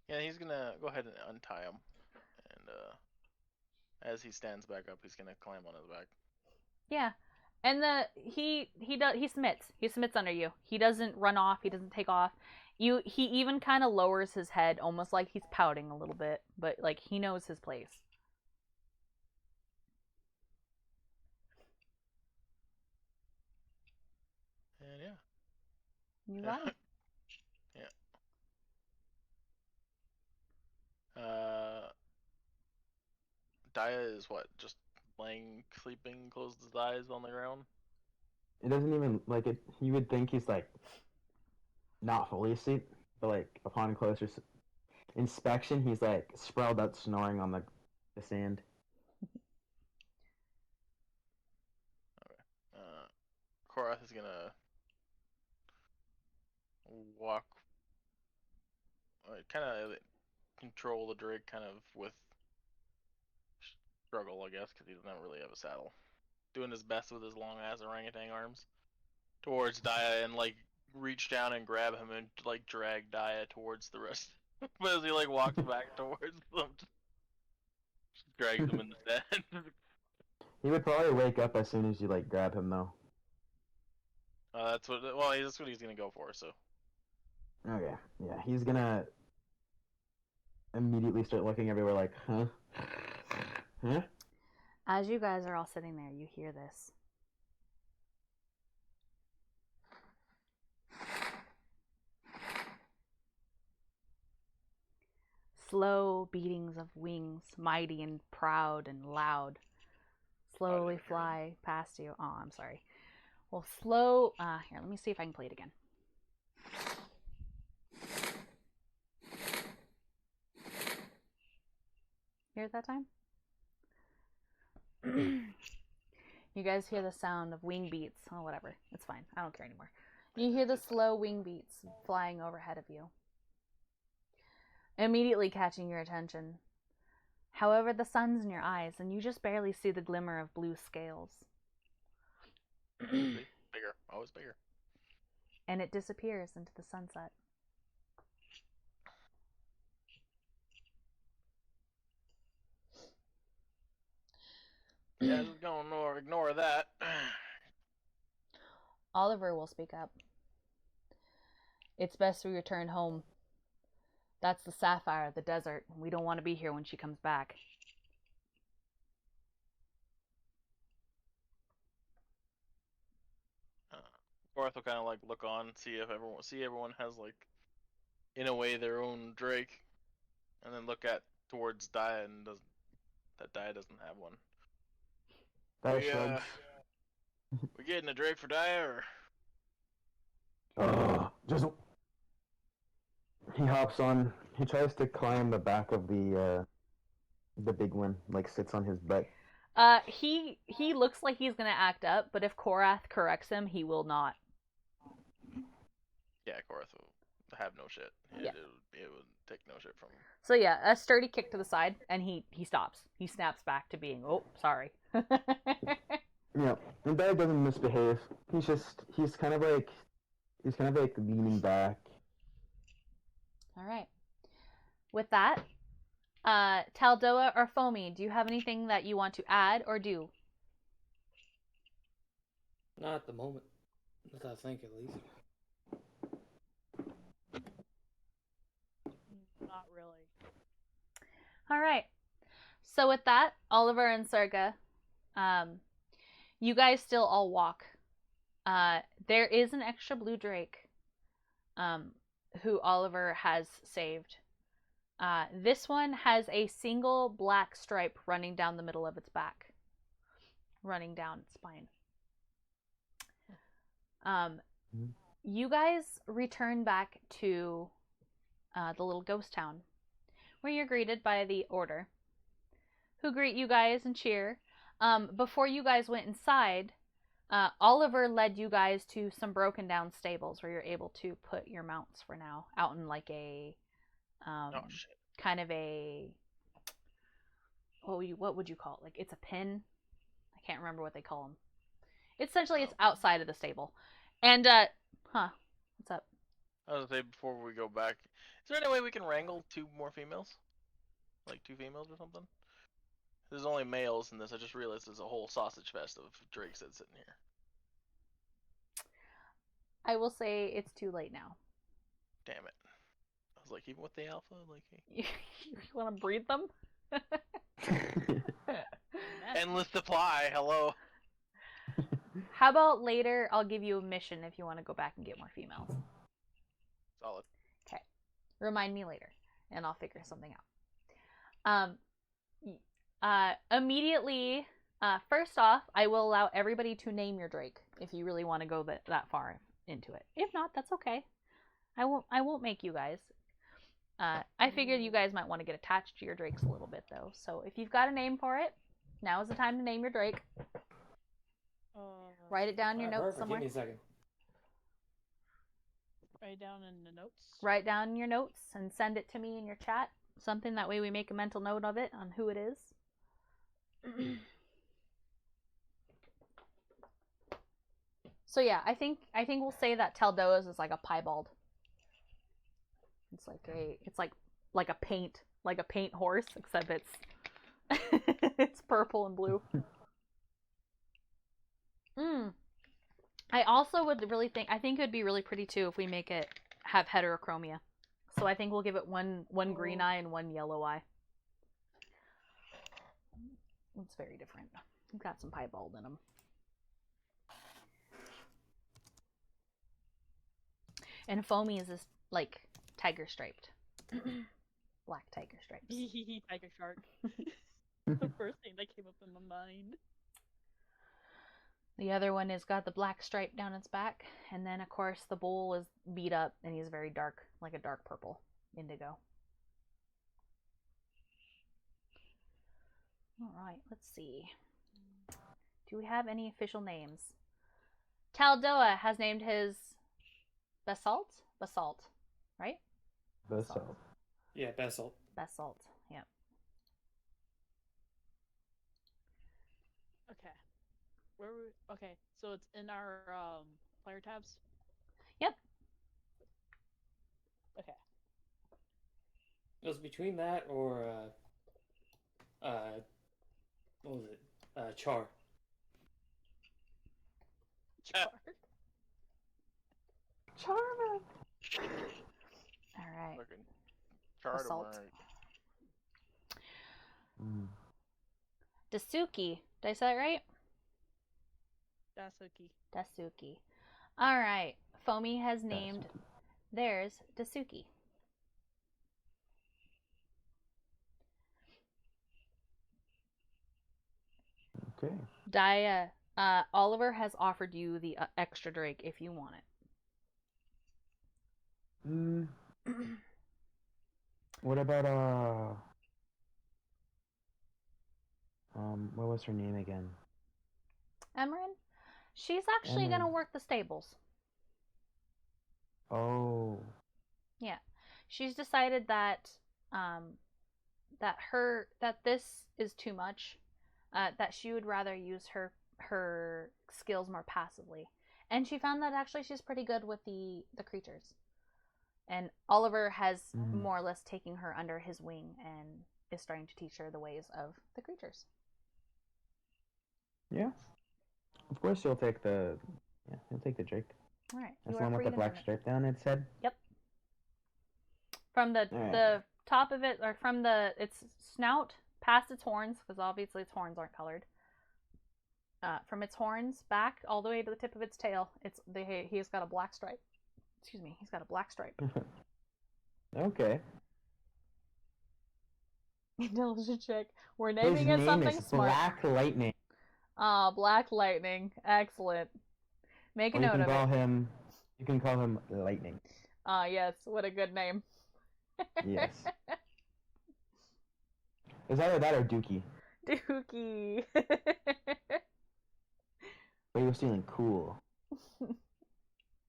Yeah, he's gonna go ahead and untie him, and as he stands back up, he's gonna climb on his back. Yeah, and he submits. He submits under you. He doesn't run off. He doesn't take off. He even kind of lowers his head, almost like he's pouting a little bit, but like he knows his place. And yeah. You got him. Yeah. Daya is what? Just laying, sleeping, closed his eyes on the ground? It doesn't even, like, it. You would think he's, like, not fully asleep, but, like, upon closer inspection, he's, like, sprawled out snoring on the sand. Okay. Korath is gonna walk, kind of control the Drake, kind of with struggle, I guess, because he doesn't really have a saddle. Doing his best with his long ass orangutan arms towards Daya and like reach down and grab him and like drag Daya towards the rest. But as he like walks back towards them, just drags him instead. He would probably wake up as soon as you, like, grab him, though. That's what he's gonna go for. So. Okay, yeah, he's gonna immediately start looking everywhere like, huh? Huh? As you guys are all sitting there, you hear this. slow beatings of wings, mighty and proud and loud, slowly fly past you. Oh, I'm sorry. Well, slow. Here, let me see if I can play it again. Hear it that time? You guys hear the sound of wing beats. Oh, whatever. It's fine. I don't care anymore. You hear the slow wing beats flying overhead of you, immediately catching your attention. However, the sun's in your eyes, and you just barely see the glimmer of blue scales. Bigger. Always bigger. And it disappears into the sunset. Yeah, just gonna ignore that. Oliver will speak up. It's best we return home. That's the Sapphire of the desert. We don't want to be here when she comes back. Barth will kind of like look on, see if everyone has like, in a way, their own Drake, and then look towards Dia and Dia doesn't have one. We getting a Drake for Dia or? Just he hops on. He tries to climb the back of the big one, like sits on his butt. He looks like he's gonna act up, but if Korath corrects him, he will not. Yeah, Korath will have no shit. Yeah. It would take no shit from him. So yeah, a sturdy kick to the side, and he stops. He snaps back to being, oh, sorry. Yeah, and Dia doesn't misbehave. He's kind of like leaning back. All right. With that, Taldoa or Foamy, do you have anything that you want to add or do? Not at the moment. Not that I think, at least. Not really. All right. So with that, Oliver and Serga, you guys still all walk. There is an extra blue drake, who Oliver has saved. This one has a single black stripe running down the middle of its back, running down its spine. You guys return back to the little ghost town, where you're greeted by the Order, who greet you guys and cheer. Before you guys went inside, Oliver led you guys to some broken down stables where you're able to put your mounts for now out in like a kind of a what would you call it? Like it's a pen. I can't remember what they call them. Essentially, it's outside of the stable. And what's up? I was gonna say before we go back, is there any way we can wrangle 2 more females? Like 2 females or something? There's only males in this. I just realized there's a whole sausage fest of drakes that's sitting here. I will say it's too late now. Damn it. I was like, even with the alpha, like, hey. You want to breed them? Endless supply, hello. How about later I'll give you a mission if you want to go back and get more females. Solid. Okay. Remind me later, and I'll figure something out. Immediately, first off, I will allow everybody to name your drake if you really want to go that far into it. If not, that's okay. I won't make you guys. I figured you guys might want to get attached to your drakes a little bit though. So if you've got a name for it, now is the time to name your drake. Write it down in your notes somewhere. Give me a second. Write down in the notes. Write down in your notes and send it to me in your chat. Something that way we make a mental note of it on who it is. So yeah, I think we'll say that Taldoa's is like a piebald. It's like a paint horse, except it's it's purple and blue. I also would I think it would be really pretty too if we make it have heterochromia. So I think we'll give it one green eye and one yellow eye. It's very different. We've got some piebald in them. And Foamy is this like tiger striped. Black tiger stripes. Tiger shark. The first thing that came up in my mind. The other one has got the black stripe down its back, and then of course the bull is beat up and he's very dark, like a dark purple, indigo. All right, let's see. Do we have any official names? Taldoa has named his Basalt, right? Basalt. Yeah, basalt. Basalt. Yep. Okay. Where were we? Okay, so it's in our player tabs? Yep. Okay. It was between that or what was it? Char. Char. Charming. All right. Fucking chart Assault. Dasuki. Did I say that right? Dasuki. Dasuki. All right. Foamy has named theirs Dasuki. Okay. Dia, Oliver has offered you the extra drake if you want it. What about what was her name again? Emran? She's actually Emran. gonna work the stables. Oh. Yeah. She's decided that that this is too much. That she would rather use her skills more passively. And she found that actually she's pretty good with the creatures. And Oliver has more or less taken her under his wing and is starting to teach her the ways of the creatures. Yeah. Of course he'll take the drake. All right. That's the one with the black stripe down its head? Yep. From the top of it, or from its snout past its horns, because obviously its horns aren't colored. From its horns back all the way to the tip of its tail, he's got a black stripe. Excuse me, he's got a black stripe. Okay. Intelligent check. We're naming it something is smart. Black Lightning. Black Lightning. Excellent. Make a note of it. You can call him Lightning. Yes. What a good name. Yes. Is either that or Dookie. Dookie. But he was feeling cool.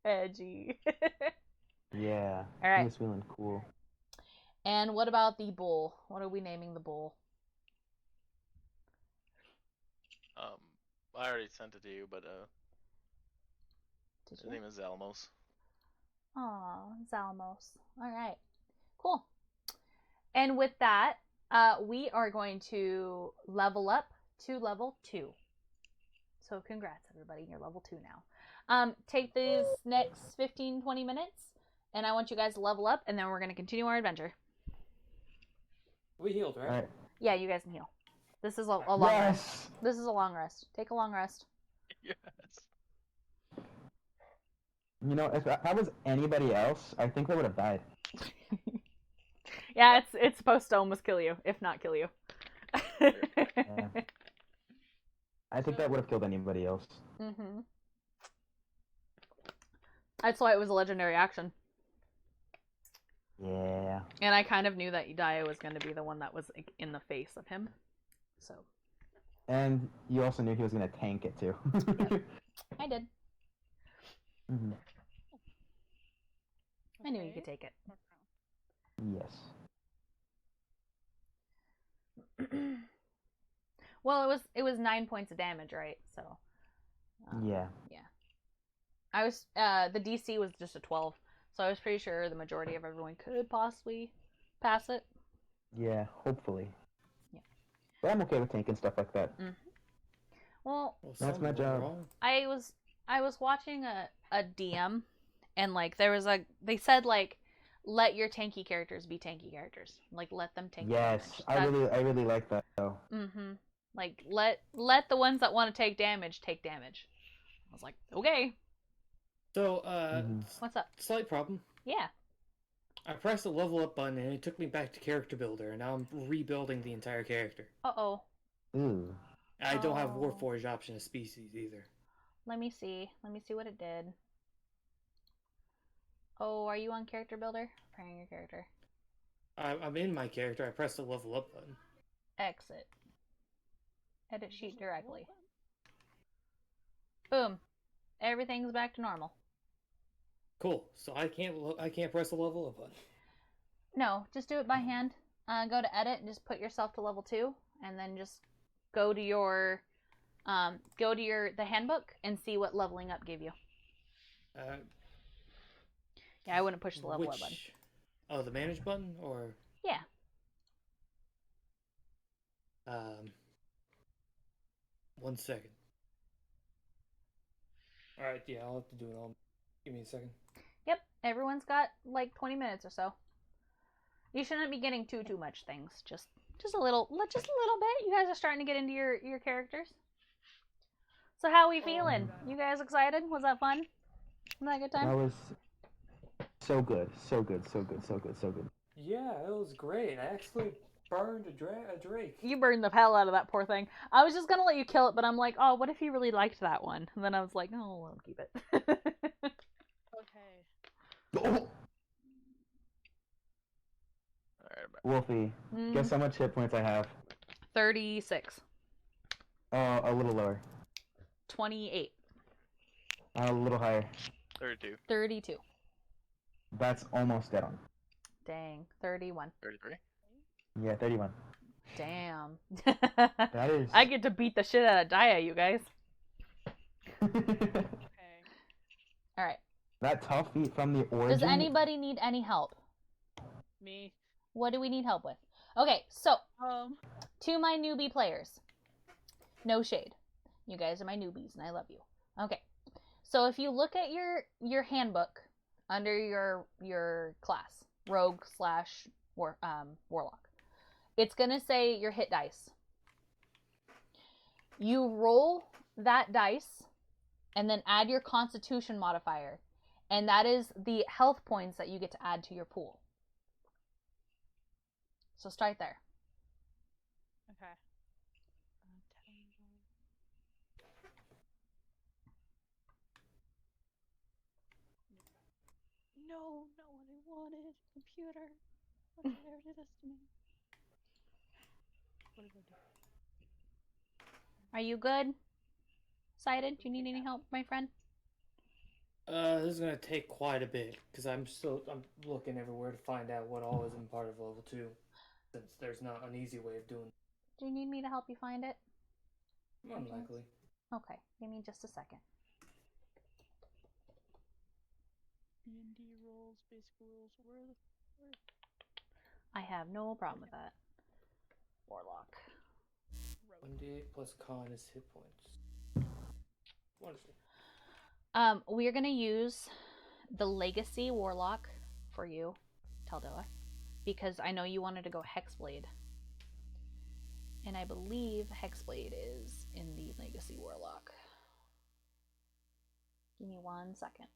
Edgy. Yeah. All right. He was feeling cool. And what about the bull? What are we naming the bull? I already sent it to you, but Did his you? name is Zalmos. Aw, Zalmos. All right. Cool. And with that, we are going to level up to level 2. So congrats, everybody. You're level 2 now. Take these next 15, 20 minutes, and I want you guys to level up, and then we're going to continue our adventure. We healed, right? All right. Yeah, you guys can heal. This is a long rest. This is a long rest. Take a long rest. Yes. You know, if that was anybody else, I think they would have died. Yeah, it's supposed to almost kill you, if not kill you. Yeah. I think that would have killed anybody else. Mm-hmm. That's why it was a legendary action. Yeah. And I kind of knew that Dia was going to be the one that was like, in the face of him. So. And you also knew he was going to tank it too. Yep. I did. Mm-hmm. I knew you could take it. Yes. Well, it was 9 points of damage, right? So. Yeah. Yeah. I was the DC was just a 12, so I was pretty sure the majority of everyone could possibly pass it. Yeah, hopefully. Yeah. But I'm okay with tanking stuff like that. Mm-hmm. Well, that's my job. I was watching a DM, and like they said like, let your tanky characters be tanky characters. Like let them take damage. I really like that though. Mm-hmm. Like let the ones that want to take damage take damage. I was like, okay. So, What's up? Slight problem. Yeah. I pressed the level up button and it took me back to character builder, and now I'm rebuilding the entire character. Uh-oh. Ooh. I don't have Oh. Warforged option of species either. Let me see. Let me see what it did. Oh, are you on character builder? Preparing your character. I'm in my character. I pressed the level up button. Exit. Edit sheet directly. Boom. Everything's back to normal. Cool. So I can't press the level up button. No, just do it by hand. Go to edit and just put yourself to level 2, and then just go to your the handbook and see what leveling up gave you. Yeah, I wouldn't push the level up button. Oh, the manage button or yeah. One second. All right, yeah, I'll have to do it all. Give me a second. Yep, everyone's got like 20 minutes or so. You shouldn't be getting too much things. Just a little bit. You guys are starting to get into your characters. So how are we feeling? You guys excited? Was that fun? Was that a good time? That was so good. So good. So good. So good. So good. Yeah, it was great. I actually burned a drake. You burned the hell out of that poor thing. I was just gonna let you kill it, but I'm like, oh, what if you really liked that one? And then I was like, no, I'll keep it. Okay. Oh! Wolfie, guess how much hit points I have? 36. A little lower. 28. A little higher. 32. 32. That's almost dead on. Dang. 31. 33. Yeah, 31. Damn. That is. I get to beat the shit out of Daya, you guys. Okay. Alright. That tough feat from the origin. Does anybody need any help? Me. What do we need help with? Okay, so Um. to my newbie players. No shade. You guys are my newbies and I love you. Okay. So if you look at your handbook under your class, rogue / warlock, it's going to say your hit dice. You roll that dice and then add your constitution modifier, and that is the health points that you get to add to your pool. So start there. Okay. No, not what I wanted. Computer. Why did you ever do this to me? What did I do? Are you good? Excited? Do you need any help, my friend? This is gonna take quite a bit because I'm looking everywhere to find out what all is in part of level 2, since there's not an easy way of doing it. Do you need me to help you find it? Unlikely. Okay, give me just a second. D&D rules, basic rules. Where? I have no problem with that. Warlock. 1d8 plus con is hit points. Wonderful. We're gonna use the Legacy Warlock for you, Taldoa, because I know you wanted to go Hexblade. And I believe Hexblade is in the Legacy Warlock. Give me 1 second.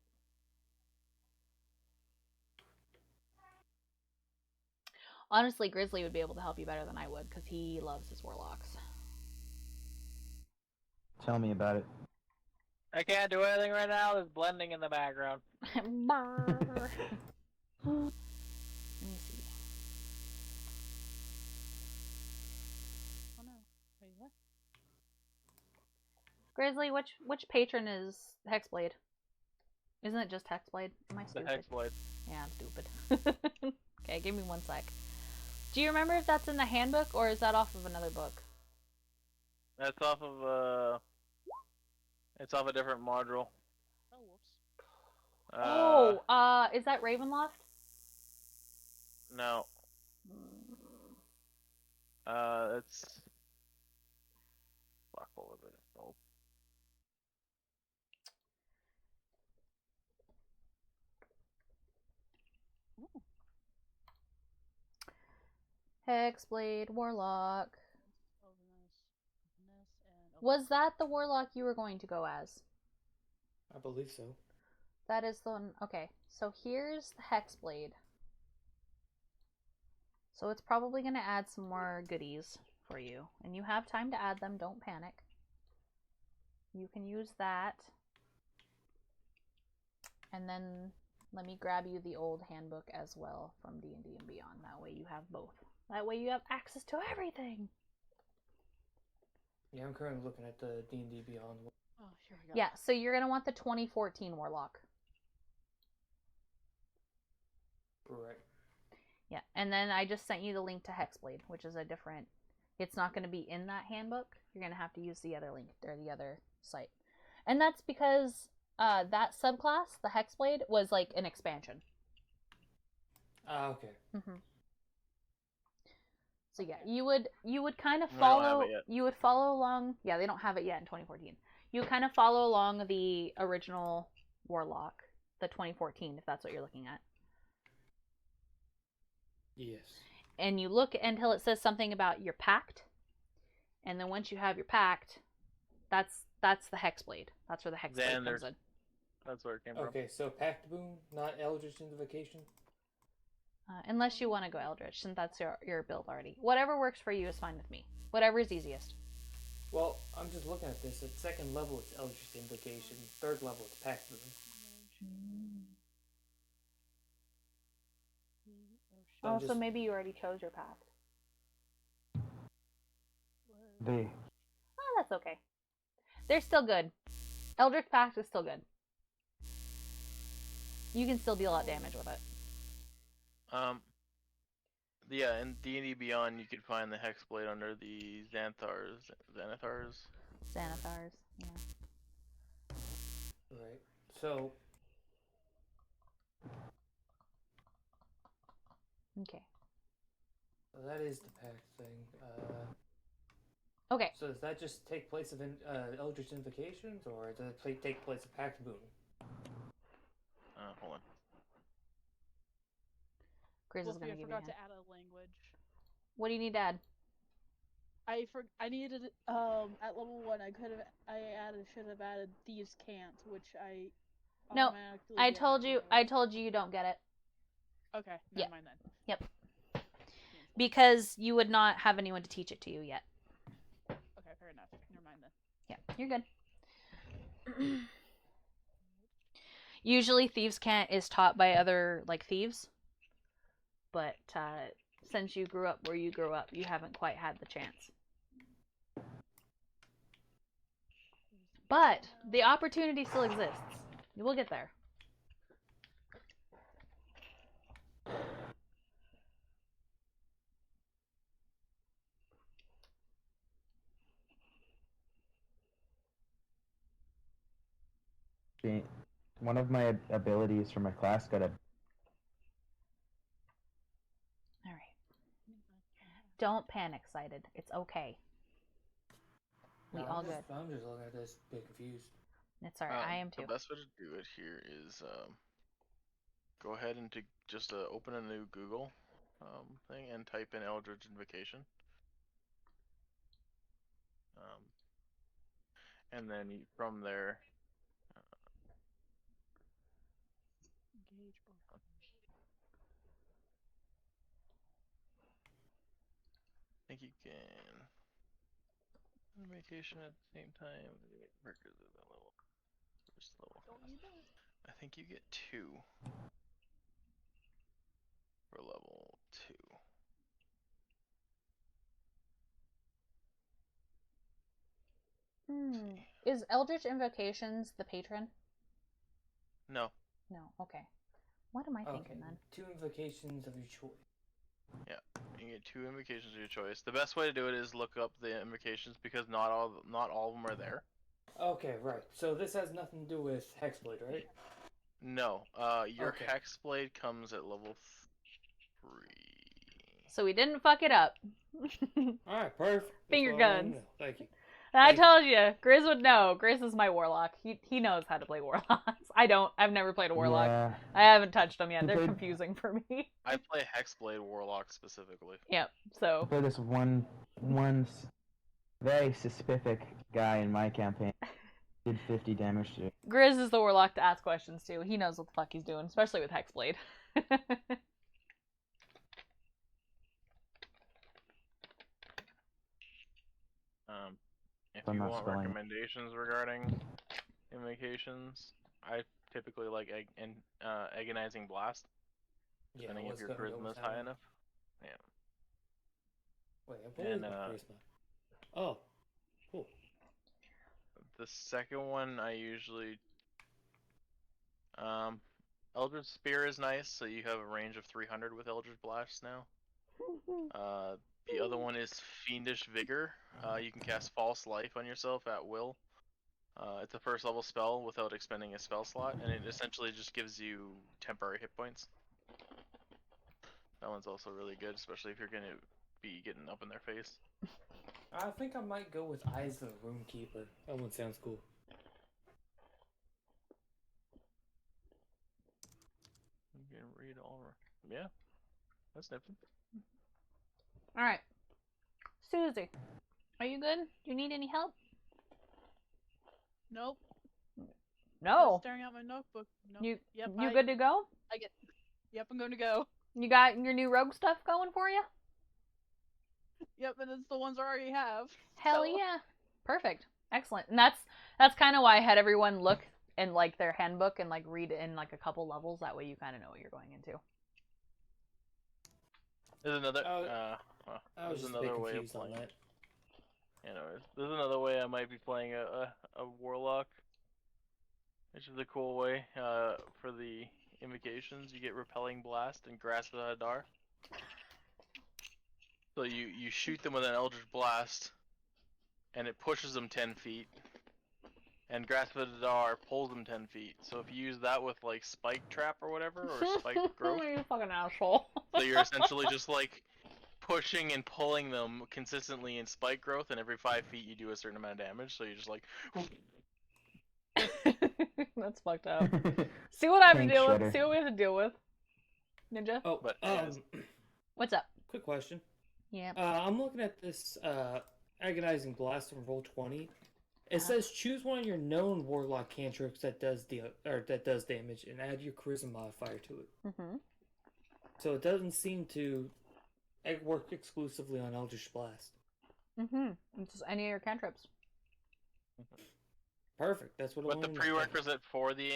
Honestly, Grizzly would be able to help you better than I would, because he loves his warlocks. Tell me about it. I can't do anything right now. There's blending in the background. Let me see. Oh no. Wait, what? Grizzly, which patron is Hexblade? Isn't it just Hexblade? Am I The stupid? Hexblade. Yeah, I'm stupid. Okay, give me 1 sec. Do you remember if that's in the handbook or is that off of another book? That's off of it's off a different module. Oh, whoops. Is that Ravenloft? No. It's fuck, what was it? Oh. Hexblade, Warlock. Openness, and Was that the Warlock you were going to go as? I believe so. That is the one. Okay, so here's the Hexblade. So it's probably going to add some more goodies for you. And you have time to add them, don't panic. You can use that. And then let me grab you the old handbook as well from D&D and Beyond. That way you have both. That way you have access to everything. Yeah, I'm currently looking at the D&D Beyond. Oh, here we go. Yeah, so you're going to want the 2014 Warlock. Right. Yeah, and then I just sent you the link to Hexblade, which is a different... It's not going to be in that handbook. You're going to have to use the other link, or the other site. And that's because that subclass, the Hexblade, was like an expansion. Ah, okay. Mm-hmm. So yeah, you would kind of They don't have follow... it yet. You would follow along... Yeah, they don't have it yet in 2014. You would kind of follow along the original Warlock, the 2014, if that's what you're looking at. Yes. And you look until it says something about your pact, and then once you have your pact, that's the Hexblade. That's where the Hexblade comes in. That's where it came from. Okay, so Pact Boon, not Eldritch Invocation? Unless you want to go Eldritch, since that's your build already. Whatever works for you is fine with me. Whatever is easiest. Well, I'm just looking at this. At second level, it's Eldritch Invocation. Third level, it's Pact Boon. Oh, so maybe you already chose your pact. They Oh, that's okay. They're still good. Eldritch Pact is still good. You can still deal a lot of damage with it. Yeah, in D&D Beyond, you could find the Hexblade under the Xanathars. Xanathars, yeah. Right. So, Okay. that is the Pact thing. Okay. So does that just take place of Eldritch Invocations, or does it take place of Pact Boon? Hold on. Grizz is Wolfie, going I to give you a forgot hand. to add a language. What do you need to add? I needed at level 1 should have added Thieves Can't, which I No, automatically I get told at you. level I told you don't get it. Okay, Yeah. never mind then. Yep. Because you would not have anyone to teach it to you yet. Okay, fair enough. Never mind then. Yeah, you're good. Usually Thieves Can't is taught by other, like, thieves. But since you grew up where you grew up, you haven't quite had the chance. But the opportunity still exists. You will get there. one of my abilities from my class got a... Alright. Don't panic, Sighted. It's okay. We all good. I'm just looking at this, a bit confused. It's alright. I am too. The best way to do it here is go ahead and just open a new Google thing and type in Eldritch Invocation. And then from there, Engage or I think you can invocation at the same time. Markers at that level. First level. don't need that. I think you get 2 for level 2. Is Eldritch Invocations the patron? No. No. Okay. What am I thinking then? 2 invocations of your choice. Yeah, you get 2 invocations of your choice. The best way to do it is look up the invocations because not all of them are there. Okay, right. So this has nothing to do with Hexblade, right? No. Your Okay. Hexblade comes at level 3. So we didn't fuck it up. Alright, perfect. Finger That's all I wanted to guns. know. Thank you. I told you, Grizz would know. Grizz is my warlock. He knows how to play warlocks. I don't. I've never played a warlock. Yeah. I haven't touched them yet. You They're played- confusing for me. I play Hexblade Warlock specifically. Yep. So For this one very specific guy in my campaign, did 50 damage to it. Grizz is the warlock to ask questions to. He knows what the fuck he's doing, especially with Hexblade. spelling. recommendations regarding invocations. I typically like agonizing blast, Yeah, depending I if was your gonna go charisma with is that high one. enough. Wait, I believe And, my charisma. Oh, cool. The second one I usually Eldritch Spear is nice, so you have a range of 300 with Eldritch Blast now. The other one is Fiendish Vigor. You can cast False Life on yourself at will. It's a first level spell without expending a spell slot, and it essentially just gives you temporary hit points. That one's also really good, especially if you're going to be getting up in their face. I think I might go with Eyes of the Roomkeeper. That one sounds cool. You can read all. Yeah, that's nifty. All right, Susie, are you good? Do you need any help? Nope. No. Just staring at my notebook. Nope. You Yep. you good to go? Yep, I'm going to go. You got your new rogue stuff going for you? Yep, and it's the ones I already have. Hell so. yeah. Perfect. Excellent. And that's kind of why I had everyone look in like their handbook and like read in like a couple levels. That way you kind of know what you're going into. There's another. I was there's just a bit another way of confused on playing. that. Anyways, there's another way I might be playing a warlock, which is a cool way. For the invocations, you get Repelling Blast and Grasp of the Hadar. So you shoot them with an Eldritch Blast, and it pushes them 10 feet. And Grasp of the Hadar pulls them 10 feet. So if you use that with like Spike Trap or whatever, or Spike Growth, You fucking asshole. so you're essentially just like pushing and pulling them consistently in Spike Growth, and every 5 feet you do a certain amount of damage. So you're just like. That's fucked up. See what I have to Tank deal with. shredder. See what we have to deal with. Ninja, Oh, But anyways. what's up? quick question. Yeah. I'm looking at this agonizing blast from roll 20. It says choose one of your known warlock cantrips that does damage and add your charisma modifier to it. Mm-hmm. So it doesn't seem to work exclusively on Eldritch Blast. Mm-hmm. It's just any of your cantrips. Perfect. That's what I But the wanted to know. prerequisite for the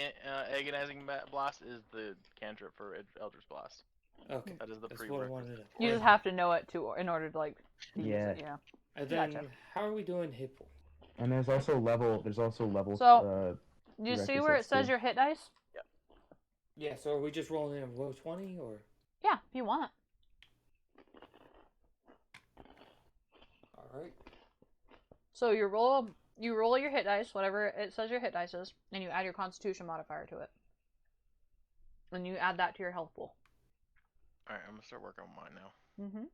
agonizing blast is the cantrip for Eldritch Blast. Okay. That is the That's what I prerequisite. wanted to know. You just have to know it to in order to like use Yeah. it. Yeah. And then, Gotcha. how are we doing hit pool? And there's also levels. So, Do you see where it prerequisites says too. your hit dice? Yeah, so are we just rolling in roll 20 or? Yeah, if you want. Alright. So you roll your hit dice, whatever it says your hit dice is, and you add your Constitution modifier to it. And you add that to your health pool. Alright, I'm gonna start working on mine now. Mm-hmm.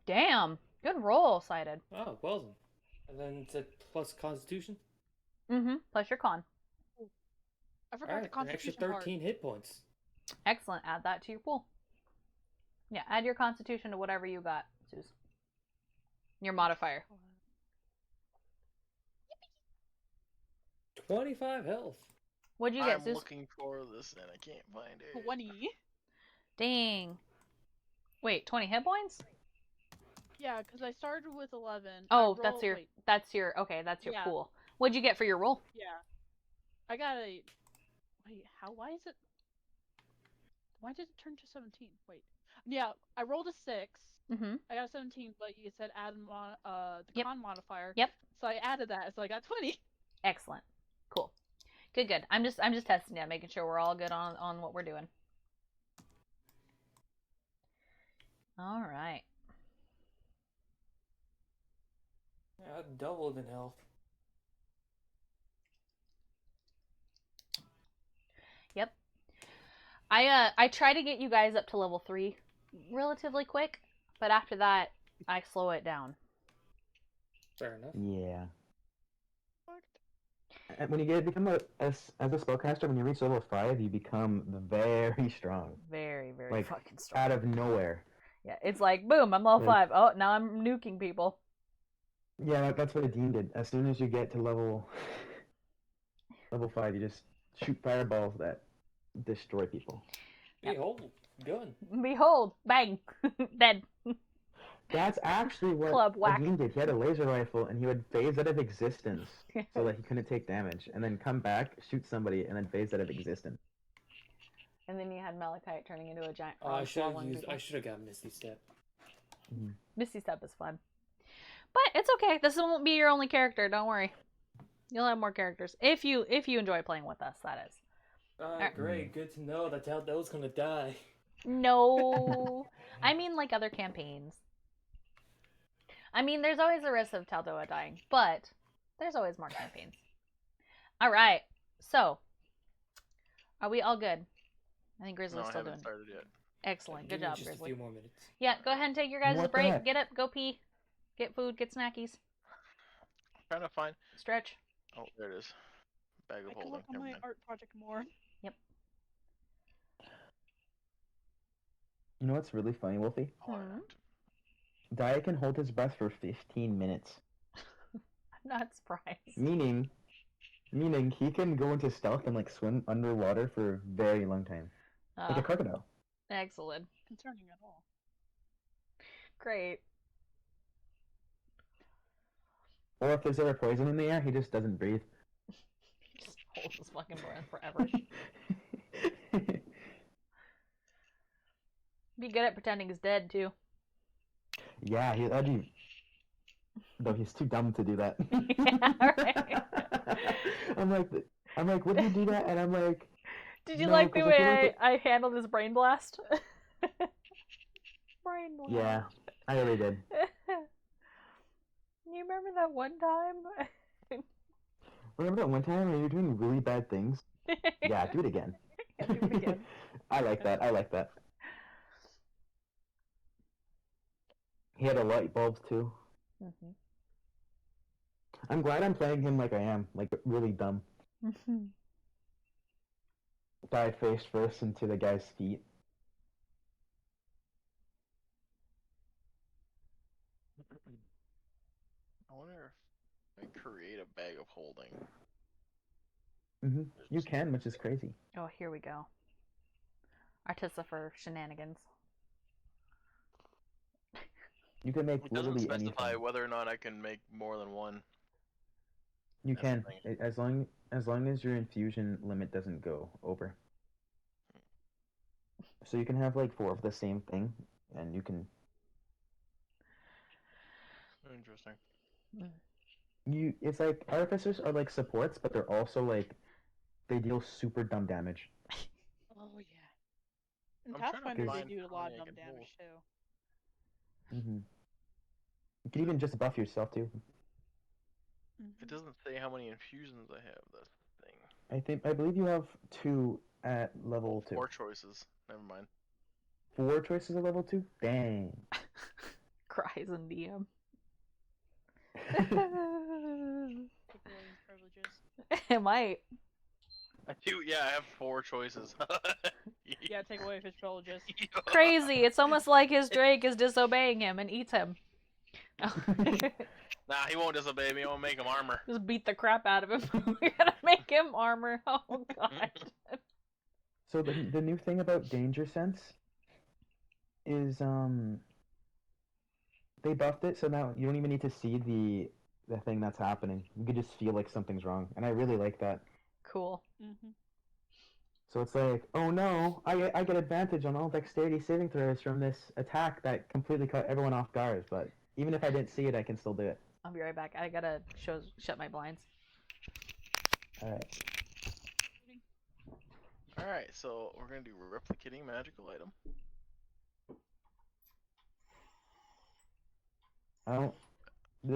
Damn! Good roll, Sighted. Oh, well then. And then it's a plus Constitution? Mm-hmm. Plus your con. I forgot the Alright, an constitution extra 13 hit points. Excellent. Add that to your pool. Yeah, add your Constitution to whatever you got, Suze. Your modifier. 25 health. What'd you get, I'm Suze? looking for this and I can't find it. 20. Dang. Wait, 20 hit points? Yeah, because I started with 11. Oh, I that's your that's your Yeah. pool. What'd you get for your roll? Yeah. I got a. Wait, why is it. Why did it turn to 17? Wait. Yeah, I rolled a 6. Mm-hmm. I got a 17, but you said add the Yep. con modifier. Yep. So I added that, so I got 20. Excellent. Cool. Good. I'm just testing you, making sure we're all good on what we're doing. All right. Yeah, I doubled in health. Yep. I try to get you guys up to level 3 relatively quick, but after that I slow it down. Fair enough. Yeah. And when you become as a spellcaster, when you reach level 5, you become very strong. Very, very Like, fucking strong. Out of nowhere. Yeah, it's like boom, I'm level 5. Oh, now I'm nuking people. Yeah, that's what a dean did. As soon as you get to level 5, you just shoot fireballs that destroy people. Yep. Behold, gun. Behold, bang, dead. That's actually what Club whack. Agin did. He had a laser rifle, and he would phase out of existence so that he couldn't take damage, and then come back, shoot somebody, and then phase out of existence. And then you had Malachite turning into a giant I frog should swallowing have people. I should have got Misty Step. Misty Step is fun. But it's okay. This won't be your only character. Don't worry. You'll have more characters. If you enjoy playing with us, that is. Great. Good to know that Taldo's gonna die. No. I mean, like other campaigns. I mean, there's always a risk of Taldoa dying, but there's always more campaigns. Alright. So, are we all good? I think Grizzly's still doing it. Started yet. Excellent. Good Give me job, just Grizzly. a few more minutes. Yeah, go ahead and take your guys' What the break. heck? Get up, go pee. Get food, get snackies. Trying to find. Stretch. Oh, there it is. Bag I of can holding. work on Never my mind. art project more. You know what's really funny, Wolfie? Art. Daya can hold his breath for 15 minutes. I'm not surprised. Meaning he can go into stealth and like swim underwater for a very long time. Like a crocodile. Excellent. Concerning at all. Great. Or if there's ever poison in the air, he just doesn't breathe. He just holds his fucking breath forever. Be good at pretending he's dead, too. Yeah, though he's too dumb to do that. Yeah, right. I'm like, would he do that? And I'm like, Did you no, like the 'cause I feel way like I handled his brain blast? Brain blast. yeah, I really did. You remember that one time? Remember that one time when you were doing really bad things? Yeah, do it again. Do it again. I like that. He had a light bulb too. Mhm. I'm glad I'm playing him like I am, like really dumb. Mhm. Dive face first into the guy's feet. I wonder if I create a bag of holding. You can, which is crazy. Oh, here we go. Artissa for shenanigans. You can make It doesn't literally specify anything. whether or not I can make more than one. You That's the can, as long as your infusion limit doesn't go over. So you can have like 4 of the same thing, and you can. Interesting. It's like artificers are like supports, but they're also like they deal super dumb damage. Oh yeah. And I'm trying to Pathfinder they find do a how lot many of I dumb can damage too. You can even just buff yourself too. It doesn't say how many infusions I have. This thing. I believe you have 2 at level 2. 4 choices. Never mind. 4 choices at level 2? Dang. Cries in DM. Take away his privileges. It might. I do. Yeah, I have 4 choices. Yeah, take away his privileges. Crazy. It's almost like his Drake is disobeying him and eats him. Nah, he won't disobey me. I won't make him armor. Just beat the crap out of him. We're gonna make him armor. Oh god. So the new thing about Danger Sense is they buffed it so now you don't even need to see the thing that's happening. You can just feel like something's wrong, and I really like that. Cool. So it's like, oh no, I get advantage on all dexterity saving throws from this attack that completely caught everyone off guard. But even if I didn't see it, I can still do it. I'll be right back. I gotta shut my blinds. All right. Alright, so we're gonna do replicating magical item.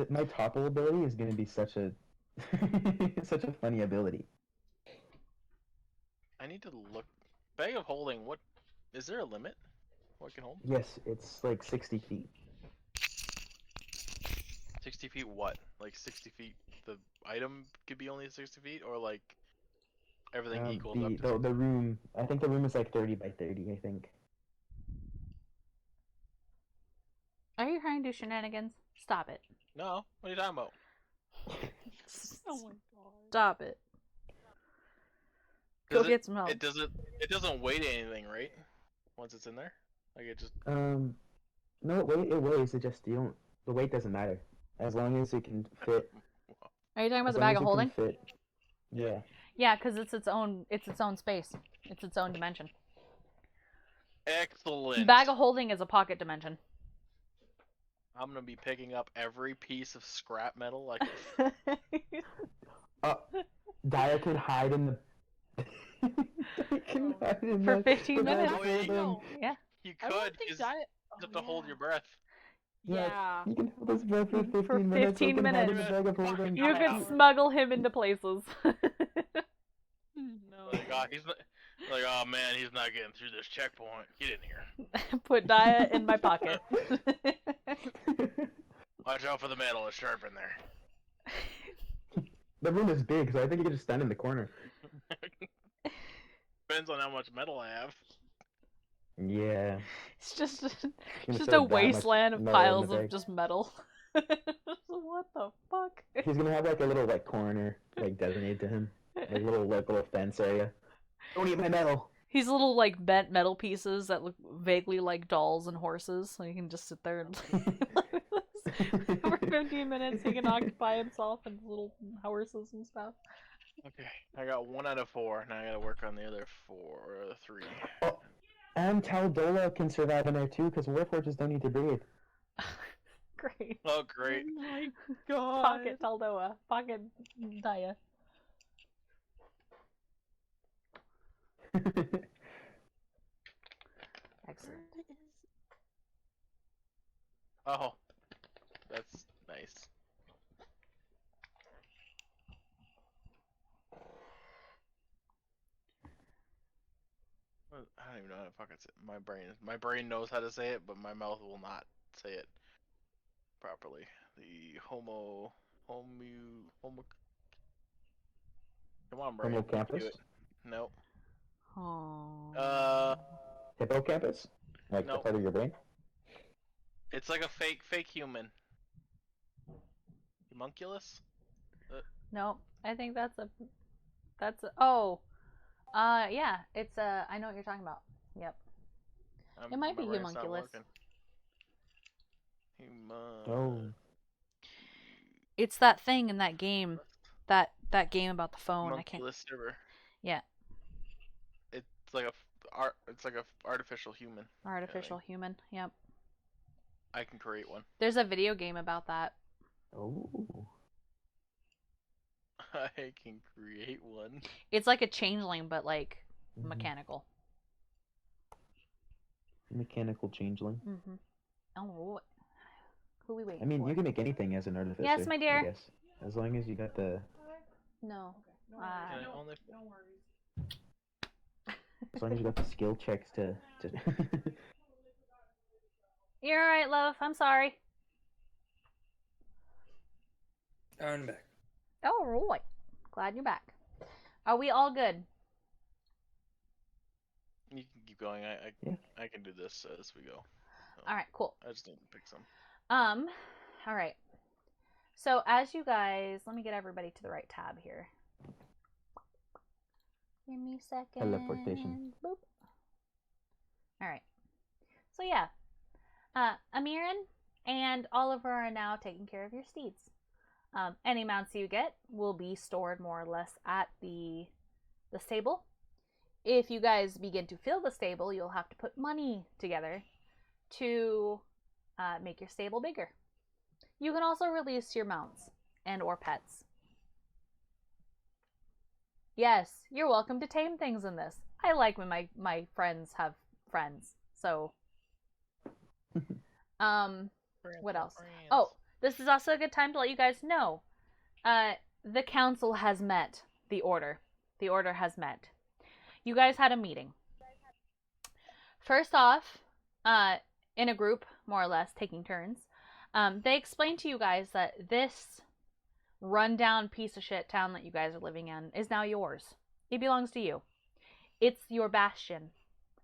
My topple ability is gonna be such a such a funny ability. I need to look. Bag of holding. What? Is there a limit? What can hold? Yes, it's like 60 feet. 60 feet what? Like 60 feet the item could be only 60 feet? Or like everything equals up to The room, I think the room is like 30 by 30, I think. Are you trying to do shenanigans? Stop it. No, what are you talking about? Oh my god. Stop it. Go Does get some help. It doesn't weight anything, right? Once it's in there? Like it just No, it weighs. It just you don't. The weight doesn't matter as long as it can fit. Are you talking about As the long bag as of it can holding? fit. Yeah. Yeah, because it's its own space. It's its own dimension. Excellent. Bag of holding is a pocket dimension. I'm gonna be picking up every piece of scrap metal like. Daya can hide in the. Daya can hide in For the 15 the bag minutes. of holding. No. Yeah. You I could. don't think You diet. have to hold your breath. Yeah. You can hold his breath for 15 For minutes. 15 We can hide in minutes. the bag of holding. You could Hour. smuggle him into places. No. Like, he's not, like, oh man, he's not getting through this checkpoint. Get in here. Put Daya in my pocket. Watch out for the metal. It's sharp in there. The room is big, so I think you can just stand in the corner. Depends on how much metal I have. Yeah. It's just gonna a throw that much wasteland of metal in the piles of bag. just metal. What the fuck? He's gonna have like a little like corner like designated to him, like little fence area. Don't eat my metal. He's little like bent metal pieces that look vaguely like dolls and horses, so he can just sit there and for 15 minutes he can occupy himself and little horses and stuff. Okay, I got 1 out of 4. Now I gotta work on the other 4 or the 3. Oh, and Taldola can survive in there too, because Warforges don't need to breathe. Great. Oh great. Oh my god. Pocket Taldoa. Pocket Daya. Excellent. Oh, that's nice. I don't even know how to fucking say it. My brain knows how to say it, but my mouth will not say it properly. The homo. Come on, brain. Homocampus? Do it. Nope. Oh. Hippocampus? Like Nope. the part of your brain? It's like a fake human. Homunculus? No, I think that's a yeah, it's a I know what you're talking about. Yep. It might be my brain's not homunculus. working. Oh. It's that thing in that game. That game about the phone. I can't. Homunculus server. Yeah. It's like a artificial human. Artificial human. Yep. I can create one. There's a video game about that. Oh. I can create one. It's like a changeling, but like mechanical. Mechanical changeling. Mm-hmm. Oh, who we waiting I mean, for? you can make anything as an artificer. Yes, my dear. I guess. As long as you got the. No. Can I only... As long as you got the skill checks to. You're alright, love. I'm sorry. I'm back. Oh, right. Glad you're back. Are we all good? You can keep going. Yeah. I can do this as we go. So, All right, cool. I just need to pick some. All right. So as you guys, let me get everybody to the right tab here. Give me a second. Teleportation. Boop. All right. So yeah, Amirin and Oliver are now taking care of your steeds. Any mounts you get will be stored more or less at the stable. If you guys begin to fill the stable, you'll have to put money together to make your stable bigger. You can also release your mounts and or pets. Yes, you're welcome to tame things in this. I like when my friends have friends. So, what else? Oh, this is also a good time to let you guys know. The council has met. The order has met. You guys had a meeting. First off, in a group, more or less, taking turns, they explained to you guys that this rundown piece of shit town that you guys are living in is now yours. It belongs to you. It's your bastion,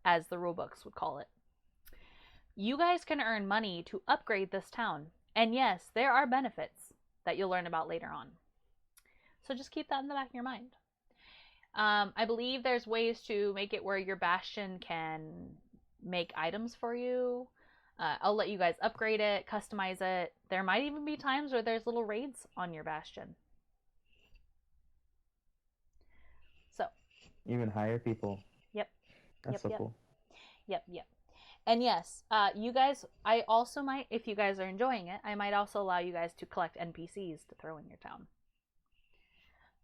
as the rulebooks would call it. You guys can earn money to upgrade this town. And yes, there are benefits that you'll learn about later on. So just keep that in the back of your mind. I believe there's ways to make it where your bastion can make items for you. I'll let you guys upgrade it, customize it. There might even be times where there's little raids on your bastion. So. Even hire people. Yep. That's so cool. Yep. And yes, you guys, I also might, if you guys are enjoying it, I might also allow you guys to collect NPCs to throw in your town.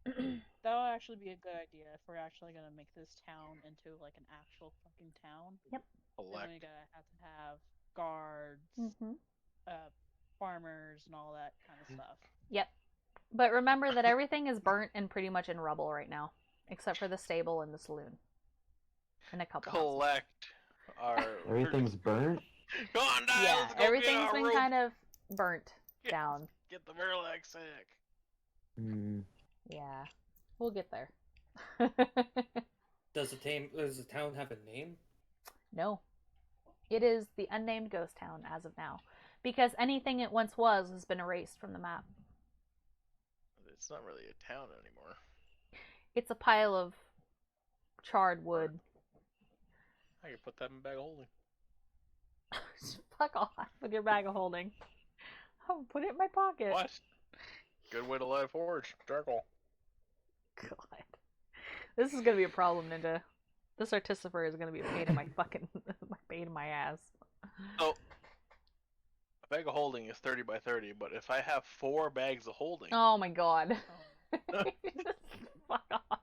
That would actually be a good idea if we're actually gonna make this town into like an actual fucking town. Yep. Then we gotta have to have guards, farmers, and all that kind of stuff. Yep. But remember that everything is burnt and pretty much in rubble right now, except for the stable and the saloon. And a couple. Collect our. Everything's burnt. Go on, Dial, yeah, let's go everything's get our been rope. kind of burnt down. Get the Verlac sack. Yeah, we'll get there. Does the town have a name? No. It is the unnamed ghost town as of now. Because anything it once was has been erased from the map. It's not really a town anymore. It's a pile of charred wood. I can put that in a bag of holding. Fuck off with your bag of holding. I'll put it in my pocket. What? Good way to light a forge. Charcoal. God. This is gonna be a problem, Ninja. This artificer is gonna be a pain in my fucking pain in my ass. Oh. A bag of holding is 30 by 30, but if I have 4 bags of holding... Oh my god. Fuck off.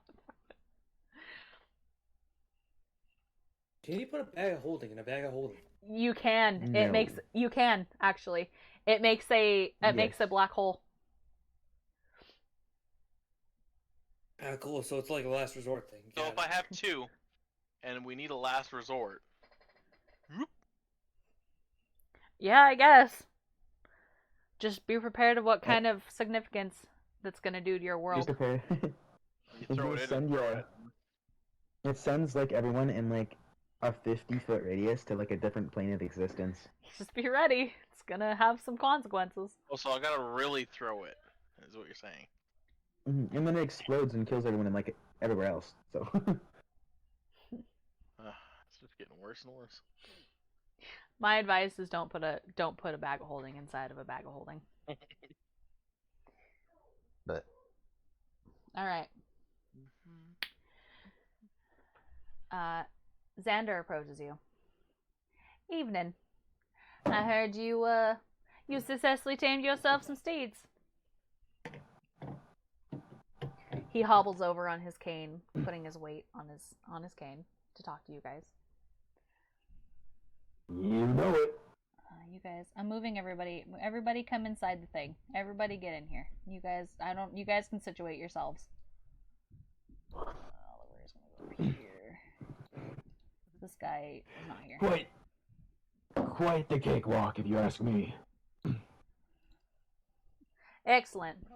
Can you put a bag of holding in a bag of holding? You can. No. You can, actually. It makes a black hole. Cool, so it's like a last resort thing. So if I have 2, and we need a last resort... Whoop. Yeah, I guess. Just be prepared of what kind of significance that's gonna do to your world. Just prepare. You throw it in and throw it. It sends like everyone in like a 50-foot radius to like a different plane of existence. Just be ready. It's gonna have some consequences. Oh, so I gotta really throw it, is what you're saying. And then it explodes and kills everyone in like everywhere else. So. It's just getting worse and worse. My advice is don't put a bag of holding inside of a bag of holding. But. All right. Xander approaches you. Evening. I heard you successfully tamed yourself some steeds. He hobbles over on his cane, putting his weight on his cane to talk to you guys. You know it. You guys, I'm moving everybody. Everybody come inside the thing. Everybody get in here. You guys, you guys can situate yourselves. Oliver's gonna go over here. This guy is not here. Quite the cakewalk, if you ask me. Excellent.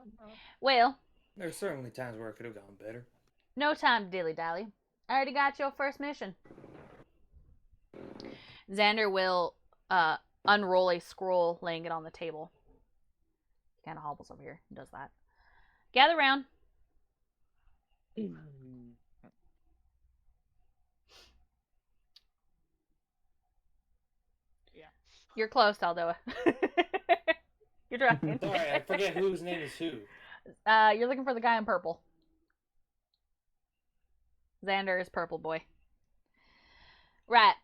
Well, There's certainly times where it could have gone better. no time to dilly-dally. I already got your first mission. Xander will unroll a scroll, laying it on the table. He kind of hobbles over here and does that. Gather round. Yeah. You're close, Aldoa. You're driving. Sorry, I forget whose name is who. You're looking for the guy in purple. Xander is purple boy. Right.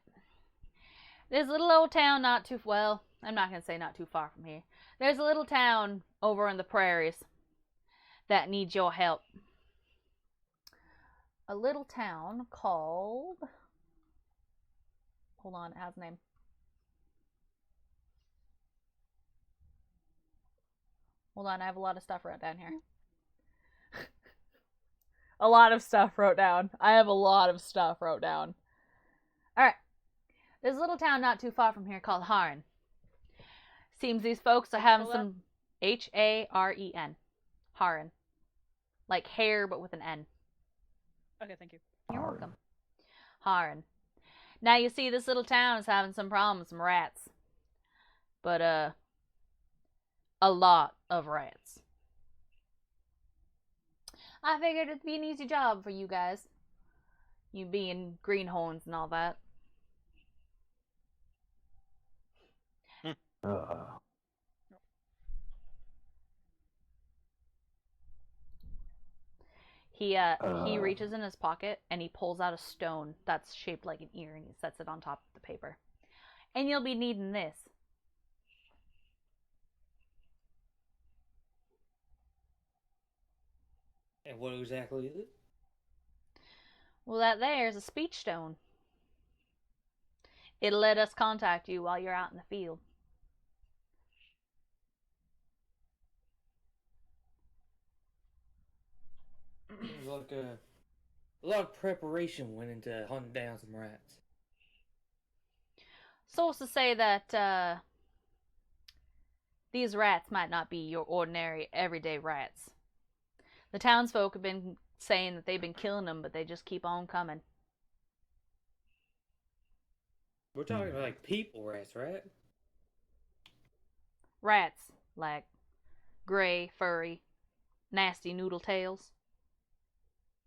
There's a little old town not too... Well, I'm not going to say not too far from here. There's a little town over in the prairies that needs your help. A little town called... Hold on, it has a name. Hold on, I have a lot of stuff wrote down here. A lot of stuff wrote down. I have a lot of stuff wrote down. Alright. There's a little town not too far from here called Haren. Seems these folks are having some... H-A-R-E-N. Haren. Like hair, but with an N. Okay, thank you. You're welcome. Haren. Now you see this little town is having some problems with some rats. But, a lot of rats. I figured it'd be an easy job for you guys. You being greenhorns and all that. Uh, He reaches in his pocket and he pulls out a stone that's shaped like an ear and he sets it on top of the paper. And you'll be needing this. And what exactly is it? Well, that there's a speech stone. It'll let us contact you while you're out in the field. Seems like a lot of preparation went into hunting down some rats. Sources say that these rats might not be your ordinary, everyday rats. The townsfolk have been saying that they've been killing them, but they just keep on coming. We're talking like people rats, right? Rats, like gray, furry, nasty noodle tails,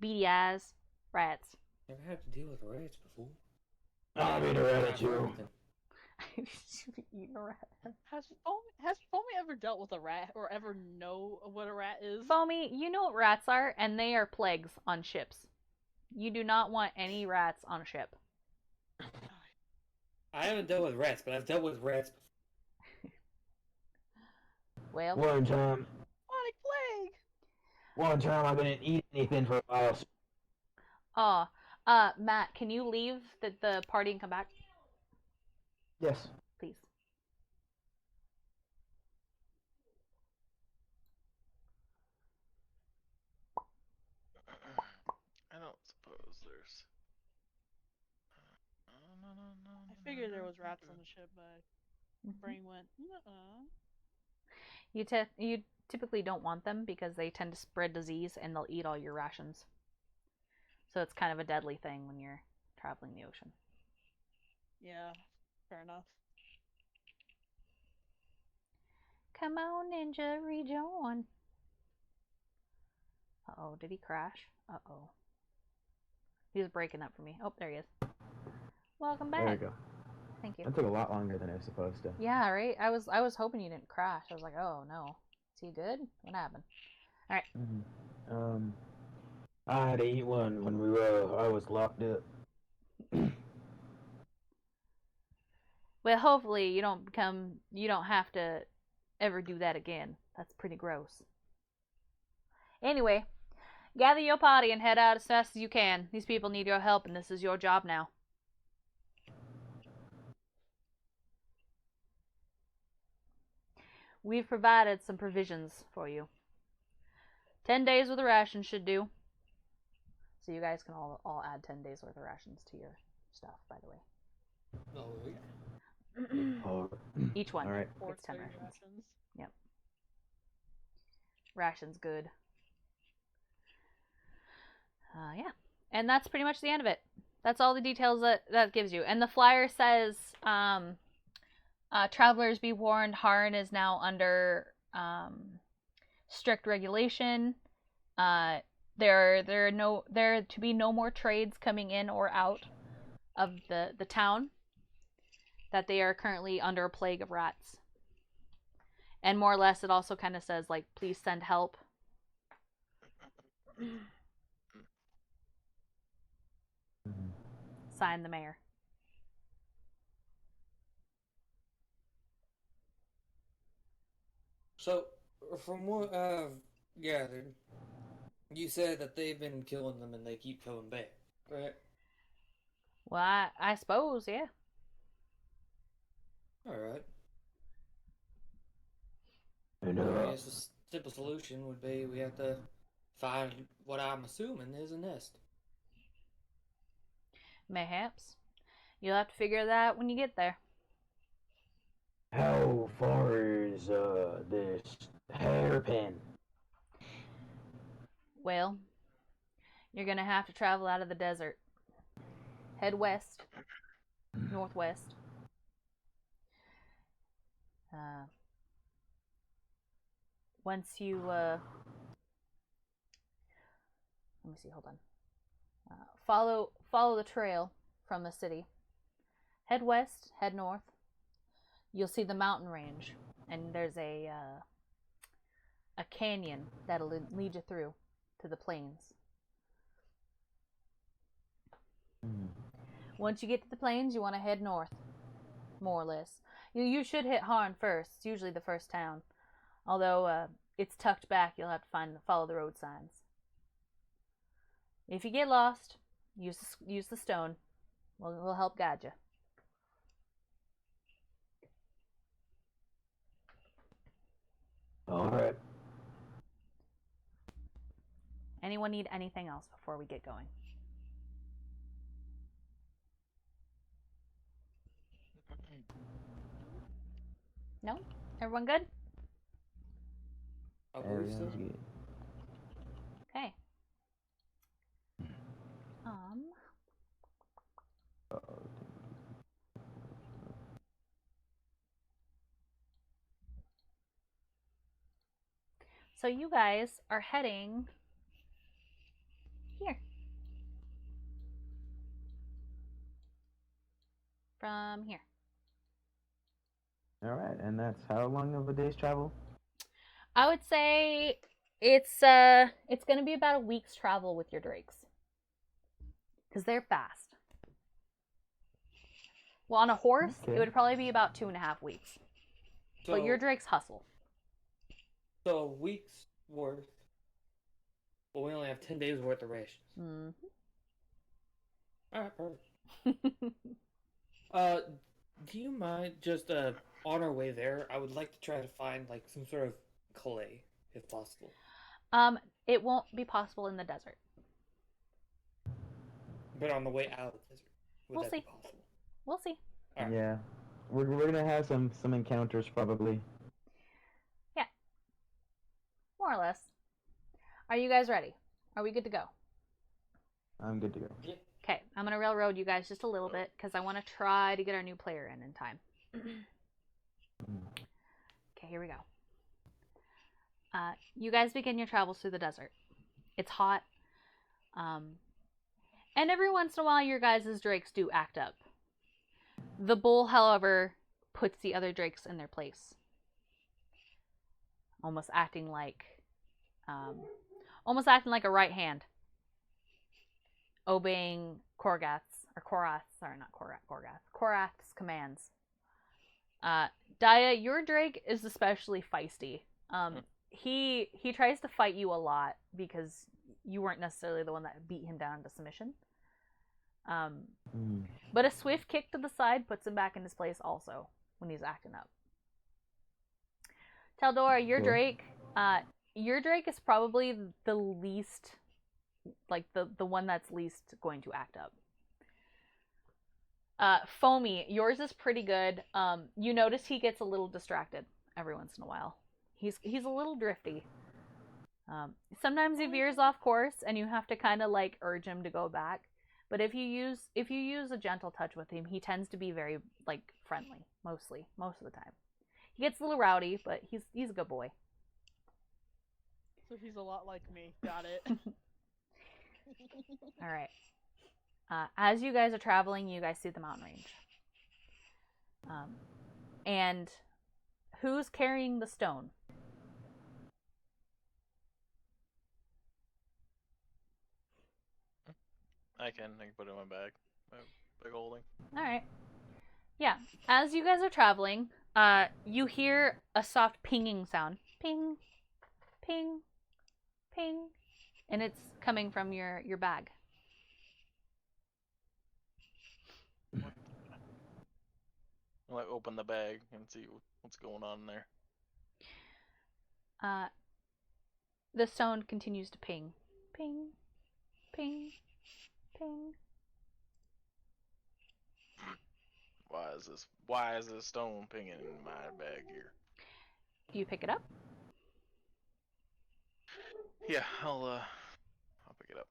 beady eyes, rats. Never had to deal with rats before. I'll be the rat too. Eating a rat. Has Foamy ever dealt with a rat or ever know what a rat is? Foamy, you know what rats are, and they are plagues on ships. You do not want any rats on a ship. I haven't dealt with rats, but I've dealt with rats. Well, One time I didn't eat anything for a while. Matt, can you leave the party and come back, Yes. please? I don't suppose there's. I figured there was rats on the ship, but brain went, nuh-uh. You typically don't want them because they tend to spread disease and they'll eat all your rations. So it's kind of a deadly thing when you're traveling the ocean. Yeah, fair enough. Come on, Ninja, rejoin. Uh-oh, did he crash? Uh-oh. He was breaking up for me. Oh, there he is. Welcome back. There we go. Thank you. That took a lot longer than it was supposed to. Yeah, right? I was hoping you didn't crash. I was like, oh, no. Is he good? What happened? All right. Mm-hmm. I had to eat one when I was locked up. Well, hopefully you don't have to ever do that again. That's pretty gross. Anyway, gather your party and head out as fast as you can. These people need your help and this is your job now. We've provided some provisions for you. 10 days worth of rations should do. So you guys can all add 10 days worth of rations to your stuff, by the way. Oh, yeah. Each one. All right. It's 10 30 rations. Yep. Rations good. Yeah. And that's pretty much the end of it. That's all the details that gives you. And the flyer says, travelers be warned, Harn is now under strict regulation. There to be no more trades coming in or out of the town. That they are currently under a plague of rats. And more or less, it also kind of says, like, please send help. Sign the mayor. So, from what I've gathered, you said that they've been killing them and they keep coming back, right? Well, I suppose, yeah. Alright. And, I guess the simple solution would be we have to find what I'm assuming is a nest. Mayhaps. You'll have to figure that out when you get there. how far is this hairpin? Well, you're gonna have to travel out of the desert. Head west, northwest. Once you, let me see, hold on. Follow the trail from the city. Head west, head north. you'll see the mountain range, and there's a canyon that'll lead you through to the plains. Once you get to the plains, you want to head north, more or less. You should hit Harn first. It's usually the first town. Although it's tucked back, you'll have to follow the road signs. If you get lost, use the stone. We'll help guide you. All right. Anyone need anything else before we get going? No? Everyone good? I believe so. Everyone's good. Okay. So you guys are heading here. From here. All right, and that's how long of a day's travel? I would say it's going to be about a week's travel with your drakes. Cuz they're fast. Well, on a horse, Okay. it would probably be about 2.5 weeks. So, But your drakes hustle. So a week's worth. Well, we only have 10 days worth of rations. Mm-hmm. Alright, perfect. Do you mind just on our way there? I would like to try to find like some sort of clay, if possible. It won't be possible in the desert. But on the way out of the desert, would We'll that see. be possible? We'll see. All right. Yeah, we're gonna have some encounters probably. Yeah. More or less. Are you guys ready? Are we good to go? I'm good to go. Yeah. Okay, I'm going to railroad you guys just a little bit because I want to try to get our new player in time. Okay, here we go. You guys begin your travels through the desert. It's hot. And every once in a while, your guys' drakes do act up. The bull, however, puts the other drakes in their place. Almost acting like a right hand. Obeying Korath's commands. Daya, your drake is especially feisty. He tries to fight you a lot because you weren't necessarily the one that beat him down into submission. But a swift kick to the side puts him back in his place also when he's acting up. Taldora, your drake is probably the least, like the one that's least going to act up. Foamy, yours is pretty good. You notice he gets a little distracted every once in a while. He's a little drifty. Sometimes he veers off course and you have to kind of like urge him to go back. But if you use a gentle touch with him, he tends to be very like friendly most of the time. He gets a little rowdy, but he's a good boy. So he's a lot like me. Got it. All right. As you guys are traveling, you guys see the mountain range. And who's carrying the stone? I can put it in my bag. My bag holding. All right. Yeah. As you guys are traveling, you hear a soft pinging sound. Ping, ping, ping. And it's coming from your bag. I'll like open the bag and see what's going on in there. The stone continues to ping. Ping, ping, ping. Why is this stone pinging in my bag here? You pick it up. Yeah, I'll pick it up.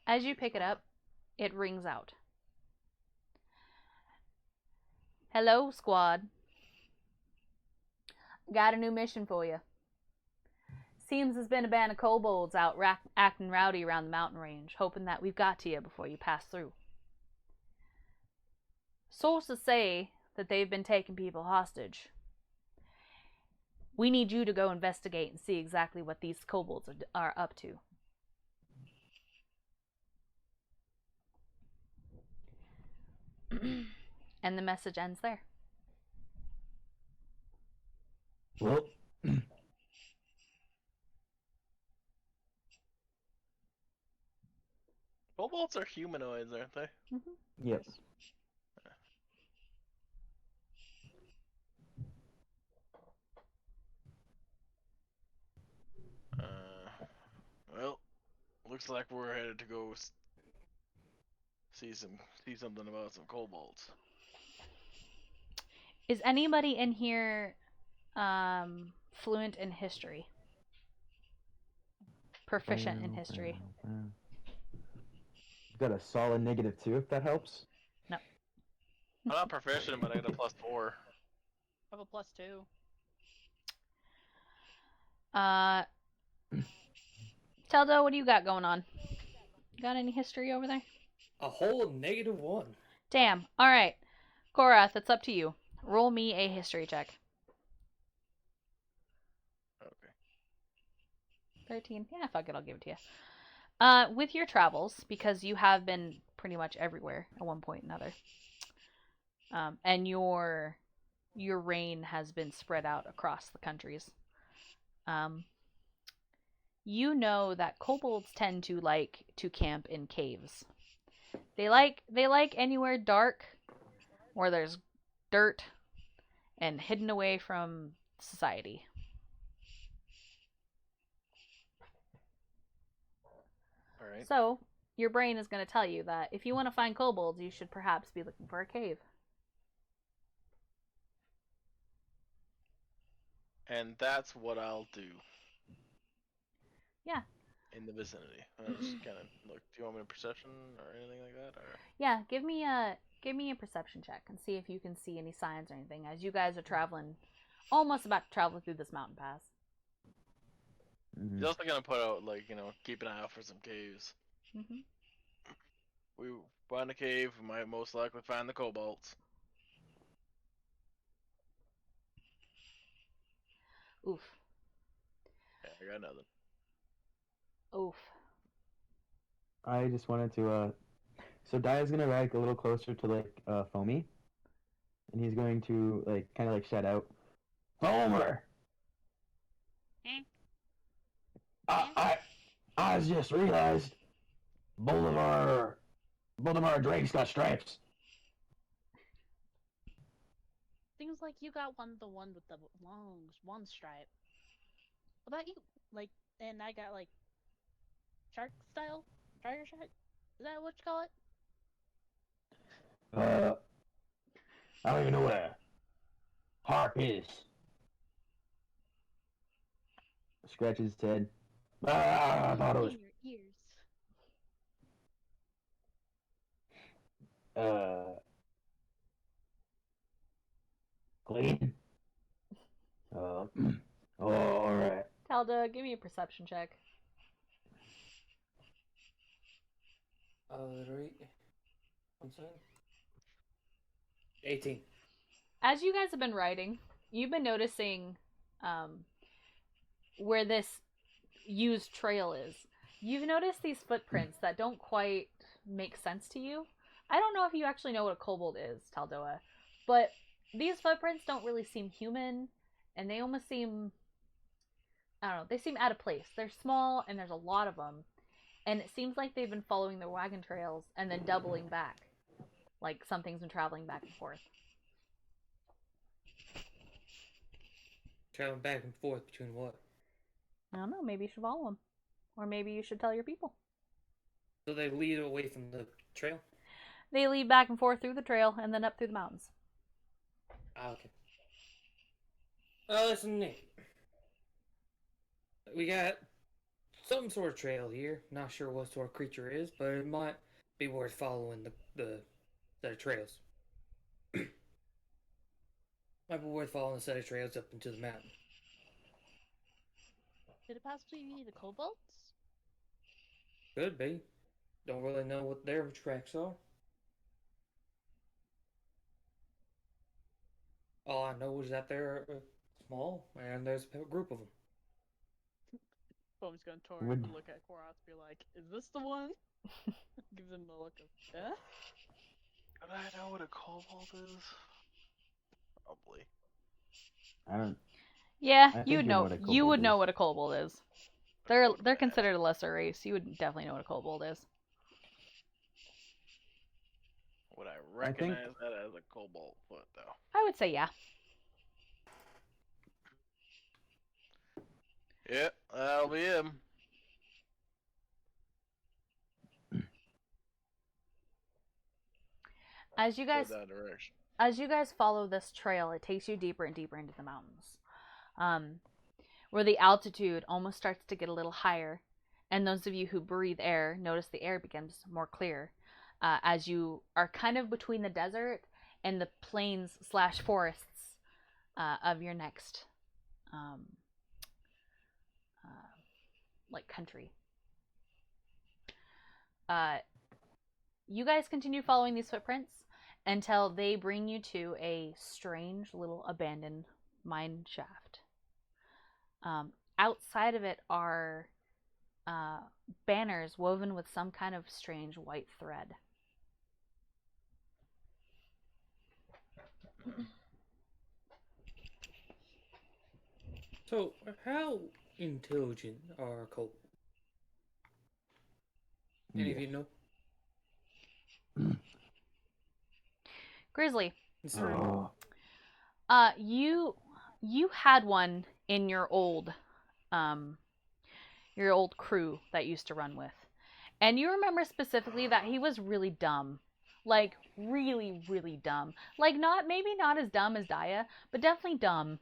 As you pick it up, it rings out. Hello, squad. Got a new mission for you. Seems there's been a band of kobolds out acting rowdy around the mountain range, hoping that we've got to you before you pass through. Sources say that they've been taking people hostage. We need you to go investigate and see exactly what these kobolds are up to. And the message ends there. Well, Kobolds are humanoids, aren't they? Mm-hmm. yes. Well, looks like we're headed to go see something about some kobolds. Is anybody in here fluent in history? Proficient in history? Got a solid -2 if that helps. No. I'm not proficient, but I got a +4. I have a +2. Teldo, what do you got going on? Got any history over there? A whole -1. Damn. All right, Korath, it's up to you. Roll me a history check. Okay. 13. Yeah, fuck it, I'll give it to you. With your travels, because you have been pretty much everywhere at one point or another, and your reign has been spread out across the countries. You know that kobolds tend to like to camp in caves. They like anywhere dark, where there's dirt, and hidden away from society. All right. So, your brain is going to tell you that if you want to find kobolds, you should perhaps be looking for a cave. And that's what I'll do. Yeah. In the vicinity. I'll just kind of look. Do you want me to perception or anything like that? Or Yeah, give me a perception check and see if you can see any signs or anything as you guys are traveling, almost about to travel through this mountain pass. He's also gonna put out keep an eye out for some caves. Mm-hmm. We find a cave, we might most likely find the kobolds. Oof. Yeah, I got nothing. Oof. I just wanted to so Daya's gonna ride a little closer to Foamy, and he's going to kind of shout out, Homer! I just realized both of our drakes got stripes. Seems like you got the one with the one stripe. What about you? And I got shark style? Tiger shark? Is that what you call it? I don't even know what a harp is. Scratches his head. I thought it was In your ears. clean. Alright. Talda, give me a perception check. Alright. 1 second. 18. As you guys have been riding, you've been noticing where this used trail is. You've noticed these footprints that don't quite make sense to you. I don't know if you actually know what a kobold is, Taldoa, but these footprints don't really seem human, and they almost seem, I don't know, they seem out of place. They're small, and there's a lot of them, and it seems like they've been following their wagon trails and then doubling back, like something's been traveling back and forth. Traveling back and forth between what? I don't know, maybe you should follow them. Or maybe you should tell your people. So they lead away from the trail? They lead back and forth through the trail and then up through the mountains. Ah, okay. Listen, Nick. We got some sort of trail here. Not sure what sort of creature it is, but it might be worth following the set of trails. Might be worth following the set of trails up into the mountain. Could it possibly be the kobolds? Could be. Don't really know what their tracks are. All I know is that they're small, and there's a group of them. Foam's gonna turn Would- and look at Korath and be like, "Is this the one?" Gives him a look of, "Eh?" Would I know what a kobold is? Probably. I don't. Yeah, I think you would you know. know what a You would kobold know is. what a kobold is. I They're would they're imagine. considered a lesser race. You would definitely know what a kobold is. Would I I think- recognize that as a kobold foot, though? I would say yeah. Yep, that'll be him. As you Go guys that direction. follow this trail, it takes you deeper and deeper into the mountains, where the altitude almost starts to get a little higher. And those of you who breathe air notice the air becomes more clear as you are kind of between the desert and the plains / forests of your next like country. You guys continue following these footprints until they bring you to a strange little abandoned mine shaft. Outside of it are banners woven with some kind of strange white thread. So, how intelligent are kobolds? Any of Yes. you know? Grizzly, Sorry. Oh, you had one in your old crew that you used to run with. And you remember specifically that he was really dumb. Like really, really dumb. Like maybe not as dumb as Daya, but definitely dumb.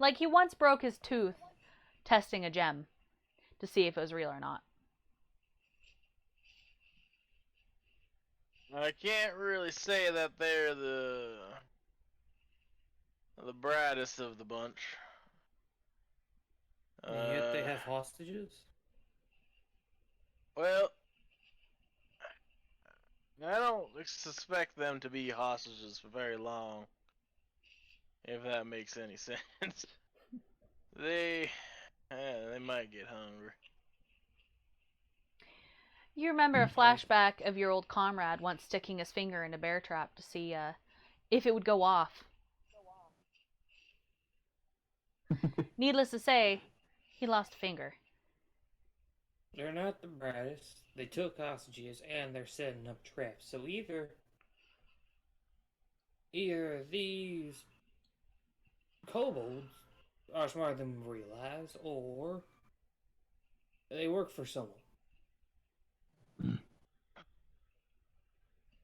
Like he once broke his tooth testing a gem to see if it was real or not. I can't really say that they're the brightest of the bunch. And yet they have hostages? Well, I don't suspect them to be hostages for very long, if that makes any sense. They might get hungry. You remember a flashback of your old comrade once sticking his finger in a bear trap to see if it would go off. Needless to say, he lost a finger. They're not the brightest. They took hostages and they're setting up traps. So either these kobolds are smarter than we realize, or they work for someone.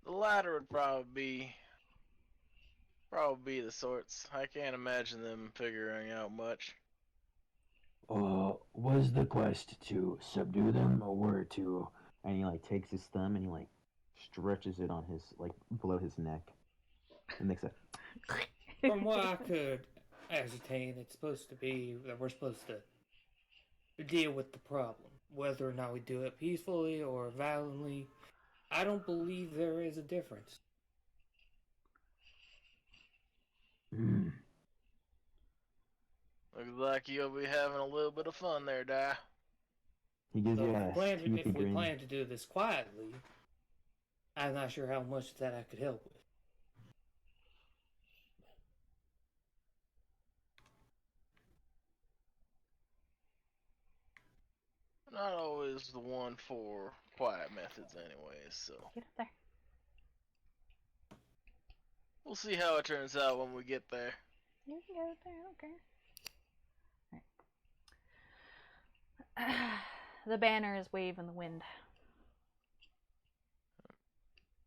The latter would probably be the sorts. I can't imagine them figuring out much. was the quest to subdue them or to? And he like takes his thumb and he like stretches it on his like below his neck, and makes a. From what I could ascertain, it's supposed to be that we're supposed to deal with the problem. Whether or not we do it peacefully or violently, I don't believe there is a difference. Hmm. Looks like you'll be having a little bit of fun there, Di. He gives So you if a toothy we grin. plan to do this quietly, I'm not sure how much that I could help with. Not always the one for quiet methods anyways, so Get up there. we'll see how it turns out when we get there. You can get up there, I don't care. Right. The banners wave in the wind.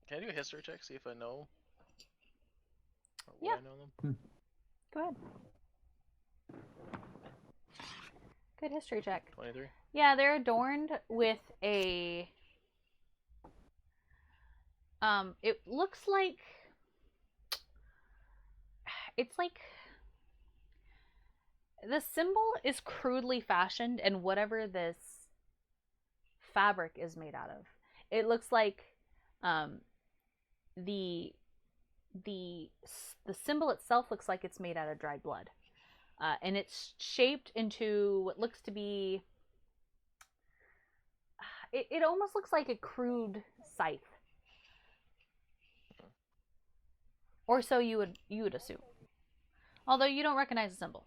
Can I do a history check, see if I know? Or will Yeah. I know them? Go ahead. Good history check. 23? Yeah, they're adorned with a it looks like it's like the symbol is crudely fashioned, and whatever this fabric is made out of, It looks like the the symbol itself looks like it's made out of dried blood, and it's shaped into what looks to be. It almost looks like a crude scythe, or so you would assume. Although you don't recognize the symbol.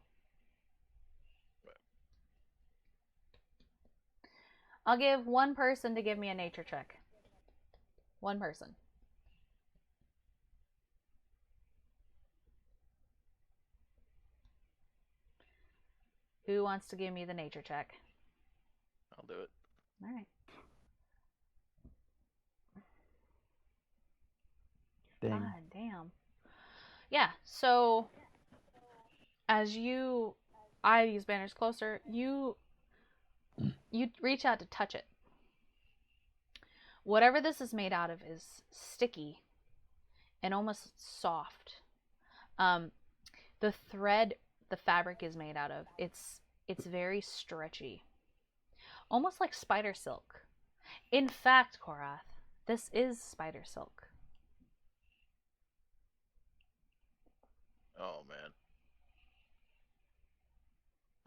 I'll give one person to give me a nature check. One person. Who wants to give me the nature check? I'll do it. All right. Dang. God damn. Yeah, so as you eye these banners closer, you reach out to touch it. Whatever this is made out of is sticky and almost soft. The thread the fabric is made out of, it's very stretchy. Almost like spider silk. In fact, Korath, this is spider silk. Oh man.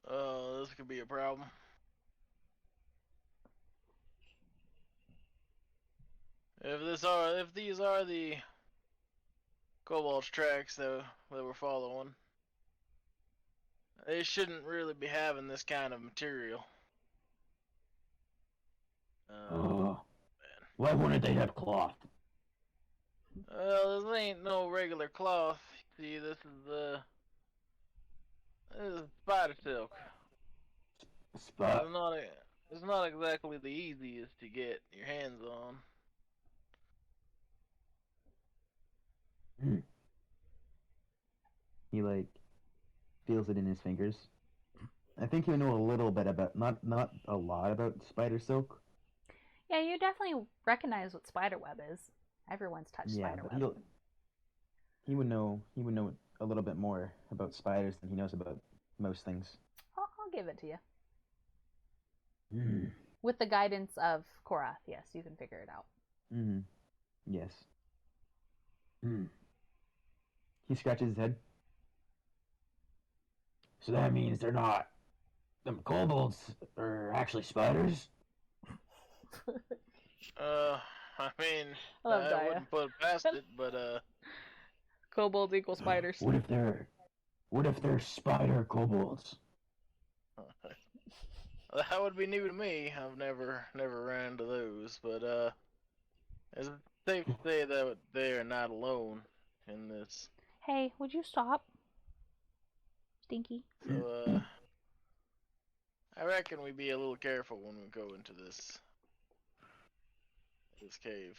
Oh, this could be a problem. If these are the Kobold's tracks that we're following, they shouldn't really be having this kind of material. Why wouldn't they have cloth? Well, this ain't no regular cloth. See, this is spider silk. It's not exactly the easiest to get your hands on. He feels it in his fingers. I think he'll know a little bit about not a lot about spider silk. Yeah, you definitely recognize what spider web is. Everyone's touched spider web. He would know a little bit more about spiders than he knows about most things. I'll give it to you. Mm. With the guidance of Korath, yes, you can figure it out. Mm-hmm. Yes. He scratches his head. So that means they're not. Them kobolds are actually spiders? I mean, I wouldn't put it past it, but kobolds equal spiders. What if they're spider kobolds? That would be new to me. I've never ran into those, but it's safe to say that they are not alone in this. Hey, would you stop? Stinky. So I reckon we be a little careful when we go into this cave.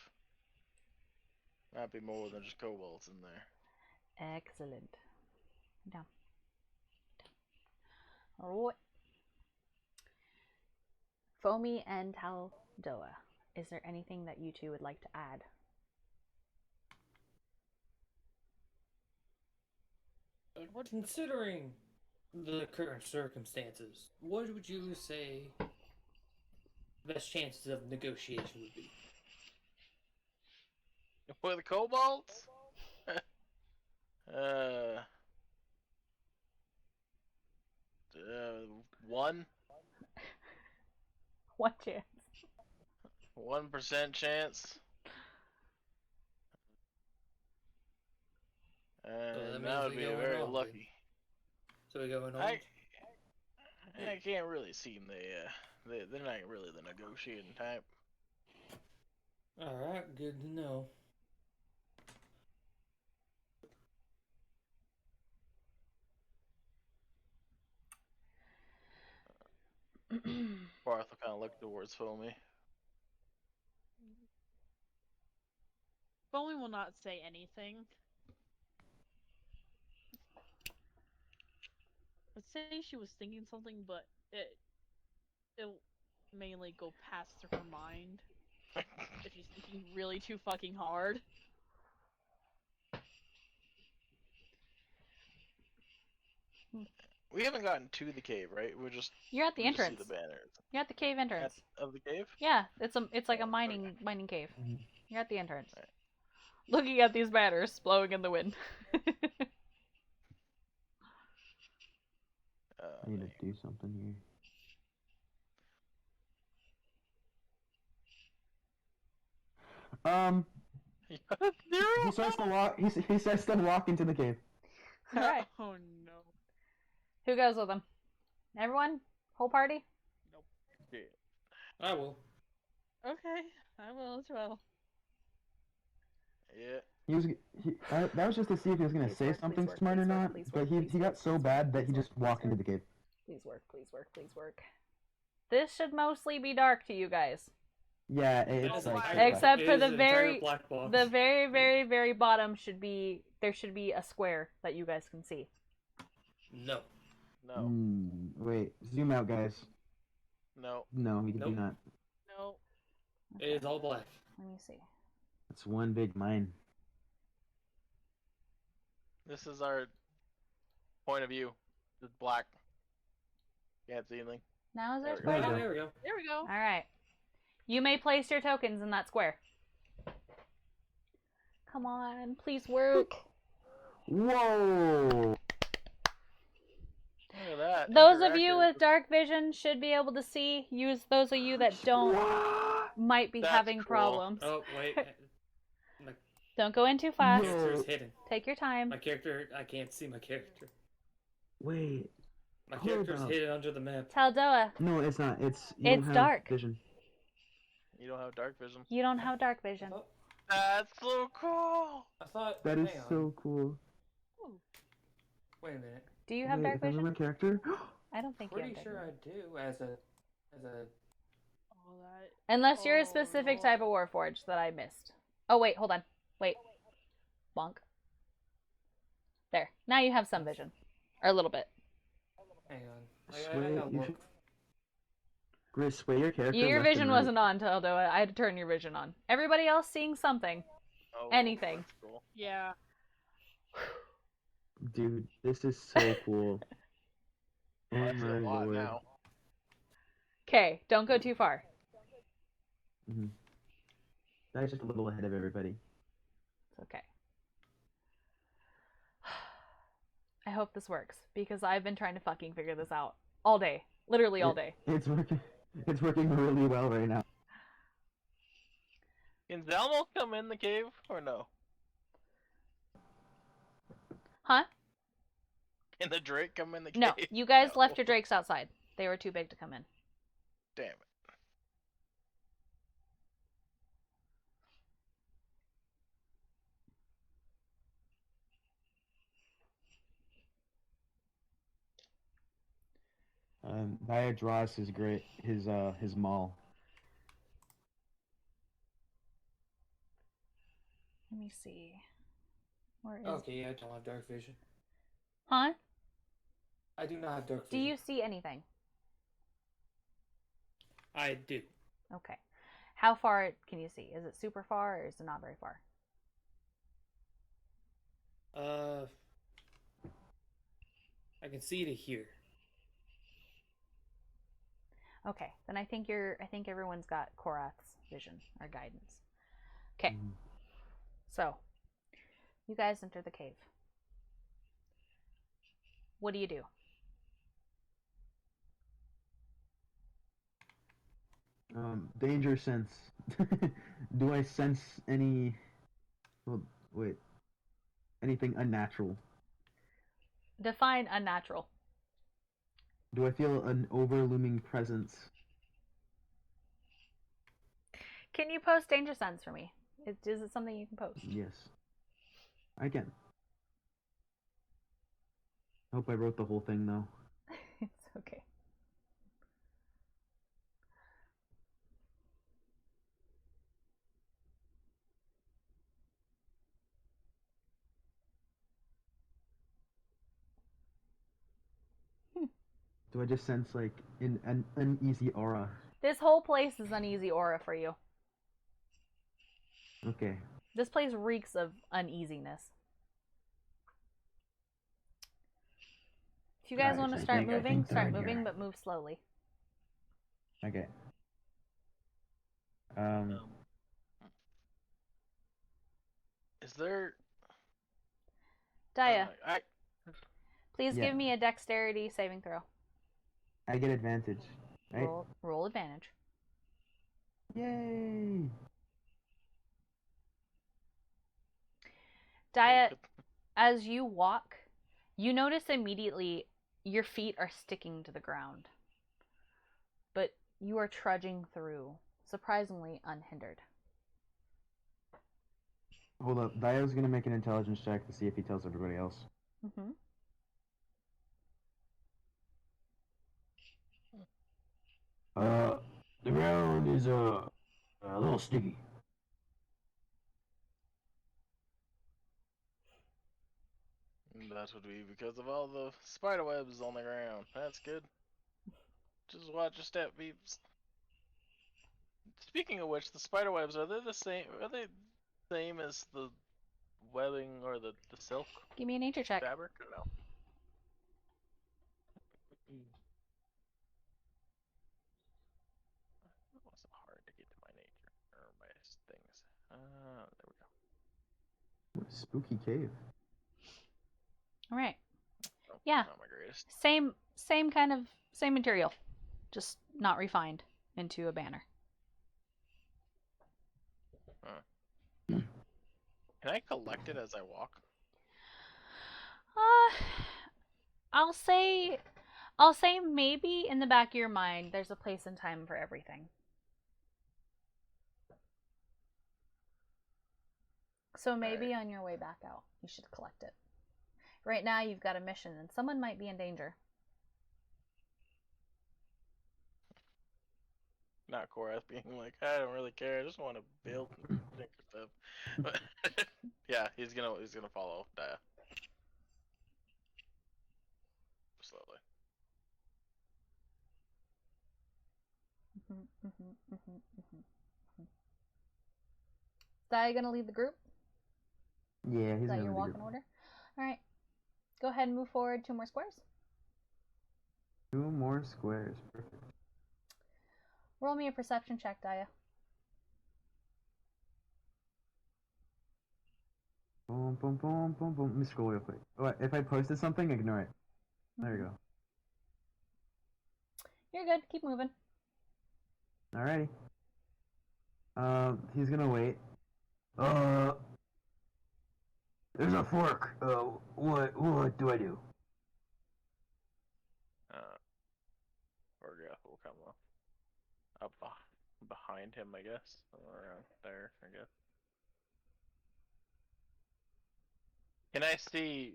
Might be more than just kobolds in there. Excellent. Down. Alright. Foamy and Taldoa, is there anything that you two would like to add? Considering the current circumstances, what would you say the best chances of negotiation would be? With the kobolds? One? What chance? 1% chance. And that would be very lucky. So we go in I can't really see them. They're not really the negotiating type. Alright, good to know. Barth will kind of look towards Foamy. Foamy will not say anything. I'd say she was thinking something, but it'll mainly go past through her mind if she's thinking really too fucking hard. We haven't gotten to the cave, right? We're just You're at the we just entrance. see the banners You're at the cave entrance. of the cave. Yeah, it's like a Oh, mining cave. Mhm. You're at the entrance. Alright. Looking at these banners blowing in the wind. I need to do something here. He starts to walk. He starts to walk into the cave. All right. Oh no. Who goes with him? Everyone? Whole party? I will. Okay, I will as well. Yeah. That was just to see if he was gonna Please say work, something please work, smart or please work, not. please But work, he please got work, so please bad work, that he please just work, walked please into the cave. Please work, please work, please work. This should mostly be dark to you guys. Yeah, It's it's Oh, like my. Except it for is the an entire very black box. the very, very, very bottom should be a square that you guys can see. No. No. Wait, zoom out, guys. No. No, we do Nope. not. No. It is all black. Let me see. It's one big mine. This is our point of view. It's black. Can't see anything. Now is there a There we square? go. now? There we go. There we go. All right. You may place your tokens in that square. Come on, please work. Whoa! Look at that. Those of you interactive. with dark vision should be able to see. Use those of you that don't What? might be That's having cool. problems. Oh wait. My Don't go in too fast. No. character is hidden. Take your time. My character. I can't see my character. Wait. My Hold character's up. hidden under the map. Taldoa, No, it's not. You It's don't have dark. vision. You don't have dark vision. you don't have dark vision. That's so cool. I thought. That is hang on. so cool. Wait a minute. Do you have Wait, dark if I remember vision? my character. I don't think Pretty you have dark sure vision. I do. As a. All that. Unless you're a Oh, specific Lord. type of Warforged that I missed. Oh, wait, hold on. Wait. Bonk. There. Now you have some vision. Or a little bit. Hang on. I Sway, gotta you look. should... Grizz, sway your character. Your left and vision right. wasn't on, Taldoa. I had to turn your vision on. Everybody else seeing something. Oh, Anything. That's cool. Yeah. Dude, this is so cool. Well, Oh I see my a lot lord. now. Okay, don't go too far. Mhm. That's just a little ahead of everybody. It's okay. I hope this works, because I've been trying to fucking figure this out all day. Literally all day. It's working. It's working really well right now. Can Zalmo come in the cave or no? Huh? Can the Drake come in the cave? No, you guys No. left your drakes outside. They were too big to come in. Damn it. Diadros is great. His mall. Let me see. Where is... Okay, yeah, I don't have dark vision. Huh? I do not have dark Do vision. you see anything? I do. Okay. How far can you see? Is it super far or is it not very far? I can see to here. Okay, then I think everyone's got Korath's vision or guidance. Okay. Mhm. So, you guys enter the cave. What do you do? Danger sense. Do I sense any? Well, wait. Anything unnatural? Define unnatural. Do I feel an overlooming presence? Can you post danger sense for me? Is it something you can post? Yes. I can. I hope I wrote the whole thing though. It's okay. Do I just sense like an uneasy aura? This whole place is uneasy aura for you. Okay. This place reeks of uneasiness. If you guys Nice, want to I start think moving, they're start in moving, here. but move slowly. Okay. Is there? Daya, I please Yeah. give me a dexterity saving throw. I get advantage, right? Roll advantage. Yay! Daya, as you walk, you notice immediately your feet are sticking to the ground. But you are trudging through, surprisingly unhindered. Hold up. Dio's gonna make an intelligence check to see if he tells everybody else. Mm-hmm. The ground is a little sticky. That would be because of all the spider webs on the ground. That's good. Just watch your step, peeps. Speaking of which, the spider webs, are they the same? Are they the same as the webbing or the silk Give me a nature check. fabric? I don't know. It wasn't hard to get to my nature or my things. There we go. Spooky cave. All right. Oh, Yeah. not my greatest. Same material, just not refined into a banner. Can I collect it as I walk? I'll say maybe in the back of your mind there's a place and time for everything. So maybe on your way back out, you should collect it. Right now you've got a mission and someone might be in danger. Not Korath being like, I don't really care, I just want to build and think stuff. But yeah, he's gonna follow Daya. Slowly. Daya gonna lead the group? Yeah, he's Is that gonna your lead the walking group. order? Alright. Go ahead and move forward 2 more squares. 2 more squares. Perfect. Roll me a perception check, Daya. Boom, boom, boom, boom, boom. Let me scroll real quick. Oh, if I posted something, ignore it. There you go. You're good. Keep moving. Alrighty. He's gonna wait. There's a fork. What do I do? Orgath will come up behind him, I guess. Around there, I guess. Can I see?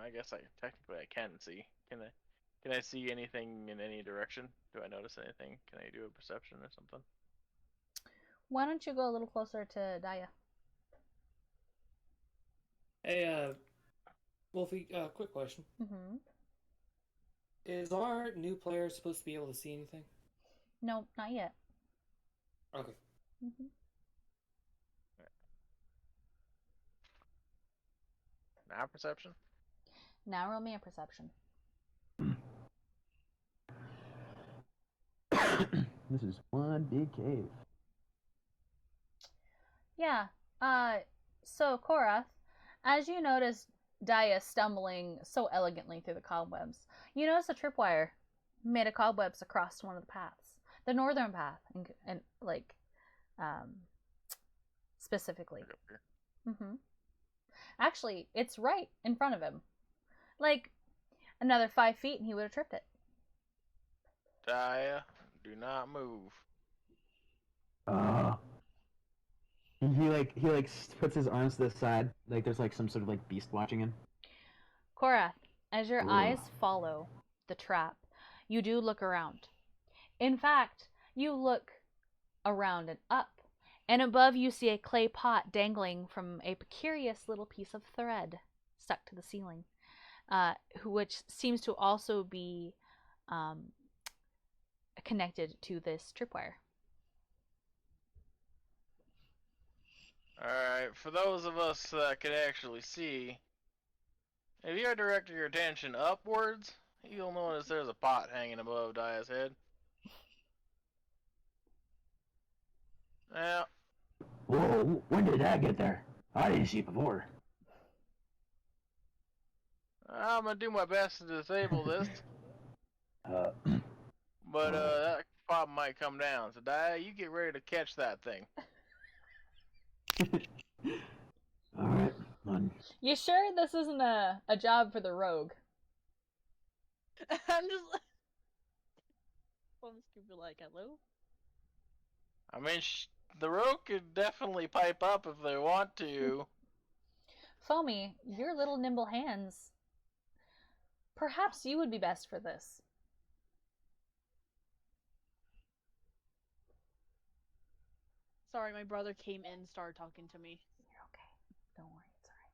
I guess technically I can see. Can I see anything in any direction? Do I notice anything? Can I do a perception or something? Why don't you go a little closer to Daya? Hey, Wolfie, quick question. Mm-hmm. Is our new player supposed to be able to see anything? No, not yet. Okay. Mm-hmm. Now perception? Now roll me a perception. This is one big cave. Yeah. So Korath, as you notice Daya stumbling so elegantly through the cobwebs, you notice a tripwire made of cobwebs across one of the paths, the northern path, and specifically. Mm-hmm. Actually, it's right in front of him. Like another 5 feet, and he would have tripped it. Daya, do not move. He puts his arms to the side, like there's like some sort of like beast watching him. Korath, as your Ugh. eyes follow the trap, you do look around. In fact, you look around and up, and above you see a clay pot dangling from a precarious little piece of thread stuck to the ceiling, which seems to also be connected to this tripwire. Alright, for those of us that can actually see, if you direct your attention upwards, You'll notice there's a pot hanging above Daya's head. Yeah, Whoa, when did that get there? I didn't see it before. I'm gonna do my best to disable this, Uh, but that pot might come down. So Daya, you get ready to catch that thing. Alright, on. You sure this isn't a job for the rogue? I'm just like, I'm just gonna be like, hello. I mean, the rogue could definitely pipe up if they want to. Foamy, your little nimble hands. Perhaps you would be best for this. Sorry, my brother came in and started talking to me. You're okay. Don't worry, it's alright.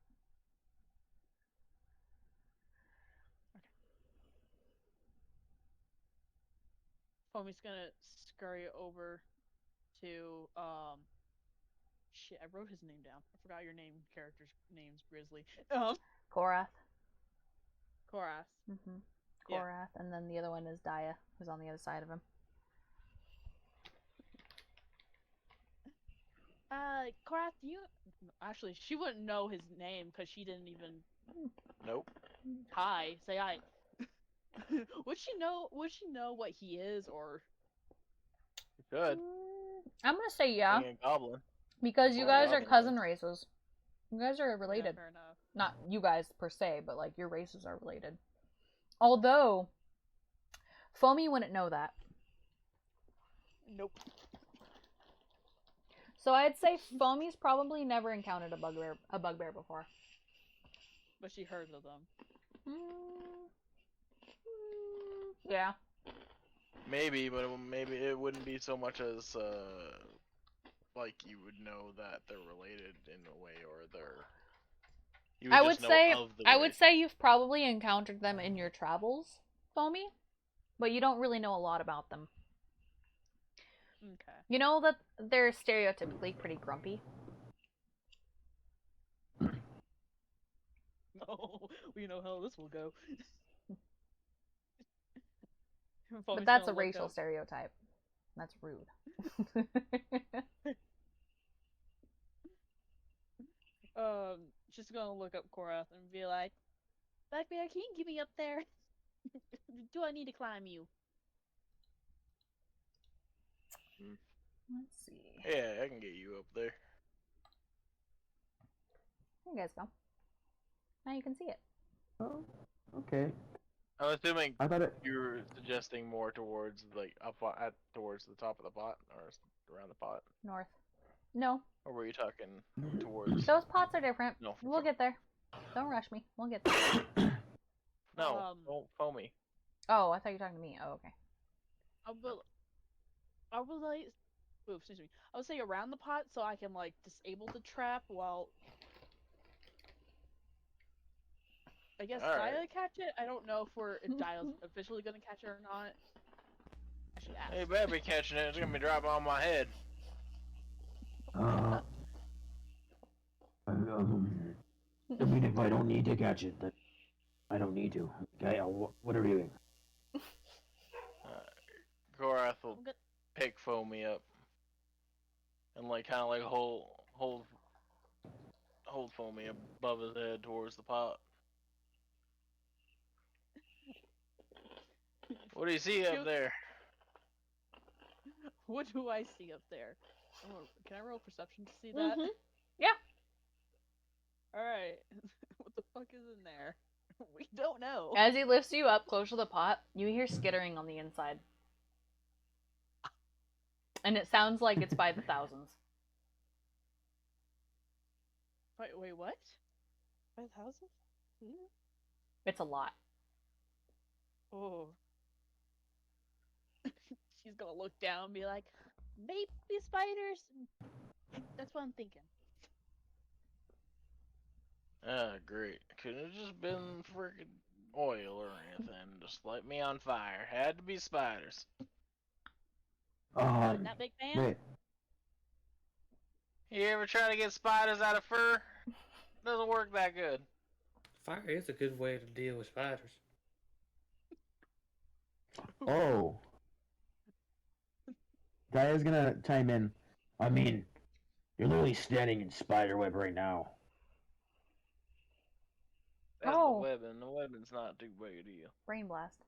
Foamy's gonna scurry over to shit, I wrote his name down. I forgot your name, character's name's Grizzly. Korath. Korath. Mm-hmm. Yeah. Korath, and then the other one is Daya, who's on the other side of him. Korath, you actually she wouldn't know his name because she didn't even Nope. say hi. Would she know what he is or Good. I'm gonna say yeah, Being a goblin. because you Or guys are goblin cousin race. races. You guys are related. fair enough. Not you guys per se, but like your races are related. Although, Foamy wouldn't know that. Nope. So I'd say Foamy's probably never encountered a bugbear before. But she heard of them. Yeah. Maybe, but maybe it wouldn't be so much as like you would know that they're related in a way, or they're. You I would would just know say of the I would race. say you've probably encountered them in your travels, Foamy, but you don't really know a lot about them. Okay. You know that they're stereotypically pretty grumpy. Oh, we know how this will go. But that's a racial stereotype. That's rude. She's gonna look up Korath and be like, Blackbear, can you get me up there? Do I need to climb you? Let's see. Yeah, I can get you up there. There you guys go. Now you can see it. Oh, okay. I'm assuming I thought it. you're suggesting more towards like towards the top of the pot or around the pot, North. No, or were you talking towards? those pots are different. No, We'll get there. Don't rush me. We'll get there. No, don't Foamy. Oh, I thought you were talking to me. Oh, okay. I would like, ooh, excuse me. I would say around the pot so I can like disable the trap while. I guess All right. Daya catch it. I don't know if Daya's officially gonna catch it or not. I should ask. Hey, better be catching it. It's gonna be dropping on my head. I mean, if I don't need to catch it, then I don't need to. Okay, what are we doing? Gorath will I'm good. pick Foamy up and like kind of like hold Foamy above his head towards the pot. What do you see up there? What do I see up there? Can I roll perception to see that? Mm-hmm. Yeah. Alright. What the fuck is in there? We don't know. As he lifts you up close to the pot, you hear skittering on the inside. And it sounds like it's by the thousands. Wait, what? 5,000? It's a lot. Oh. She's gonna look down and be like, maybe spiders? That's what I'm thinking. Ah, great. Couldn't have just been freaking oil or anything. Just light me on fire. Had to be spiders. Not big fan? Wait. You ever try to get spiders out of fur? Doesn't work that good. Fire is a good way to deal with spiders. Oh. Dia's gonna chime in. I mean, you're literally standing in spiderweb right now. That's Oh. the weapon. The weapon's not too big a deal. Brain blast.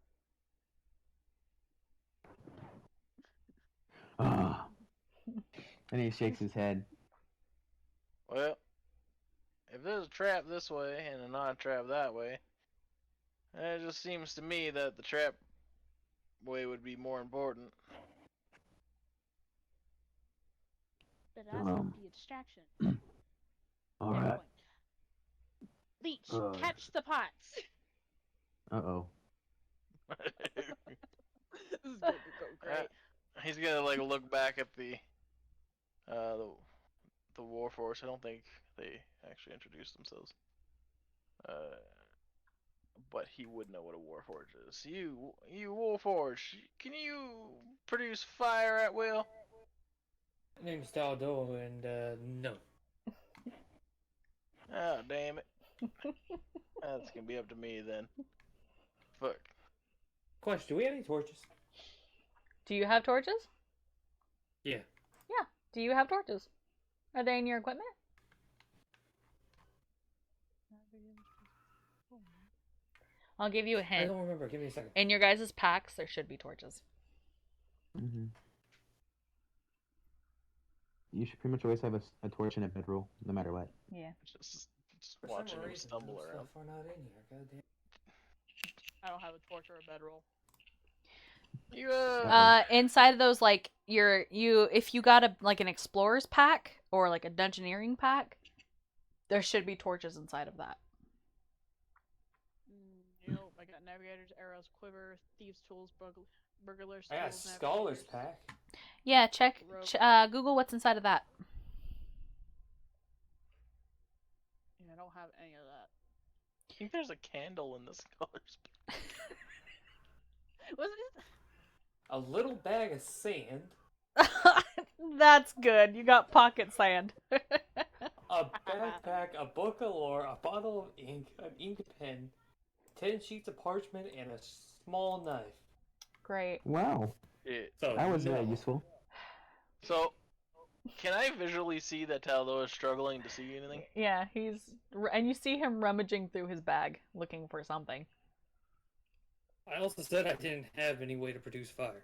Ah. And he shakes his head. Well, if there's a trap this way and a non-trap that way, it just seems to me that the trap way would be more important. But that's gonna be a distraction. All Never right. mind. Leech, catch the pots. Uh-oh. This is gonna go great. He's gonna like look back at the Warforce. I don't think they actually introduced themselves. But he would know what a Warforge is. You Warforge, can you produce fire at will? My name's Taldo, and no. Oh, damn it. That's gonna be up to me then. Fuck. Question: do we have any torches? Do you have torches? Yeah. Yeah. Do you have torches? Are they in your equipment? I'll give you a I hint. don't remember. Give me a second. In your guys' packs, there should be torches. Mm-hmm. You should pretty much always have a torch and a bedroll, no matter what. Yeah. Just For watching some him reason, stumble those around. stuff are not in here. Goddamn. I don't have a torch or a bedroll. You Inside of those, like if you got an explorer's pack or like a dungeoneering pack, there should be torches inside of that. Nope, I got navigators, arrows, quiver, thieves' tools, burglars' I got a tools, scholar's navigators. pack. Yeah, check. Rope. Google what's inside of that. Yeah, I don't have any of that. I think there's a candle in the scholar's pack. Was it? A little bag of sand. That's good. You got pocket sand. A backpack, a book of lore, a bottle of ink, an ink pen, 10 sheets of parchment, and a small knife. Great. Wow. So That was useful. So, can I visually see that Taldo is struggling to see anything? Yeah, and you see him rummaging through his bag looking for something. I also said I didn't have any way to produce fire.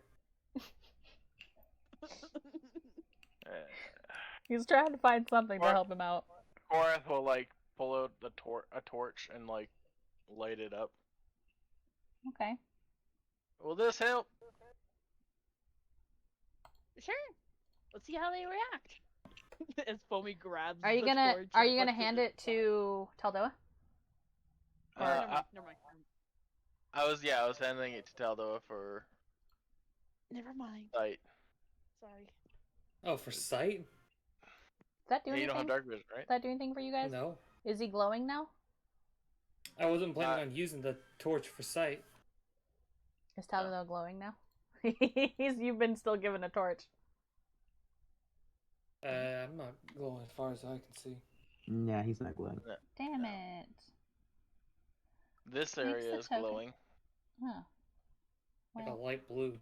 He's trying to find something to help him out. Korath will like pull out a torch and like light it up. Okay. Will this help? Sure. Let's see how they react. As Foamy grabs Are you the gonna torch Are and you gonna puts it hand in- it to Taldoa? Never mind. I was handing it to Taldoa for Never mind. sight. Sorry. Oh, for sight? Does that do Yeah, you anything? don't have dark vision, right? Does that do anything for you guys? No. Is he glowing now? I wasn't planning on using the torch for sight. Is Taldoa glowing now? You've been still given a torch. I'm not glowing as far as I can see. Yeah, he's not glowing. Damn it. This Makes area the is token. glowing. Huh. Like a Well, light blue.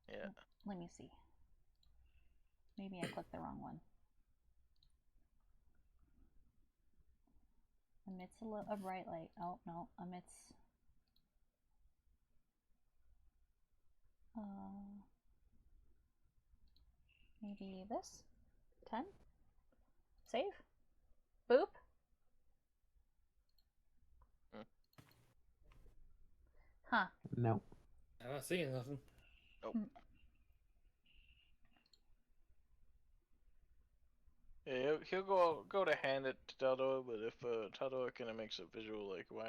Yeah. let me see. Maybe I clicked the wrong one. Emits a bright light. Oh, no. Emits... maybe this? 10? Save? Boop? Huh. No. I'm not seeing nothing. Nope. Yeah, he'll go to hand it to Taldoa, but if Taldoa kind of makes a visual like, why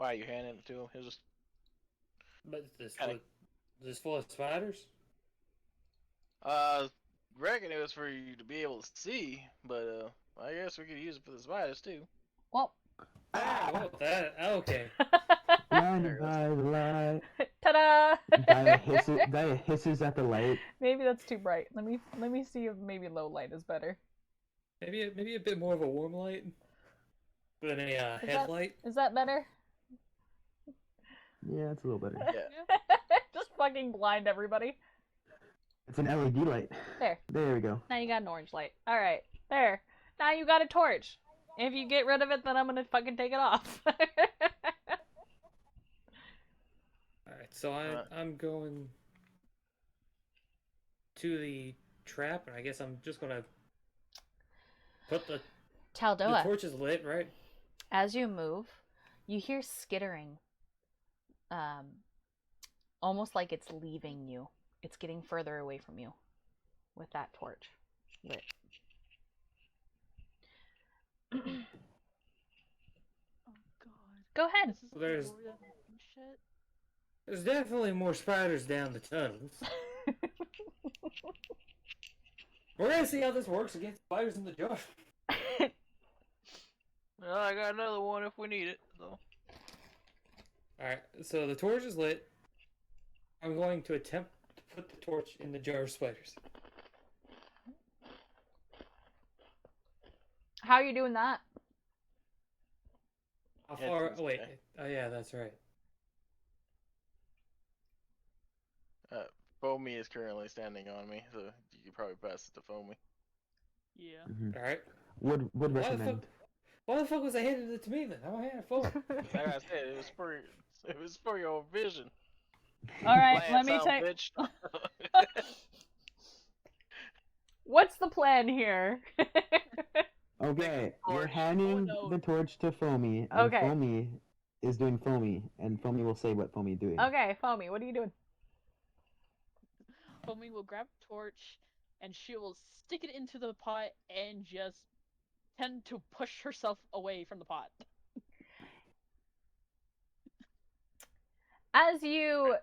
are you handing it to him? He'll just But Kinda- this full of spiders? reckon it was for you to be able to see, but I guess we could use it for the spiders too. Well. Oh, that okay. Blinded by the light. Ta-da! Dia hisses at the light. Maybe that's too bright. Let me see if maybe low light is better. Maybe a bit more of a warm light than a headlight. Is that better? Yeah, it's a little better. Yeah. Just fucking blind everybody. It's an LED light. There. There we go. Now you got an orange light. Alright. There. Now you got a torch. If you get rid of it, then I'm gonna fucking take it off. Alright, so I'm going to the trap, and I guess I'm just gonna put the Taldoa, torch is lit, right? as you move, you hear skittering. Almost like it's leaving you. It's getting further away from you with that torch lit. Oh god. Go ahead. This is like There's- more than shit. There's definitely more spiders down the tunnels. We're gonna see how this works against spiders in the jar. Well, I got another one if we need it. So. Alright, so the torch is lit. I'm going to attempt to put the torch in the jar of spiders. How are you doing that? How Yeah, far? it's Oh, wait. okay. Oh, yeah, that's right. Foamy is currently standing on me, so you could probably pass it to Foamy. Yeah. Mm-hmm. Alright. Would Why the recommend. Why the fuck was I handing it to me then? I'm a hand full. Like I said, it was for your vision. Alright, Plan, let me son of a take. bitch. What's the plan here? Okay, you're torch. handing Oh, no. the torch to Foamy, and Okay. Foamy is doing Foamy, and Foamy will say what Foamy doing. Okay, Foamy, what are you doing? Foamy will grab a torch and she will stick it into the pot and just tend to push herself away from the pot. As you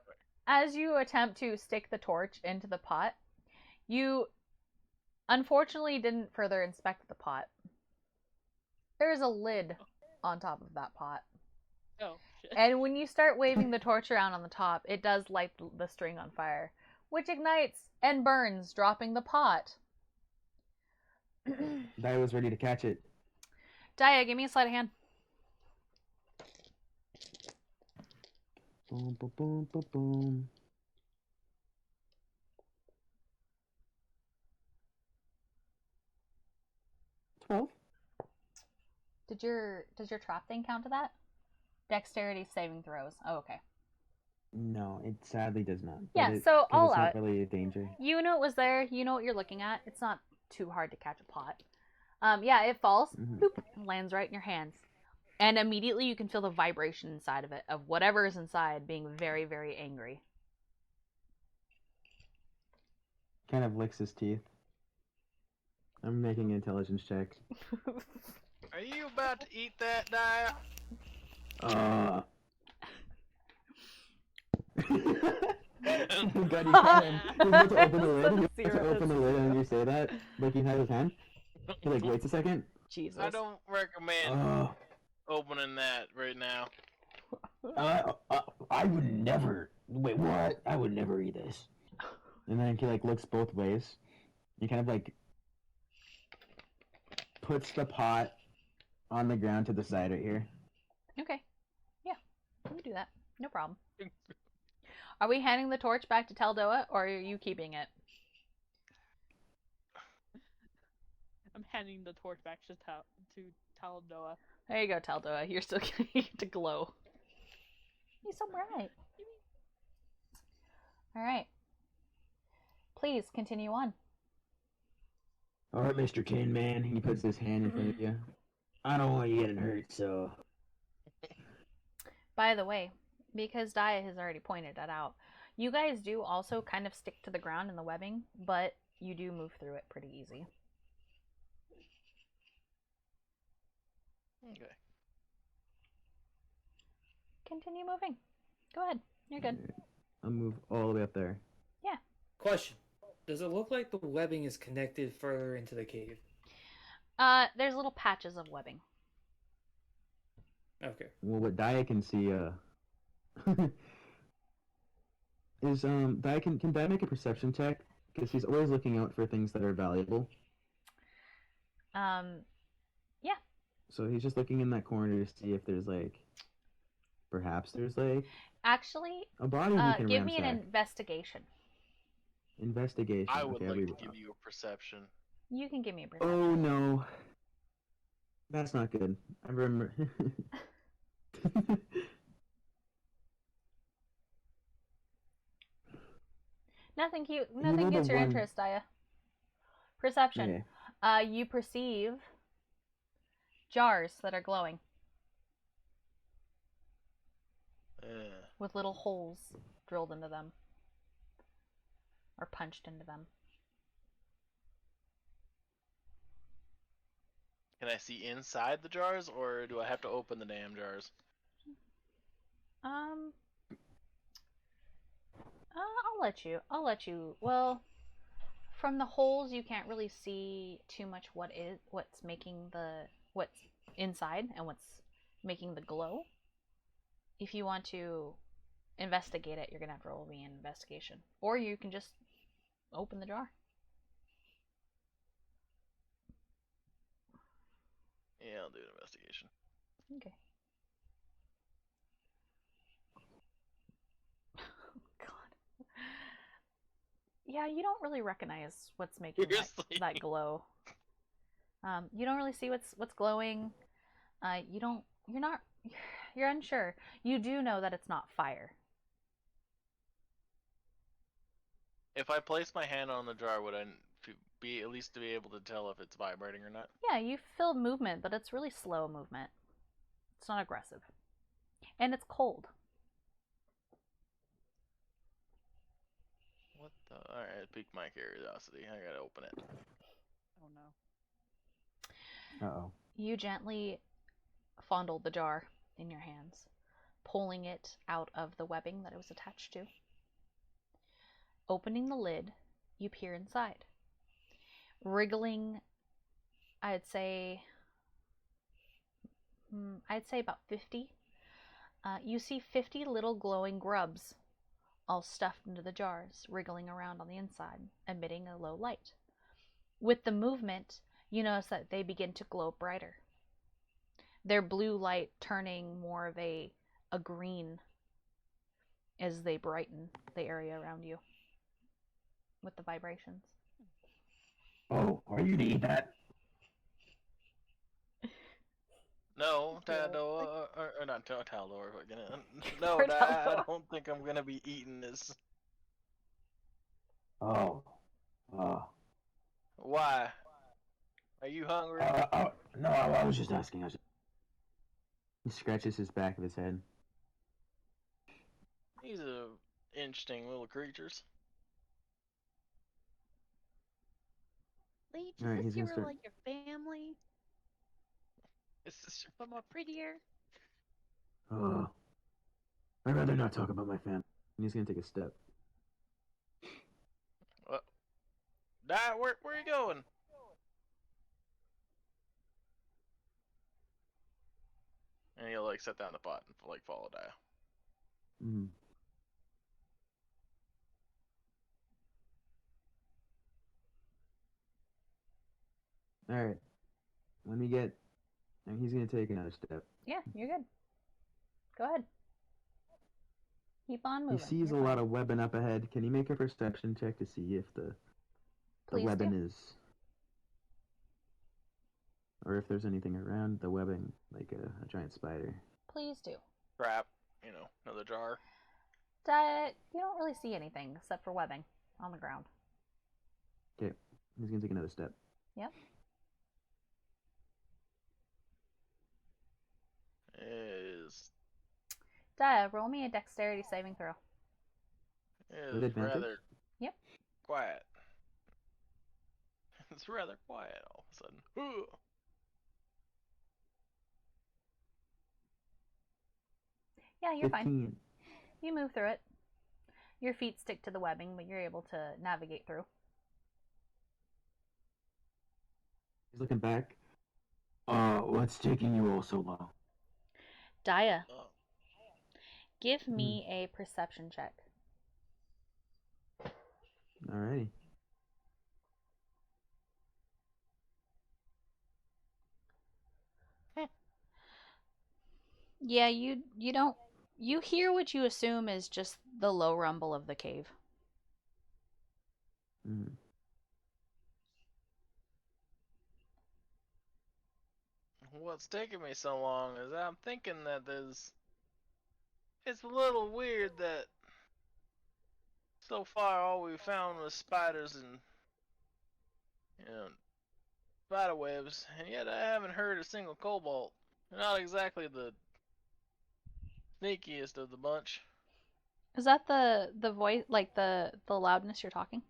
attempt to stick the torch into the pot, you unfortunately didn't further inspect the pot. There is a lid on top of that pot. Oh, shit. And when you start waving the torch around on the top, it does light the string on fire, which ignites and burns, dropping the pot. Dai was ready to catch it. Daya, give me a sleight of hand. Boom, boom, boom, boom, boom. $12. Does your trap thing count to that? Dexterity saving throws. Oh, okay. No, it sadly does not. Yeah, But so 'cause I'll it's allow not it. really a danger. You know it was there. You know what you're looking at. It's not too hard to catch a pot. Yeah, it falls. Mhm. Bloop, lands right in your hands. And immediately you can feel the vibration inside of it, of whatever is inside being very, very angry. Kind of licks his teeth. I'm making an intelligence check. Are you about to eat that, Daya? God, you can. He's about to open the lid. He's about to Zero. open the lid and you say that. Like he has his hand. He like waits a second. Jesus. I don't recommend Oh, opening that right now. I would never. Wait, what? I would never eat this. And then he like looks both ways. He kind of like puts the pot on the ground to the side right here. Okay. Yeah, we can do that. No problem. Are we handing the torch back to Taldoa, or are you keeping it? I'm handing the torch back to Taldoa. There you go, Taldoa. You're still getting to glow. He's so bright. Alright. Please, continue on. Alright, Mr. Tin Man. He puts his hand in front of you. I don't want you getting hurt, so. By the way, because Daya has already pointed that out, you guys do also kind of stick to the ground in the webbing, but you do move through it pretty easy. Okay. Continue moving. Go ahead. You're good. I'll move all the way up there. Question. Does it look like the webbing is connected further into the cave? There's little patches of webbing. Okay. Well, what Daya can see, is, Daya can Daya make a perception check? Because he's always looking out for things that are valuable. Yeah. So he's just looking in that corner to see if there's, like, perhaps there's, like, Actually, A body we can give me an ransack. investigation. Investigation. I would Okay, like I'll to read it. give you a perception. You can give me a perception. Oh no. That's not good. I remember. Nothing cute. You Nothing rolled a gets your 1. interest, Aya. Perception. Okay. You perceive jars that are glowing with little holes drilled into them or punched into them. Can I see inside the jars, or do I have to open the damn jars? I'll let you. I'll let you. Well, from the holes, you can't really see too much what's inside and what's making the glow. If you want to investigate it, you're gonna have to roll me an investigation, or you can just open the jar. Yeah, I'll do an investigation. Okay. God. Yeah, you don't really recognize what's making that glow. You don't really see what's glowing. You're unsure. You do know that it's not fire. If I place my hand on the jar, would I be at least to be able to tell if it's vibrating or not? Yeah, you feel movement, but it's really slow movement. It's not aggressive. And it's cold. What the? Alright, it piqued my curiosity. I gotta open it. Oh no. Uh-oh. You gently fondle the jar in your hands, pulling it out of the webbing that it was attached to. Opening the lid, you peer inside. Wriggling, I'd say about 50. You see 50 little glowing grubs, all stuffed into the jars, wriggling around on the inside, emitting a low light. With the movement, you notice that they begin to glow brighter. Their blue light turning more of a green as they brighten the area around you with the vibrations. Oh, are you to eat that? No, Taldor, or not Taldor. No, Poor Dad, I Taldor. don't think I'm gonna be eating this. Oh. Why? Are you hungry? No, I was just asking. He scratches his back of his head. These are interesting little creatures. Leech, Alright, is he's this gonna your start. like your family, This is but more prettier? Oh. I'd rather not talk about my family. And he's gonna take a step. Dad, where are you going? And he'll like set down the pot and like follow Dia. Mm. Alright. Let me get. And he's gonna take another step. Yeah, you're good. Go ahead. Keep on moving. He sees You're a fine. lot of webbing up ahead. Can you make a perception check to see if the Please webbing do. is, or if there's anything around the webbing, like a giant spider? Please do. Crap, another jar. You don't really see anything except for webbing on the ground. Okay, he's gonna take another step. Yep. Is Roll me a dexterity saving throw. With advantage? rather Yep. quiet. It's rather quiet all of a sudden. Yeah, you're fine. 15. You move through it. Your feet stick to the webbing, but you're able to navigate through. He's looking back. What's taking you all so long? Dia, give me a perception check. Alrighty. Yeah, you don't You hear what you assume is just the low rumble of the cave. Mm. What's taking me so long is I'm thinking that it's a little weird that so far all we found was spiders and, spider webs, and yet I haven't heard a single cobalt. They're not exactly the sneakiest of the bunch. Is that the voice, like the loudness you're talking?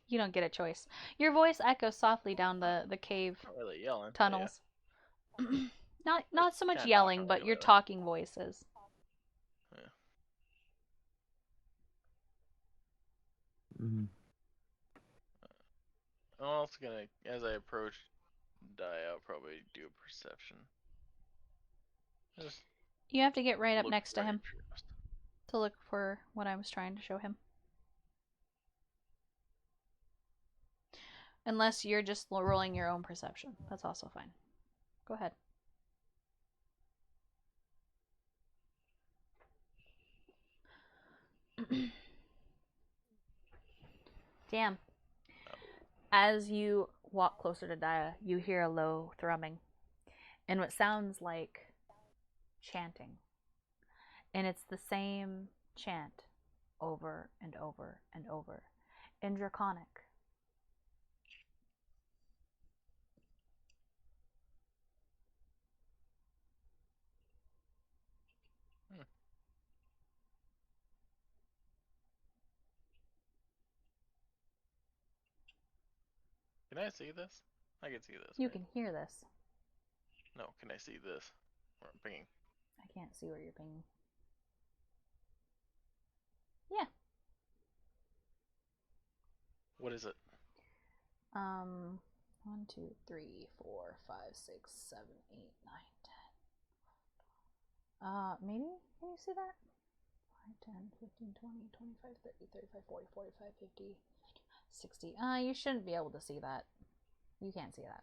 You don't get a choice. Your voice echoes softly down the cave Not really yelling. tunnels. Yeah. Not so much Kinda yelling, talking but your regularly. talking voices. Yeah. Mm. I'm also gonna, as I approach die, I'll probably do a perception. Just You have to get right up look next to very him curious. to look for what I was trying to show him. Unless you're just rolling your own perception. That's also fine. Go ahead. Damn. As you walk closer to Daya, you hear a low thrumming and what sounds like chanting. And it's the same chant over and over and over in Draconic. Can I see this? I can see this. You right? can hear this. No, can I see this? Where I'm pinging. I can't see where you're pinging. Yeah. What is it? 1, 2, 3, 4, 5, 6, 7, 8, 9, 10. Maybe? Can you see that? 5, 10, 15, 20, 25, 30, 35, 40, 45, 50, 60. You shouldn't be able to see that. You can't see that.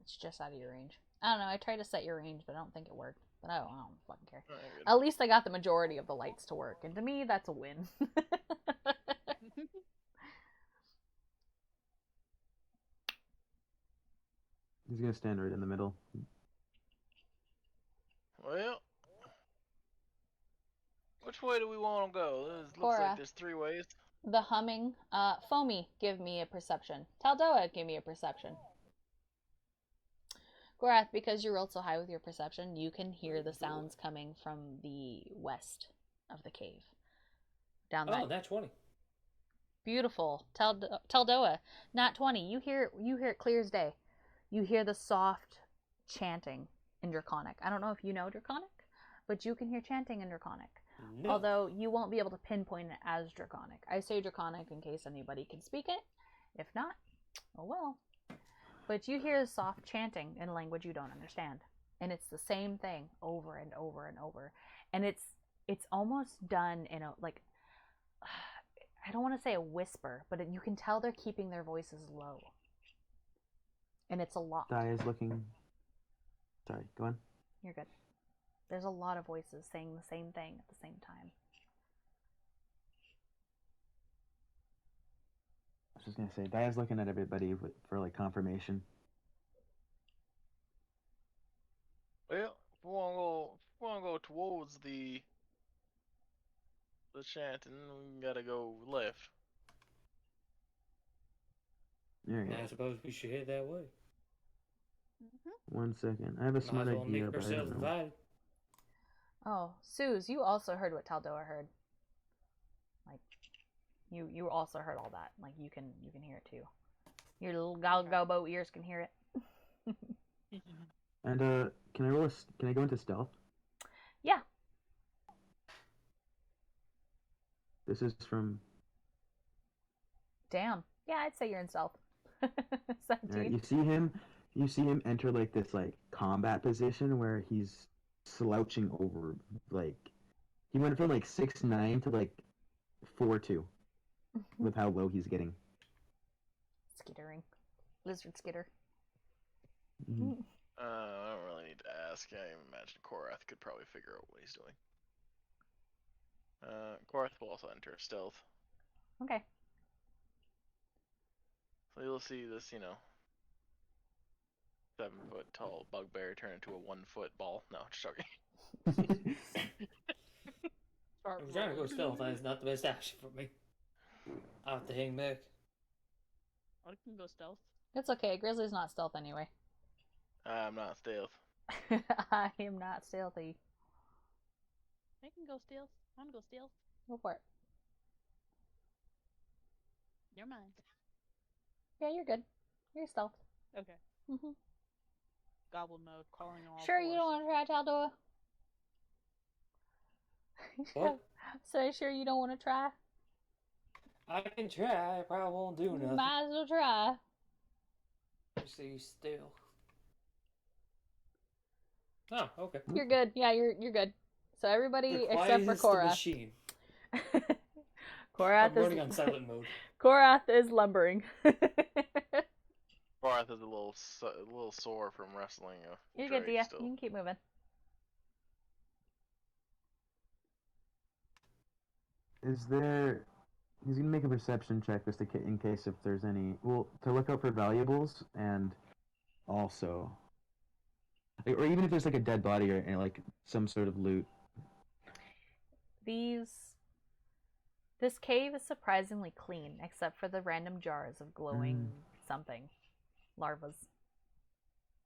It's just out of your range. I don't know. I tried to set your range, but I don't think it worked. But I don't fucking care. At least I got the majority of the lights to work, and to me, that's a win. He's gonna stand right in the middle. Well, which way do we want to go? Looks Cora. like there's 3 ways. The humming. Foamy, give me a perception. Taldoa, give me a perception. Gorath, because you rolled so high with your perception, you can hear the sounds coming from the west of the cave. Down that. Oh, that's 20. Beautiful. Taldoa, not 20. You hear it clear as day. You hear the soft chanting in Draconic. I don't know if you know Draconic, but you can hear chanting in Draconic. No. Although you won't be able to pinpoint it as Draconic. I say Draconic in case anybody can speak it. If not, oh well. But you hear the soft chanting in a language you don't understand. And it's the same thing over and over and over. And it's almost done in a, like, I don't want to say a whisper, but you can tell they're keeping their voices low. And it's a lot. Daya's looking. Sorry, go on. You're good. There's a lot of voices saying the same thing at the same time. I was just gonna say, Daya's looking at everybody for like confirmation. Well, if we wanna go towards the chanting, we gotta go left. There you I go. suppose we should head that way. 1 second. I have a Might smart as well idea, make but I ourselves don't know. divided. Oh, Suze, you also heard what Taldoa heard. Like, you also heard all that. Like, you can hear it too. Your little galgobo ears can hear it. And can I go into stealth? Yeah. This is from. Damn. Yeah, I'd say you're in stealth. 17. You see him enter like this like combat position where he's slouching over, like he went from like 6'9" to like 4'2" with how low he's getting. Skittering. Lizard skitter. Mhm. I don't really need to ask. I imagine Korath could probably figure out what he's doing. Korath will also enter stealth. Okay. So you'll see this, 7-foot tall bugbear turn into a 1-foot ball. No, just joking. Start I'm trying to go rolling. stealth. That is not the best action for me. I'll have to hang back. I can go stealth. It's okay. Grizzly's not stealth anyway. I'm not stealth. I am not stealthy. I can go stealth. I want to go stealth. Go for it. Never mind. Yeah, you're good. You're stealth. Okay. Mm-hmm. Goblin mode, crawling on all Sure, fours. you don't want to try, Taldoa? What? So sure you don't want to try? I can try. I probably won't do nothing. Might as well try. Just see still. Oh, okay. You're good. Yeah, you're good. So everybody The except for quietest Korath. machine. Korath I'm running on silent mode. Korath is lumbering. Korath is a little sore from wrestling a You're drake good, Dia. still. You can keep moving. Is there? He's gonna make a perception check just in case if there's any. Well, to look out for valuables and also, or even if there's like a dead body or like some sort of loot. This cave is surprisingly clean, except for the random jars of glowing something, larvas.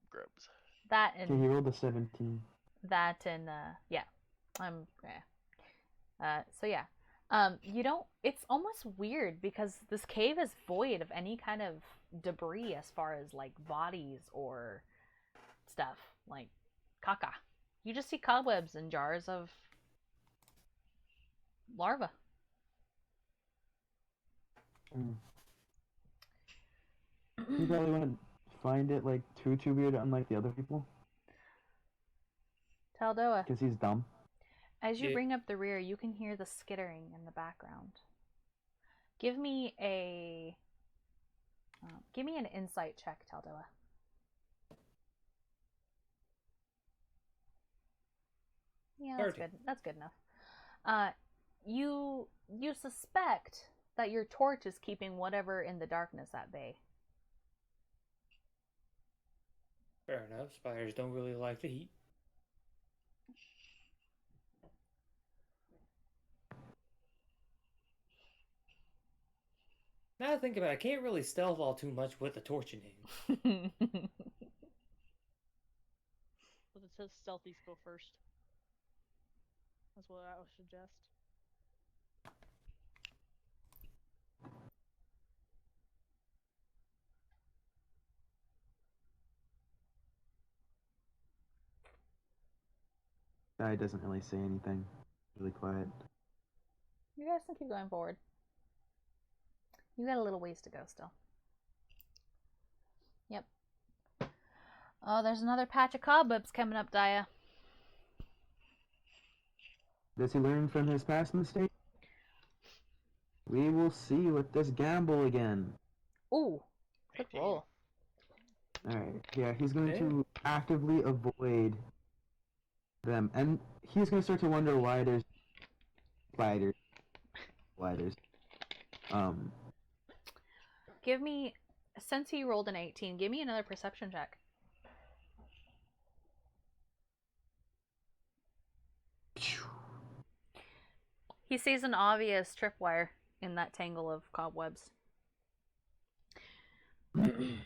Grubs. That Okay, he and rolled a 17. yeah, so yeah, you don't. It's almost weird because this cave is void of any kind of debris as far as like bodies or stuff like caca. You just see cobwebs and jars of larva. You probably want to find it like too weird, unlike the other people, Taldoa, because he's dumb. as you Yeah. bring up the rear, you can hear the skittering in the background. Give me an insight check, Taldoa. Yeah, that's 30. good. That's good enough. You suspect that your torch is keeping whatever in the darkness at bay. Fair enough. Spiders don't really like the heat. Now I think about it, I can't really stealth all too much with the torch in hand. But it says stealthies go first. That's what I would suggest. Guy doesn't really say anything. Really quiet. You guys can keep going forward. You got a little ways to go still. Yep. Oh, there's another patch of cobwebs coming up, Dia. Does he learn from his past mistake? We will see with this gamble again. Ooh, good 18. roll. Alright, yeah, he's going Okay. to actively avoid them. And he's going to start to wonder why there's spiders. Give me, since he rolled an 18, give me another perception check. He sees an obvious tripwire in that tangle of cobwebs. Can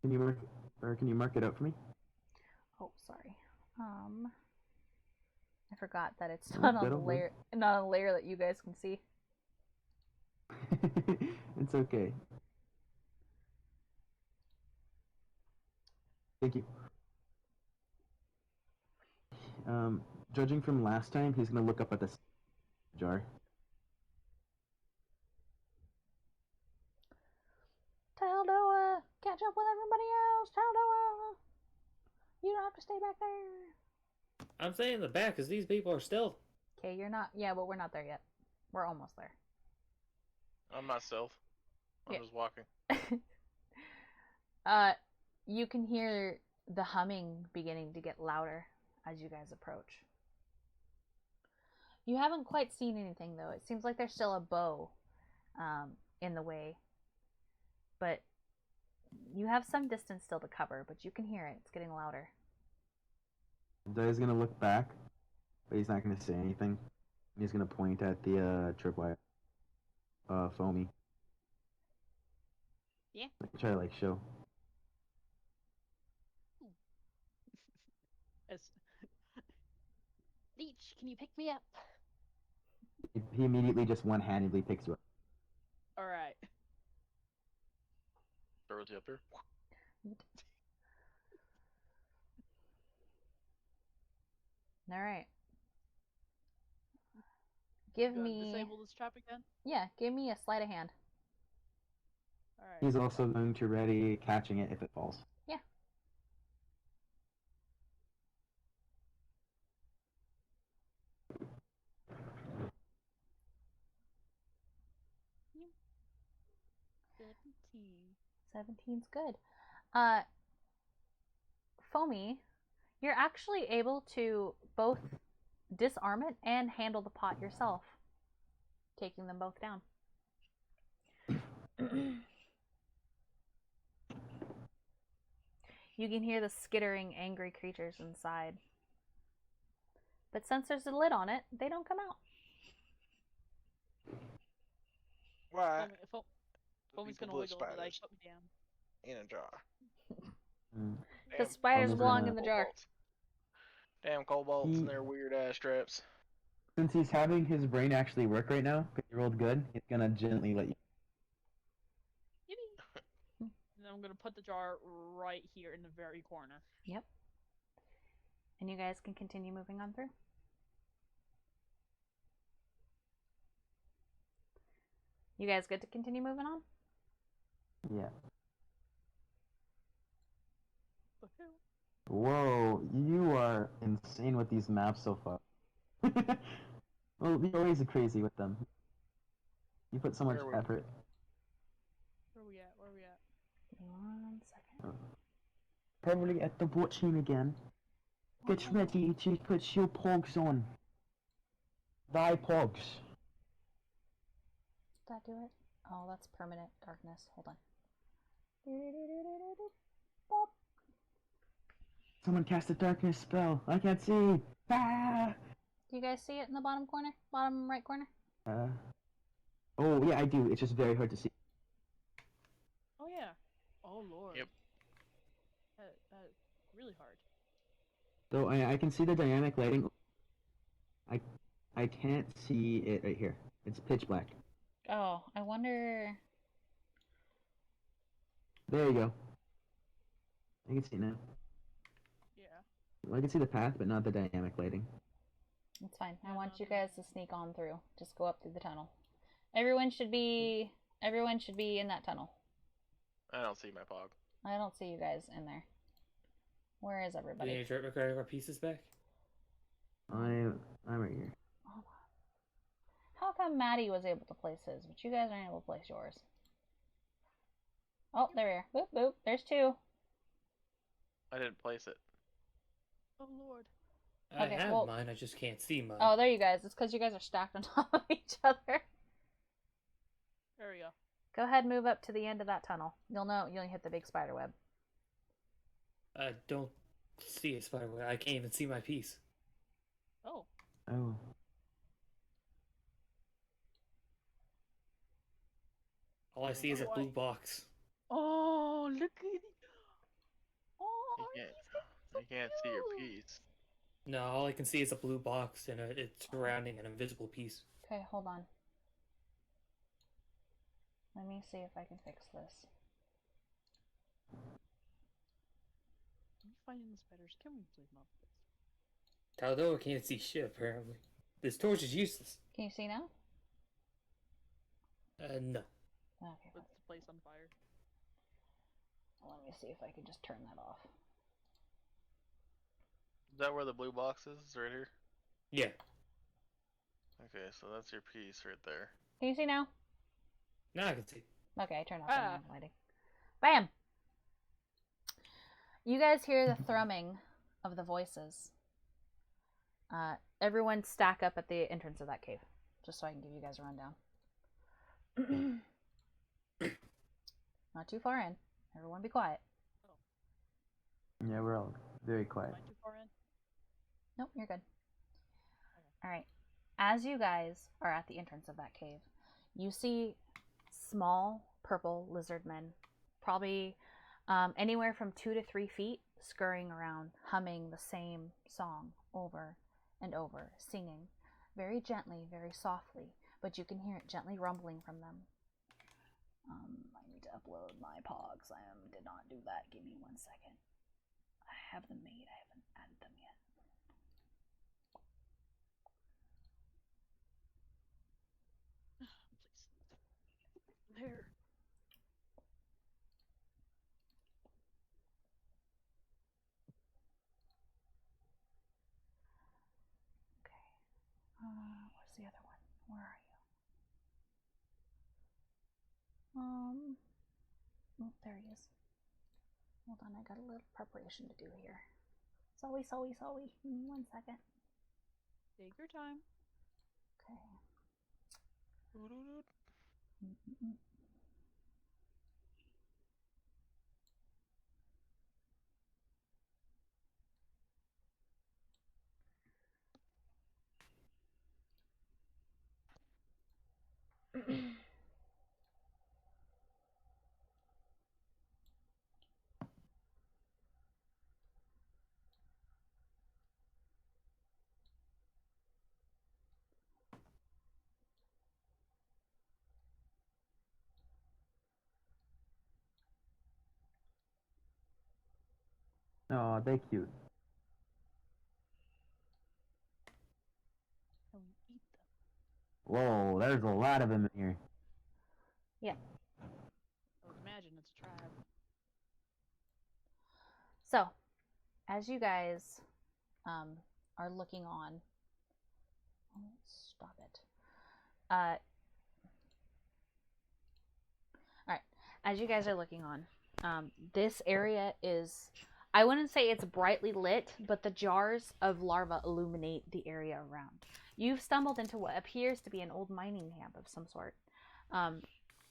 you mark it out for me? Oh, sorry. I forgot that it's Oh, not on the that'll work. not on a layer that you guys can see. It's okay. Thank you. Judging from last time, he's gonna look up at this jar. Taldoa, catch up with everybody else. Taldoa, you don't have to stay back there. I'm saying the back because these people are stealth. Okay, you're not. Yeah, but we're not there yet. We're almost there. I'm not stealth. I'm Yeah. just walking. you can hear the humming beginning to get louder as you guys approach. You haven't quite seen anything, though. It seems like there's still a bow in the way. But you have some distance still to cover, but you can hear it. It's getting louder. Dai's gonna look back, but he's not gonna say anything. He's gonna point at the tripwire. Foamy. Yeah. Try to, like, show. Leech, can you pick me up? He immediately just one-handedly picks you up. Alright. Throws you up there. Alright. Give me... Disable this trap again? Yeah, give me a sleight of hand. Alright. He's also going to ready catching it if it falls. Yeah. Yeah. 17's good. Foamy, you're actually able to both disarm it and handle the pot yourself, taking them both down. You can hear the skittering, angry creatures inside. But since there's a lid on it, they don't come out. Why? Foamy's gonna People wiggle put it, like, spiders put me down. in a jar. The Damn spiders Foamy's belong gonna- in the jar. kobolds. Damn kobolds and their weird ass traps. Since he's having his brain actually work right now, because you rolled good, he's gonna gently let you. Yippee! And then I'm gonna put the jar right here in the very corner. Yep. And you guys can continue moving on through. You guys good to continue moving on? Yeah. Woohoo. Whoa, you are insane with these maps so far. Well, you're always crazy with them. You put so much Where are we? effort. Where we at? Where we at? 1 second. Probably at the watching again. Get ready to put your pogs on. Thy pogs. Did that do it? Oh, that's permanent darkness. Hold on. Bop. Someone cast a darkness spell. I can't see. Ah! Do you guys see it in the bottom corner? Bottom right corner? Oh yeah, I do. It's just very hard to see. Oh yeah. Oh lord. Yep. That really hard. Though I can see the dynamic lighting. I can't see it right here. It's pitch black. Oh, I wonder... There you go. I can see it now. Yeah. Well, I can see the path, but not the dynamic lighting. It's fine. I Yeah, want no, you no, guys to sneak on through. Just go up through the tunnel. Everyone should be in that tunnel. I don't see my pog. I don't see you guys in there. Where is Do you everybody? need to grab our pieces back? I'm right here. Hold on. How come Maddie was able to place his, but you guys aren't able to place yours? Oh, there we are. Boop, boop. There's two. I didn't place it. Oh lord. I Okay, have well- mine, I just can't see mine. Oh, there you guys. It's because you guys are stacked on top of each other. There we go. Go ahead and move up to the end of that tunnel. You'll hit the big spider web. I don't see a spider web. I can't even see my piece. Oh. Oh. All I see is a blue box. Oh, look at it. Oh, You can't see your piece. No, all I can see is a blue box and it's surrounding an invisible piece. Okay, hold on. Let me see if I can fix this. I'm finding the spiders. Can we please not? Taldo can't see shit, apparently. This torch is useless. Can you see now? No. Okay, Put the place on fire. let me see if I can just turn that off. Is that where the blue box is? Right here? Yeah. Okay, so that's your piece right there. Can you see now? Now I can see. Okay, I turned off Ah. the lighting. Bam! You guys hear the thrumming of the voices. Everyone stack up at the entrance of that cave, just so I can give you guys a rundown. Not too far in. Everyone be quiet. Yeah, we're all very quiet. Am I too far in? Nope, you're good. Alright. As you guys are at the entrance of that cave, you see small purple lizard men, probably anywhere from 2 to 3 feet, scurrying around, humming the same song over and over, singing very gently, very softly, but you can hear it gently rumbling from them. I need to upload my pogs. I did not do that. Give me 1 second. I have them made. I haven't added them yet. Please. There. Where's the other one? Where are you? Oh, there he is. Hold on, I got a little preparation to do here. Sorry. Give me 1 second. Take your time. Okay. Oh, they're cute. And we eat them. Whoa, there's a lot of them in here. Yeah. I would imagine it's a tribe. So, as you guys are looking on, stop it. All right. As you guys are looking on, this area is, I wouldn't say it's brightly lit, but the jars of larvae illuminate the area around. You've stumbled into what appears to be an old mining camp of some sort.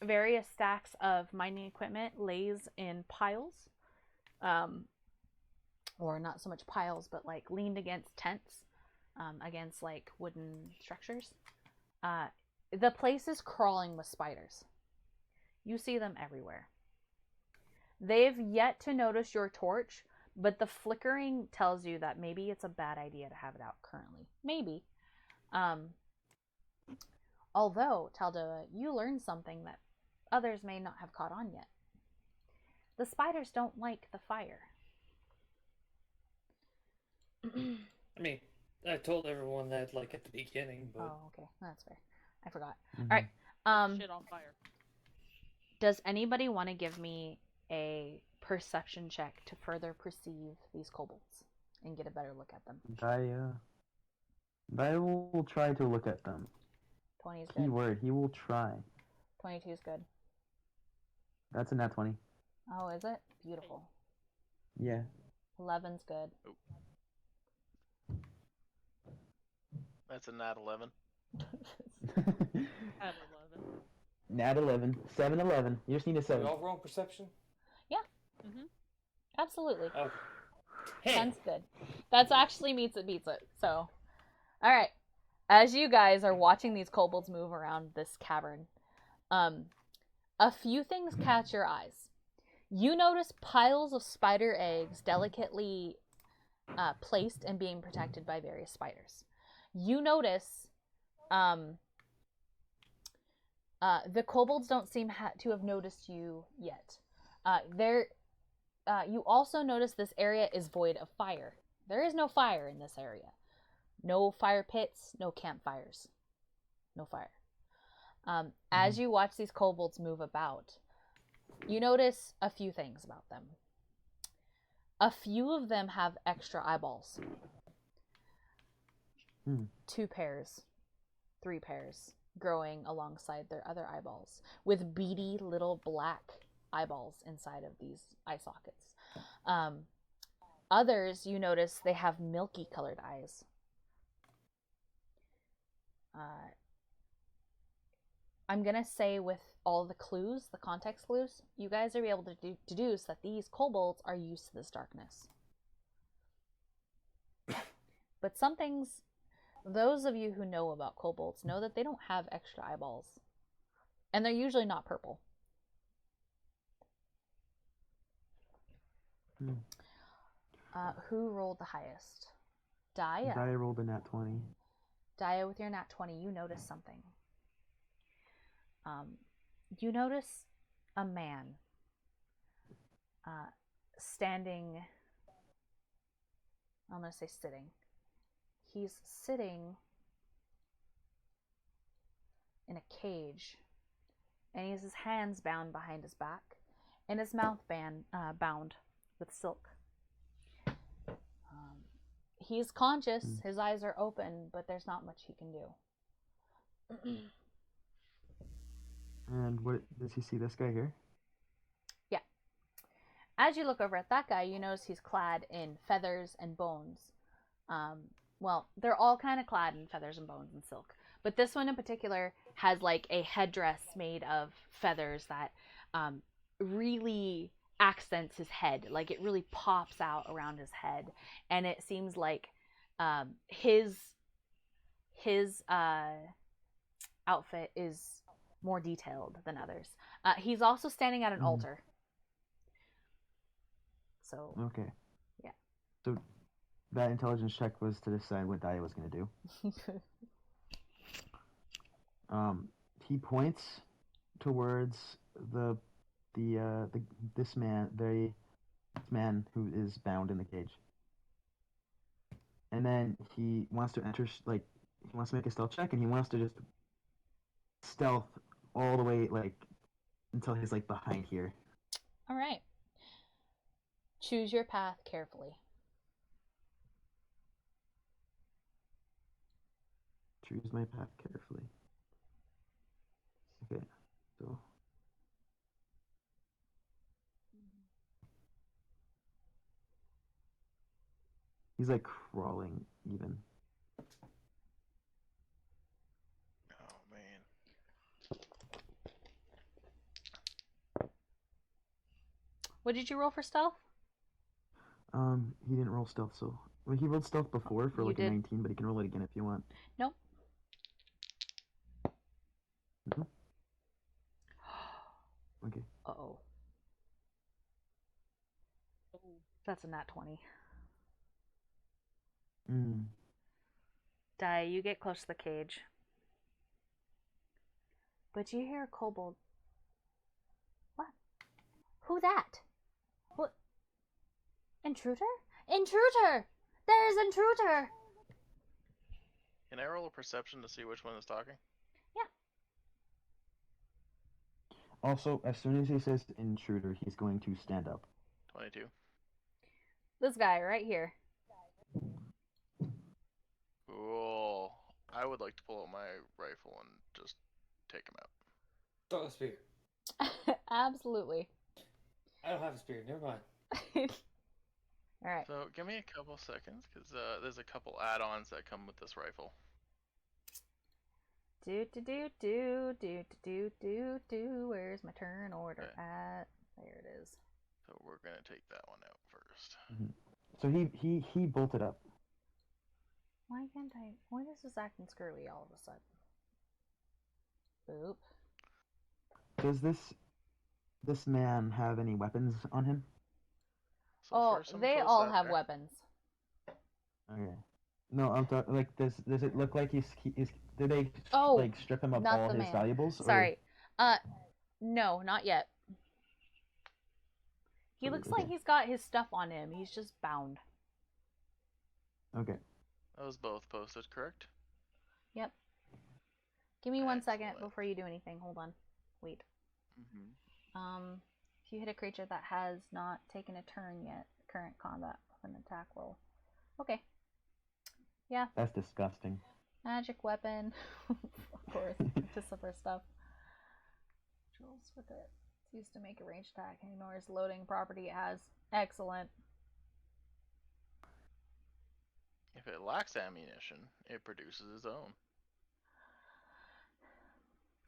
Various stacks of mining equipment lays in piles, or not so much piles, but like leaned against tents, against like wooden structures. The place is crawling with spiders. You see them everywhere. They've yet to notice your torch, but the flickering tells you that maybe it's a bad idea to have it out currently. Maybe. Although, Taldoa, you learned something that others may not have caught on yet. The spiders don't like the fire. I mean, I told everyone that like at the beginning, but Oh, okay, that's fair. I forgot. Mhm. All right. Shit on fire. Does anybody want to give me a perception check to further perceive these kobolds and get a better look at them? I will try to look at them. 20 is good. Keyword, he will try. 22 is good. That's a nat 20. Oh, is it? Beautiful. Yeah. 11's good. That's a nat 11. I have 11. Nat 11. 7, 11. You just need a we 7. all roll perception. Mm-hmm. Absolutely. Okay. Hey, 10's good. That's actually beats it. So, all right. As you guys are watching these kobolds move around this cavern, a few things catch your eyes. You notice piles of spider eggs delicately placed and being protected by various spiders. You notice the kobolds don't seem to have noticed you yet. You also notice this area is void of fire. There is no fire in this area. No fire pits, no campfires. No fire. As you watch these kobolds move about, you notice a few things about them. A few of them have extra eyeballs. 2 pairs, 3 pairs, growing alongside their other eyeballs, with beady little black eyeballs inside of these eye sockets. Others, you notice they have milky colored eyes. I'm going to say with all the clues, the context clues, you guys are able to deduce that these kobolds are used to this darkness. But some things, those of you who know about kobolds know that they don't have extra eyeballs. And they're usually not purple. Who rolled the highest? Daya. Daya rolled a nat 20. Daya, with your nat 20, you notice something. You notice a man standing, I'm going to say sitting. He's sitting in a cage, and he has his hands bound behind his back, and his mouth bound with silk. He's conscious, his eyes are open, but there's not much he can do. And what does he see this guy here? Yeah. As you look over at that guy, you notice he's clad in feathers and bones. Well, they're all kind of clad in feathers and bones and silk. But this one in particular has like a headdress made of feathers that really accents his head. Like it really pops out around his head. And it seems like his outfit is more detailed than others. He's also standing at an altar. So okay. Yeah. So that intelligence check was to decide what Daya was going to do. He points towards this man who is bound in the cage, and then he wants to enter. He wants to make a stealth check, and he wants to just stealth all the way until he's behind here. All right. Choose your path carefully. Choose my path carefully. Okay, so he's crawling even. Oh man. What did you roll for stealth? He didn't roll stealth, so he rolled stealth before for You a did. 19, but he can roll it again if you want. Nope. No? Okay. Uh-oh. That's a nat 20. Dai, you get close to the cage. But you hear a kobold. What? Who that? What? Intruder? Intruder! There's intruder! Can I roll a perception to see which one is talking? Also, as soon as he says intruder, he's going to stand up. 22. This guy right here. Cool. I would like to pull out my rifle and just take him out. Throw a spear. Absolutely. I don't have a spear. Never mind. Alright. So give me a couple seconds, because there's a couple add-ons that come with this rifle. Where's my turn order at? There it is. So we're gonna take that one out first. Mm-hmm. So he bolted up. Why can't I? Why is this acting screwy all of a sudden? Boop. Does this man have any weapons on him? So they all have weapons. Okay. No, I'm talking does it look like he's did they strip him of all his valuables? Sorry. No, not yet. He looks like he's got his stuff on him. He's just bound. Okay. That was both posted, correct? Yep. Give me 1 second Excellent. before you do anything. Hold on. Wait. If you hit a creature that has not taken a turn yet, current combat with an attack roll. Okay. Yeah. That's disgusting. Magic weapon. Of course. Anticiper stuff. Rolls with it. It's used to make a ranged attack and ignores loading property it has. Excellent. If it lacks ammunition, it produces its own.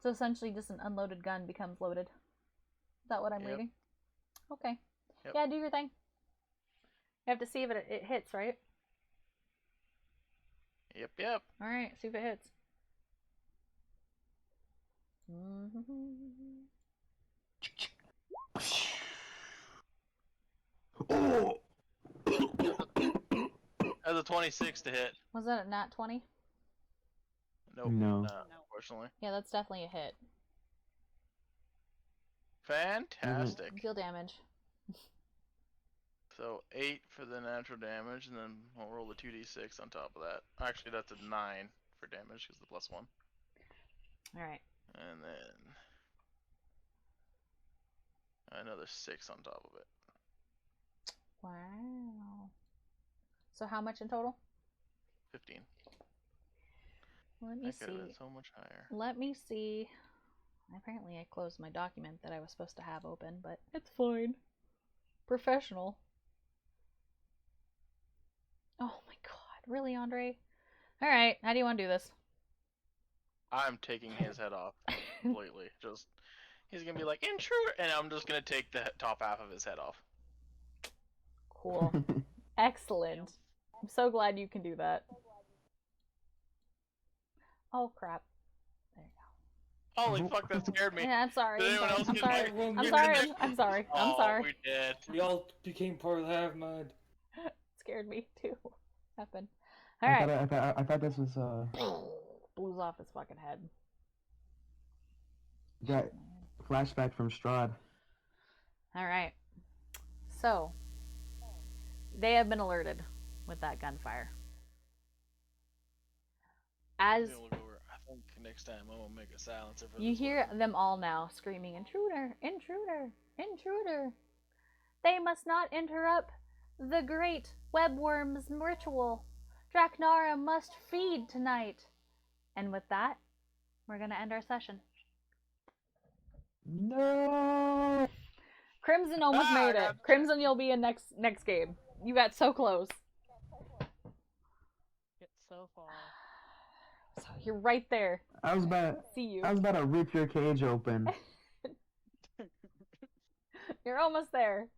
So essentially, just an unloaded gun becomes loaded. Is that what I'm Yep. reading? Okay. Yep. Yeah, do your thing. You have to see if it hits, right? Yep. All right, see if it hits. Oh! Has a 26 to hit. Was that a nat 20? Nope. No. Unfortunately. Yeah, that's definitely a hit. Fantastic. Deal damage. So 8 for the natural damage, and then I'll roll the 2d6 on top of that. Actually, that's a 9 for damage because the +1. All right. And then another 6 on top of it. Wow. So how much in total? 15. Let me That could have see. been so much higher. Let me see. Apparently, I closed my document that I was supposed to have open, but it's fine. Professional. Oh my god. Really, Andre? Alright, how do you want to do this? I'm taking his head off completely. Just he's gonna be like intruder, and I'm just gonna take the top half of his head off. Cool. Excellent. I'm so glad you can do that. Oh crap. There you go. Holy fuck, that scared me. Yeah, I'm sorry. Did I'm anyone sorry. else I'm get sorry. my- I'm you sorry. did that? I'm sorry. I'm Oh, sorry. we did. We all became part of the hive mind. Scared me too. Happened. I Alright. thought this was Blows off his fucking head. that flashback from Strahd. Alright. So, they have been alerted with that gunfire. As Maybe we'll go over- I think next time I'm gonna make a silencer for you this hear one. them all now screaming, "Intruder! Intruder! Intruder! They must not interrupt the great webworm's ritual. Draknara must feed tonight." And with that, we're gonna end our session. No. Crimson almost made it. Crimson, you'll be in next game. You got so close. Get so far. So you're right there. I was about See you. to rip your cage open. You're almost there.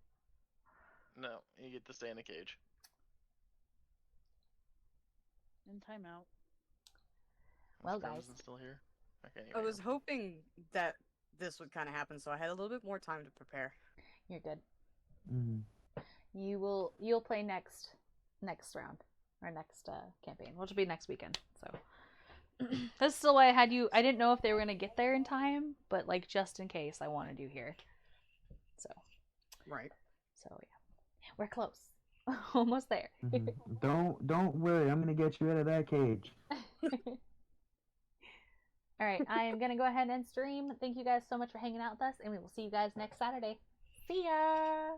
No, you get to stay in the cage. In timeout. Well, Is guys. Crimson still here? Okay. I was hoping that this would kind of happen, so I had a little bit more time to prepare. You're good. Mm. You'll play next round or next campaign, which will be next weekend. So this is still why I had you. I didn't know if they were gonna get there in time, but like just in case, I wanted you here. So Right. So yeah, we're close. Almost there. Don't worry, I'm gonna get you out of that cage. All right, I am gonna go ahead and stream. Thank you guys so much for hanging out with us, and we will see you guys next Saturday. See ya.